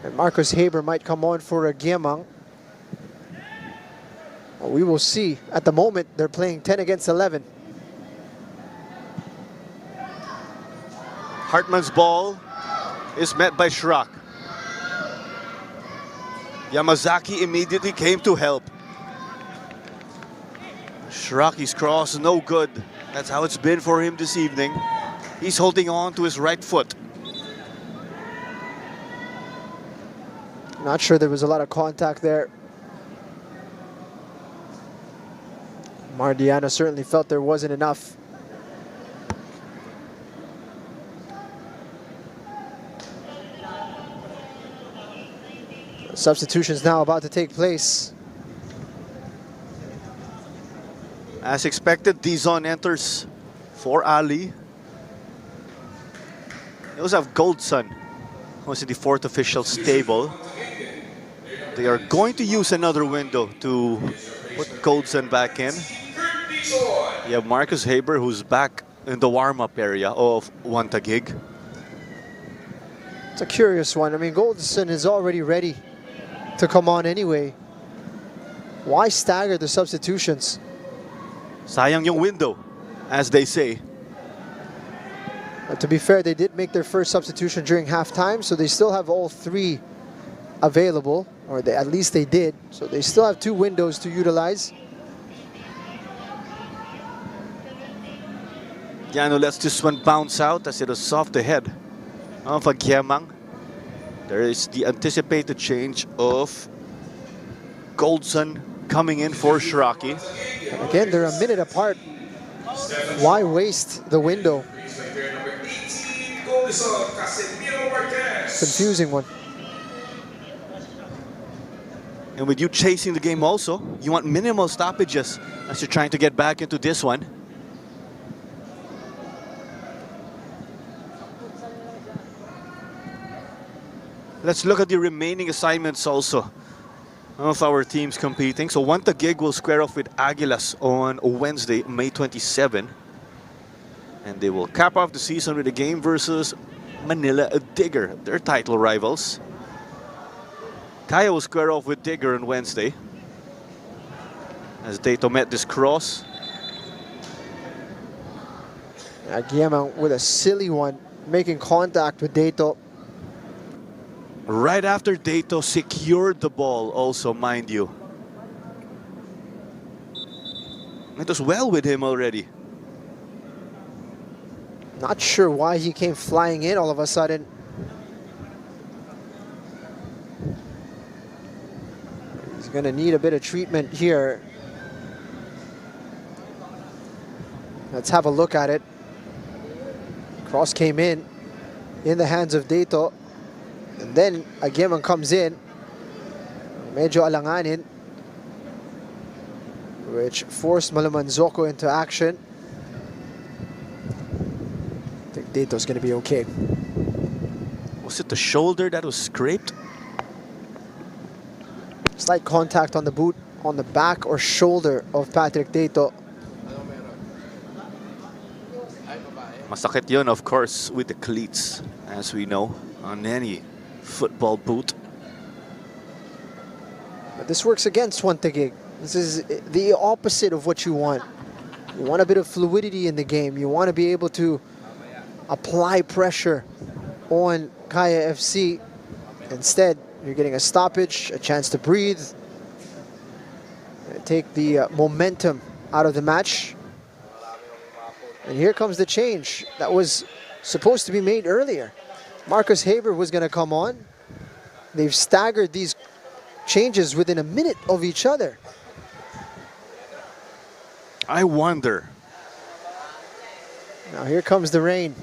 and Marcus Haber might come on for Giamang. Well, we will see. At the moment, they're playing 10 against 11. Hartman's ball is met by Schrock. Yamazaki immediately came to help. Shiraki's cross, no good. That's how it's been for him this evening. He's holding on to his right foot. Not sure there was a lot of contact there. Mardiano certainly felt there wasn't enough. Substitutions now about to take place. As expected, Dizon enters for Ali. They also have Goldson, who's in the fourth official stable. They are going to use another window to put Goldson back in. You have Marcus Haber, who's back in the warm-up area of TAGUIG. It's a curious one. I mean, Goldson is already ready to come on anyway. Why stagger the substitutions? Sayang yung window, as they say. To be fair, they did make their first substitution during halftime, so they still have all three available, or at least they did. So they still have 2 windows to utilize. Yano lets this one bounce out as it was off the head of Agyemang. There is the anticipated change of Goldson coming in for Shiraki. Again, they're a minute apart. Why waste the window? Confusing one. And with you chasing the game also, you want minimal stoppages as you're trying to get back into this one. Let's look at the remaining assignments also of our teams competing. So TAGUIG will square off with Aguilas on Wednesday, May 27. And they will cap off the season with a game versus Manila Digger, their title rivals. Kaya will square off with Digger on Wednesday. As Dato met this cross. Agyemang with a silly one, making contact with Dato. Right after Dato secured the ball also, mind you. It was well with him already. Not sure why he came flying in all of a sudden. He's gonna need a bit of treatment here. Let's have a look at it. Cross came in the hands of Dato. And then Agyemang comes in. Medyo alanganin, which forced Malamanzoko into action. I think Dato's going to be okay. Was it the shoulder that was scraped? Slight contact on the boot, on the back or shoulder of Patrick Dato. Masakit yun, of course, with the cleats, as we know, on any football boot. But this works against TAGUIG. This is the opposite of what you want. You want a bit of fluidity in the game. You want to be able to apply pressure on Kaya FC. Instead, you're getting a stoppage, a chance to breathe, take the momentum out of the match. And here comes the change that was supposed to be made earlier. Marcus Haber was going to come on. They've staggered these changes within a minute of each other. I wonder. Now here comes the rain.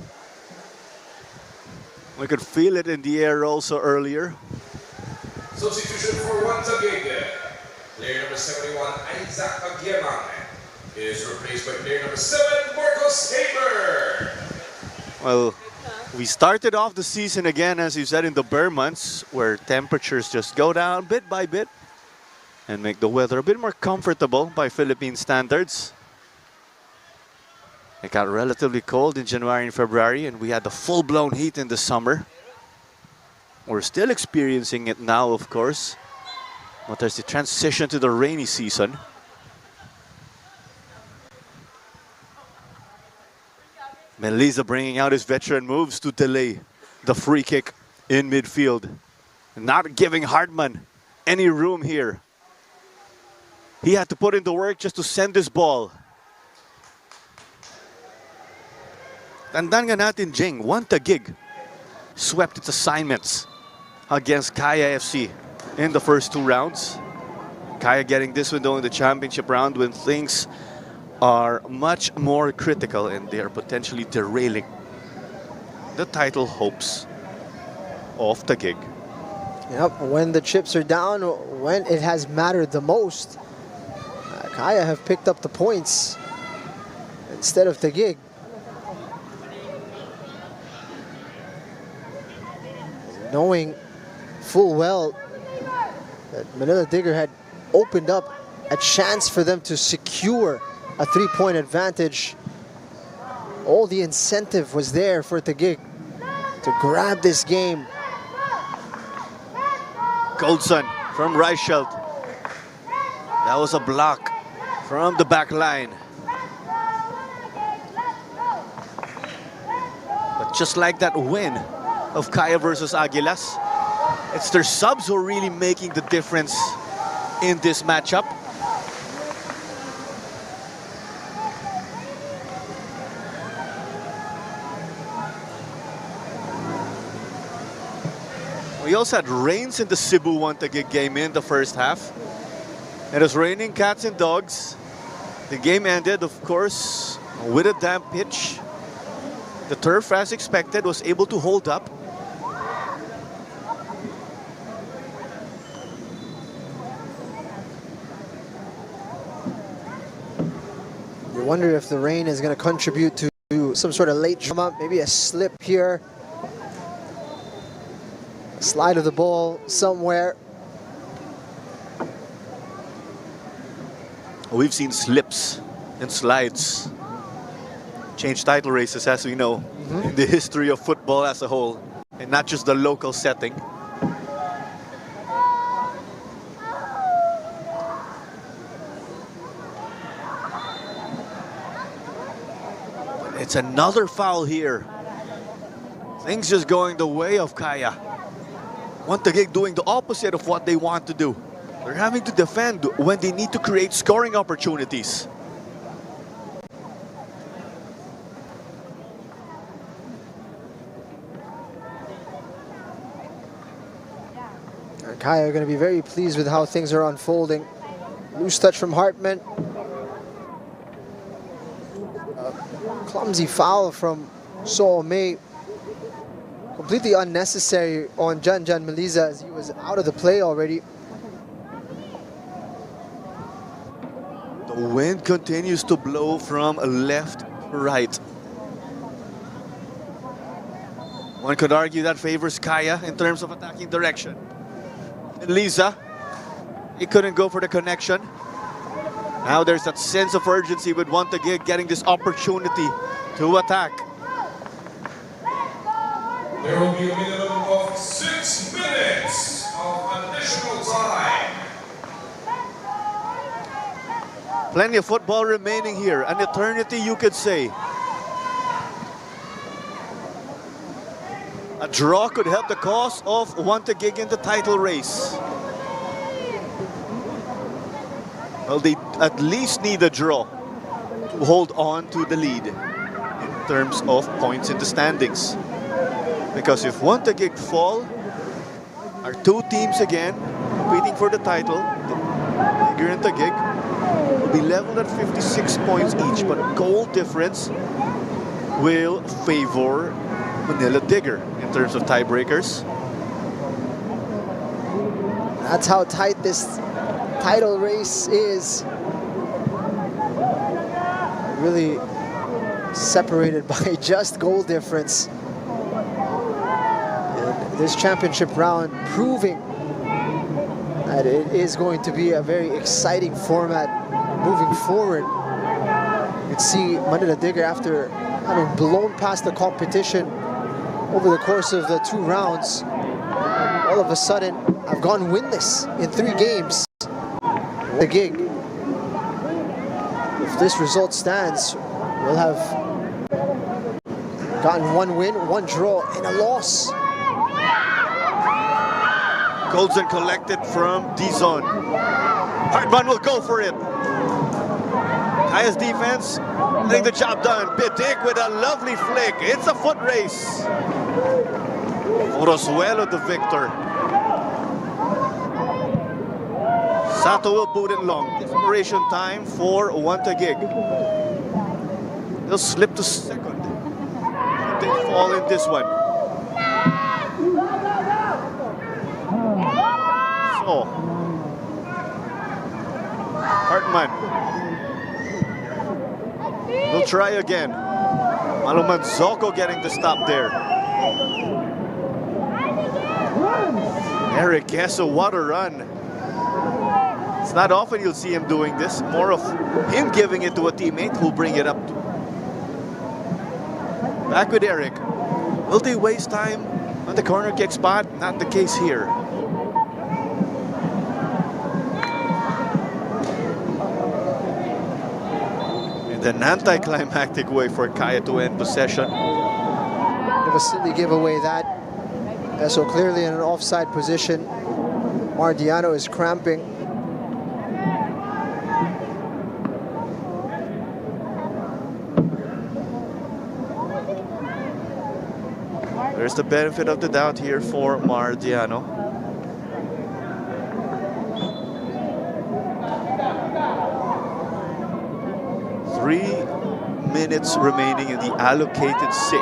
We could feel it in the air also earlier. Substitution for TAGUIG. Player number 71, Isaac Agyemang, is replaced by player number 7, Marcus Haber. Well, we started off the season again, as you said, in the bare months, where temperatures just go down bit by bit and make the weather a bit more comfortable by Philippine standards. It got relatively cold in January and February, and we had the full-blown heat in the summer. We're still experiencing it now, of course, but there's the transition to the rainy season. Melisa bringing out his veteran moves to delay the free kick in midfield. Not giving Hartman any room here. He had to put in the work just to send this ball. Tandaan nga natin, Jing, One Taguig swept its assignments against Kaya FC in the first 2 rounds. Kaya getting this window in the championship round when things are much more critical and they are potentially derailing the title hopes of Taguig. Yep, when the chips are down, when it has mattered the most, Kaya have picked up the points instead of Taguig. Knowing full well that Manila Digger had opened up a chance for them to secure a 3-point advantage. All the incentive was there for Taguig to grab this game. Goldson from Reichelt. That was a block from the back line. But just like that win of Kaya versus Aguilas, it's their subs who are really making the difference in this matchup. We also had rains in the Cebu One Taguig game in the first half. It was raining cats and dogs. The game ended, of course, with a damp pitch. The turf, as expected, was able to hold up. You wonder if the rain is going to contribute to some sort of late drama, maybe a slip here. A slide of the ball somewhere. We've seen slips and slides change title races, as we know, in the history of football as a whole, and not just the local setting. It's another foul here. Things just going the way of Kaya. One Taguig doing the opposite of what they want to do. They're having to defend when they need to create scoring opportunities. Kaya are going to be very pleased with how things are unfolding. Loose touch from Hartman. Clumsy foul from Saul May. Completely unnecessary on Jan Meliza as he was out of the play already. The wind continues to blow from left to right. One could argue that favors Kaya in terms of attacking direction. Lisa, he couldn't go for the connection. Now there's that sense of urgency with One Taguig getting this opportunity to attack. There will be a minimum of 6 minutes of additional time. Plenty of football remaining here, an eternity you could say. A draw could help the cause of One Taguig in the title race. Well, they at least need a draw to hold on to the lead in terms of points in the standings. Because if One Taguig fall, our two teams again competing for the title, Digger and Taguig, will be leveled at 56 points each, but goal difference will favor Manila Digger in terms of tiebreakers. That's how tight this title race is. Really separated by just goal difference. And this championship round proving that it is going to be a very exciting format moving forward. You can see Manila Digger, after having blown past the competition over the course of the 2 rounds, all of a sudden have gone winless in 3 games. The gig, if this result stands, will have gotten 1 win, 1 draw, and a loss. Golden collected from D-zone. Hartman will go for it. Kaya's defense getting the job done. Bidik with a lovely flick. It's a foot race. Rosuelo the victor. Sato will boot it long. Desperation time for TAGUIG. They'll slip to second. They fall in this one. So, Hartman. We'll try again. Maluman Zoko getting the stop there. Eric Gesso, what a run. It's not often you'll see him doing this. More of him giving it to a teammate who'll bring it up. Back with Eric. Will they waste time on the corner kick spot? Not the case here. An anticlimactic way for Kaya to end possession. Never silly give away that. So clearly in an offside position. Mardiano is cramping. There's the benefit of the doubt here for Mardiano. Minutes remaining in the allocated 6.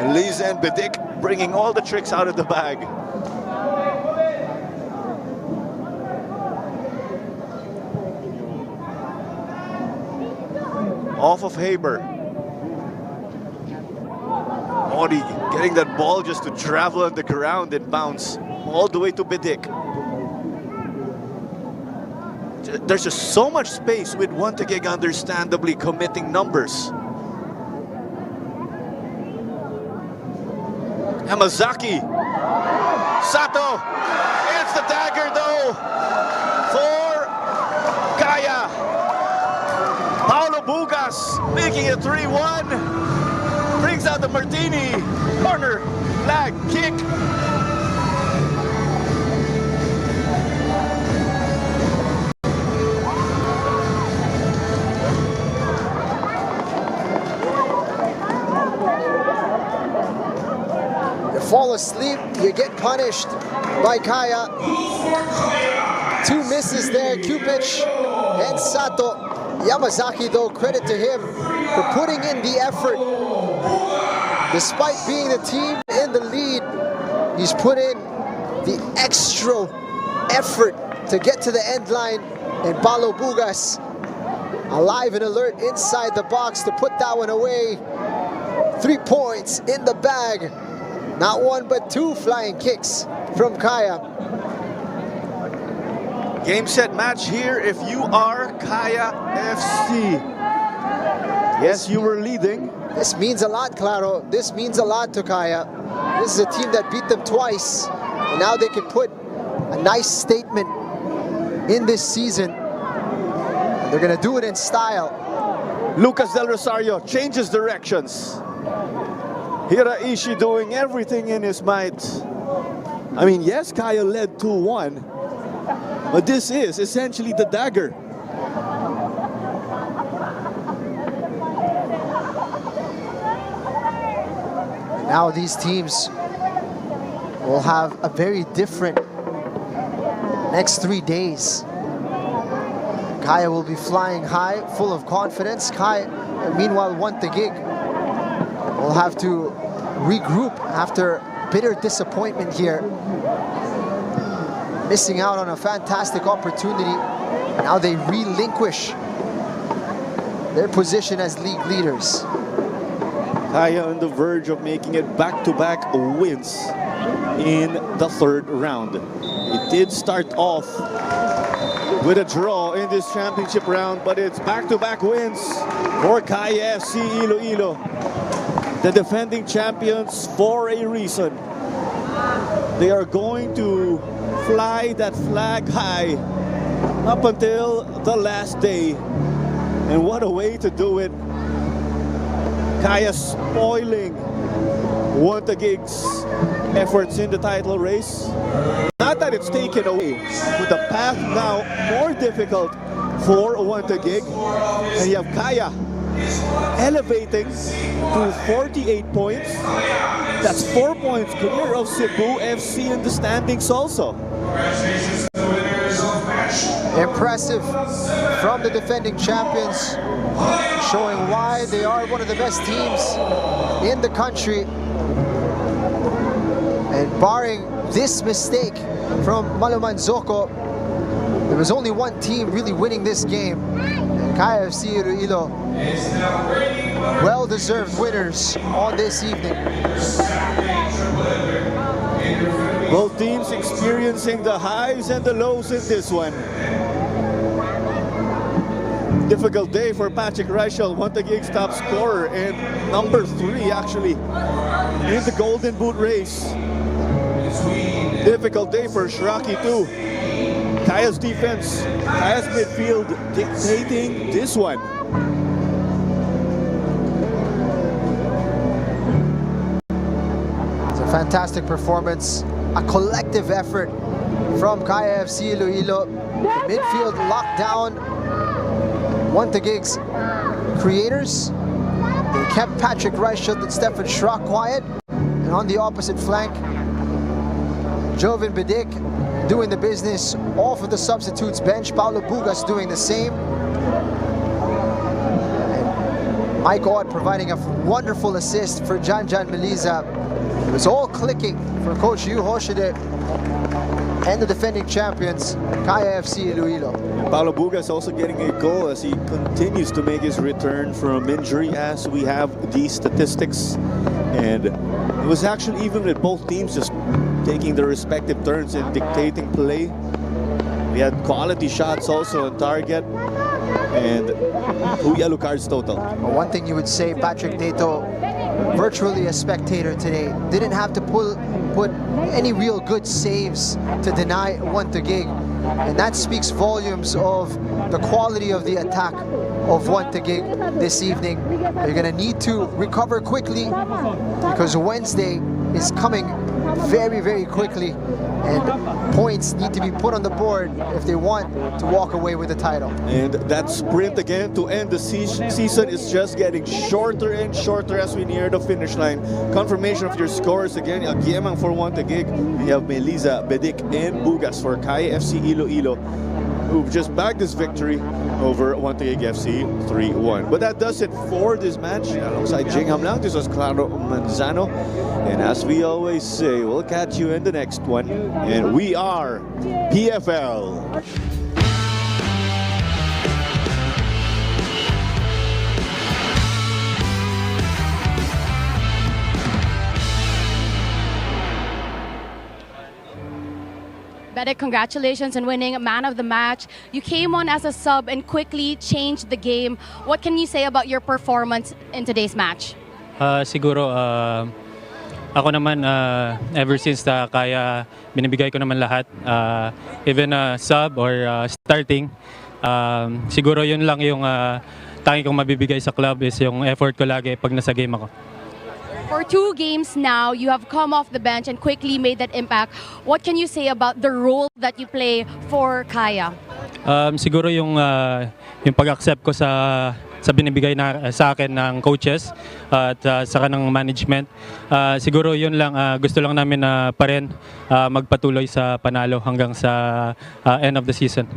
And Lisa and Bidik bringing all the tricks out of the bag. Off of Haber. Mori getting that ball just to travel on the ground and bounce all the way to Bidik. There's just so much space with TAGUIG understandably committing numbers. Yamazaki. Sato. It's the dagger though for Kaya. Paulo Bugas making it 3-1. Brings out the Martini. Corner flag kick. Fall asleep, you get punished by Kaya. 2 misses there, Kupich and Sato. Yamazaki though, credit to him for putting in the effort. Despite being the team in the lead, he's put in the extra effort to get to the end line. And Paulo Bugas alive and alert inside the box to put that one away. 3 points in the bag. Not 1 but 2 flying kicks from Kaya. Game, set, match here if you are Kaya FC. Yes, you were leading. This means a lot, Claro. This means a lot to Kaya. This is a team that beat them twice. And now they can put a nice statement in this season. And they're going to do it in style. Lucas Del Rosario changes directions. Hiraishi doing everything in his might. I mean, yes, Kaya led 2-1, but this is essentially the dagger. Now these teams will have a very different next 3 days. Kaya will be flying high, full of confidence. Meanwhile, TAGUIG will have to regroup after bitter disappointment here. Missing out on a fantastic opportunity. Now they relinquish their position as league leaders. Kaya on the verge of making it back-to-back wins in the 3rd round. It did start off with a draw in this championship round, but it's back-to-back wins for Kaya FC Iloilo. The defending champions for a reason. They are going to fly that flag high up until the last day. And what a way to do it. Kaya spoiling One Tagig's efforts in the title race. Not that it's taken away, but the path now more difficult for One Tagig. And you have Kaya elevating to 48 points. That's 4 points clear of Cebu FC in the standings also. Impressive from the defending champions, showing why they are one of the best teams in the country. And barring this mistake from Maluman Zoko, there was only one team really winning this game. And Kaya FC Iloilo, well-deserved winners on this evening. Both teams experiencing the highs and the lows in this one. Difficult day for Patrick Reichel, One Tagig's top scorer and number 3 actually in the Golden Boot race. Difficult day for Shraki too. Kaya's defense, Kaya's midfield dictating this one. It's a fantastic performance, a collective effort from Kaya FC Iloilo. The midfield locked down One Tagig's creators. They kept Patrick Reichel and Stefan Schrock quiet. And on the opposite flank, Joven Bedic doing the business off of the substitutes bench. Paulo Bugas doing the same. And Mike Ott providing a wonderful assist for Jan Meliza. It was all clicking for Coach Yu Hoshide and the defending champions, Kaya FC Iloilo. Paulo Bugas also getting a goal as he continues to make his return from injury, as we have these statistics. And it was actually even with both teams just taking their respective turns in dictating play. We had quality shots also on target and 2 yellow cards total. One thing you would say, Patrick Dato, virtually a spectator today, didn't have to put any real good saves to deny One Tagig. And that speaks volumes of the quality of the attack of One Tagig this evening. They're going to need to recover quickly because Wednesday is coming very, very quickly, and points need to be put on the board if they want to walk away with the title. And that sprint again to end the season is just getting shorter and shorter as we near the finish line. Confirmation of your scores again, Agiemang for One Tagig. We have Meliza, Bedic, and Bugas for Kaya FC Iloilo, who've just bagged this victory over One Tagig FC 3-1. But that does it for this match. Alongside Jingham Lang, this was Claro Manzano. And as we always say, we'll catch you in the next one. And we are PFL. Bedic, congratulations on winning Man of the Match. You came on as a sub and quickly changed the game. What can you say about your performance in today's match? Siguro, ako naman, ever since Kaya, binibigay ko naman lahat. Even sub or starting, siguro yun lang yung tangi kong mabibigay sa club is yung effort ko lagi pag nasa game ako. For 2 games now, you have come off the bench and quickly made that impact. What can you say about the role that you play for Kaya? Siguro yung pag-accept ko sa binibigay sa akin ng coaches at sa kanang management. Siguro yun lang, gusto lang namin pa rin magpatuloy sa panalo hanggang sa end of the season.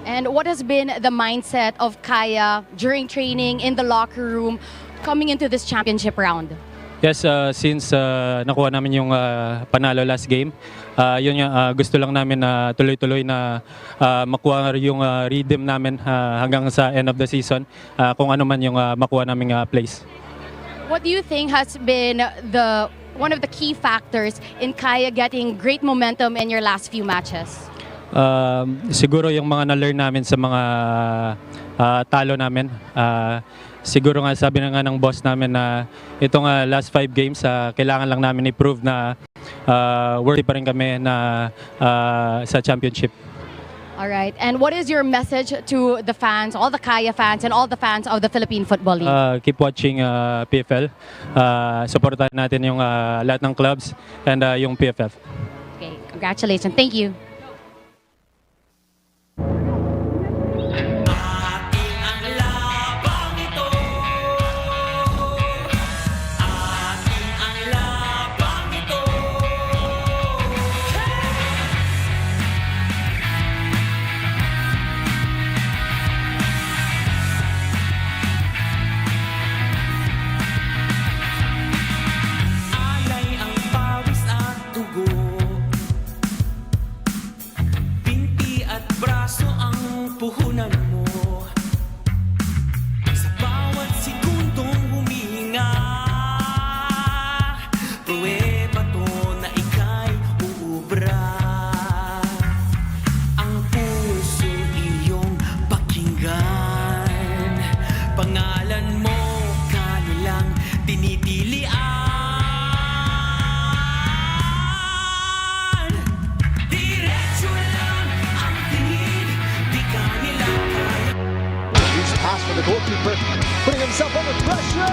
And what has been the mindset of Kaya during training, in the locker room, coming into this championship round? Yes, since nakuha namin yung panalo last game, yun nga, gusto lang namin na tuloy-tuloy na makuha yung rhythm namin hanggang sa end of the season, kung ano man yung makuha naming place. What do you think has been one of the key factors in Kaya getting great momentum in your last few matches? Siguro yung mga na-learn namin sa mga talo namin. Siguro nga sabi na nga ng boss namin na itong last 5 games, kailangan lang namin i-prove na worthy pa rin kami na sa championship. All right. And what is your message to the fans, all the Kaya fans, and all the fans of the Philippine Football League? Keep watching PFL. Supportahan natin yung lahat ng clubs and yung PFF. Okay, congratulations. Thank you. Braso ang puhunan mo sa bawat segundong huminga. Pruweba to na ika'y uubra. Ang puso iyong pakinggan. Pangalan mo kanilang tinitilian. Diretso lang ang tingin, di kanila kaya. Huge pass for the goalkeeper, putting himself under pressure.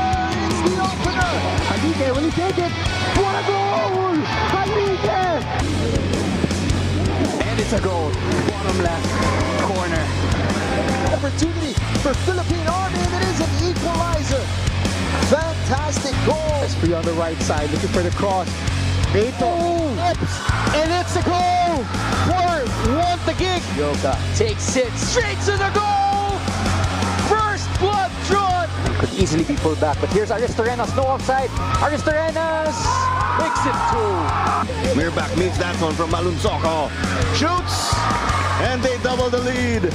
It's the opener. Halike, will he take it? What a goal! Halike! And it's a goal. Bottom left corner. Opportunity for Philippine Army, and it is an equalizer. Fantastic goal. Esprit on the right side, looking for the cross. Beto, and it's a goal for Taguig. Yoka takes it straight to the goal. First blood drawn. Could easily be pulled back, but here's Aristorenas, no offside. Aristorenas makes it two. Mirbach meets that one from Malunsoko. Shoots, and they double the lead.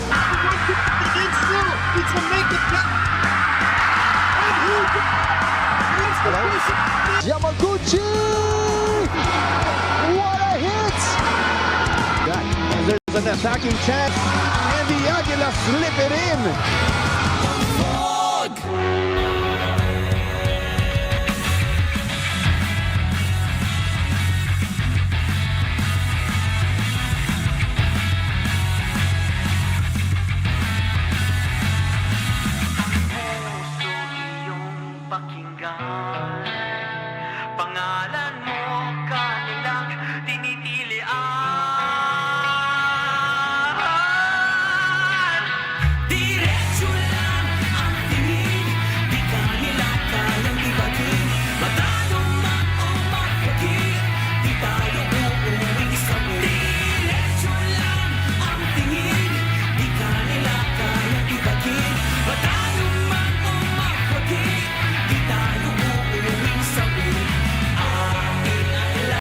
Yamaguchi! What a hit! And there's an attacking chance, and the Águila slip it in. Pakinggan.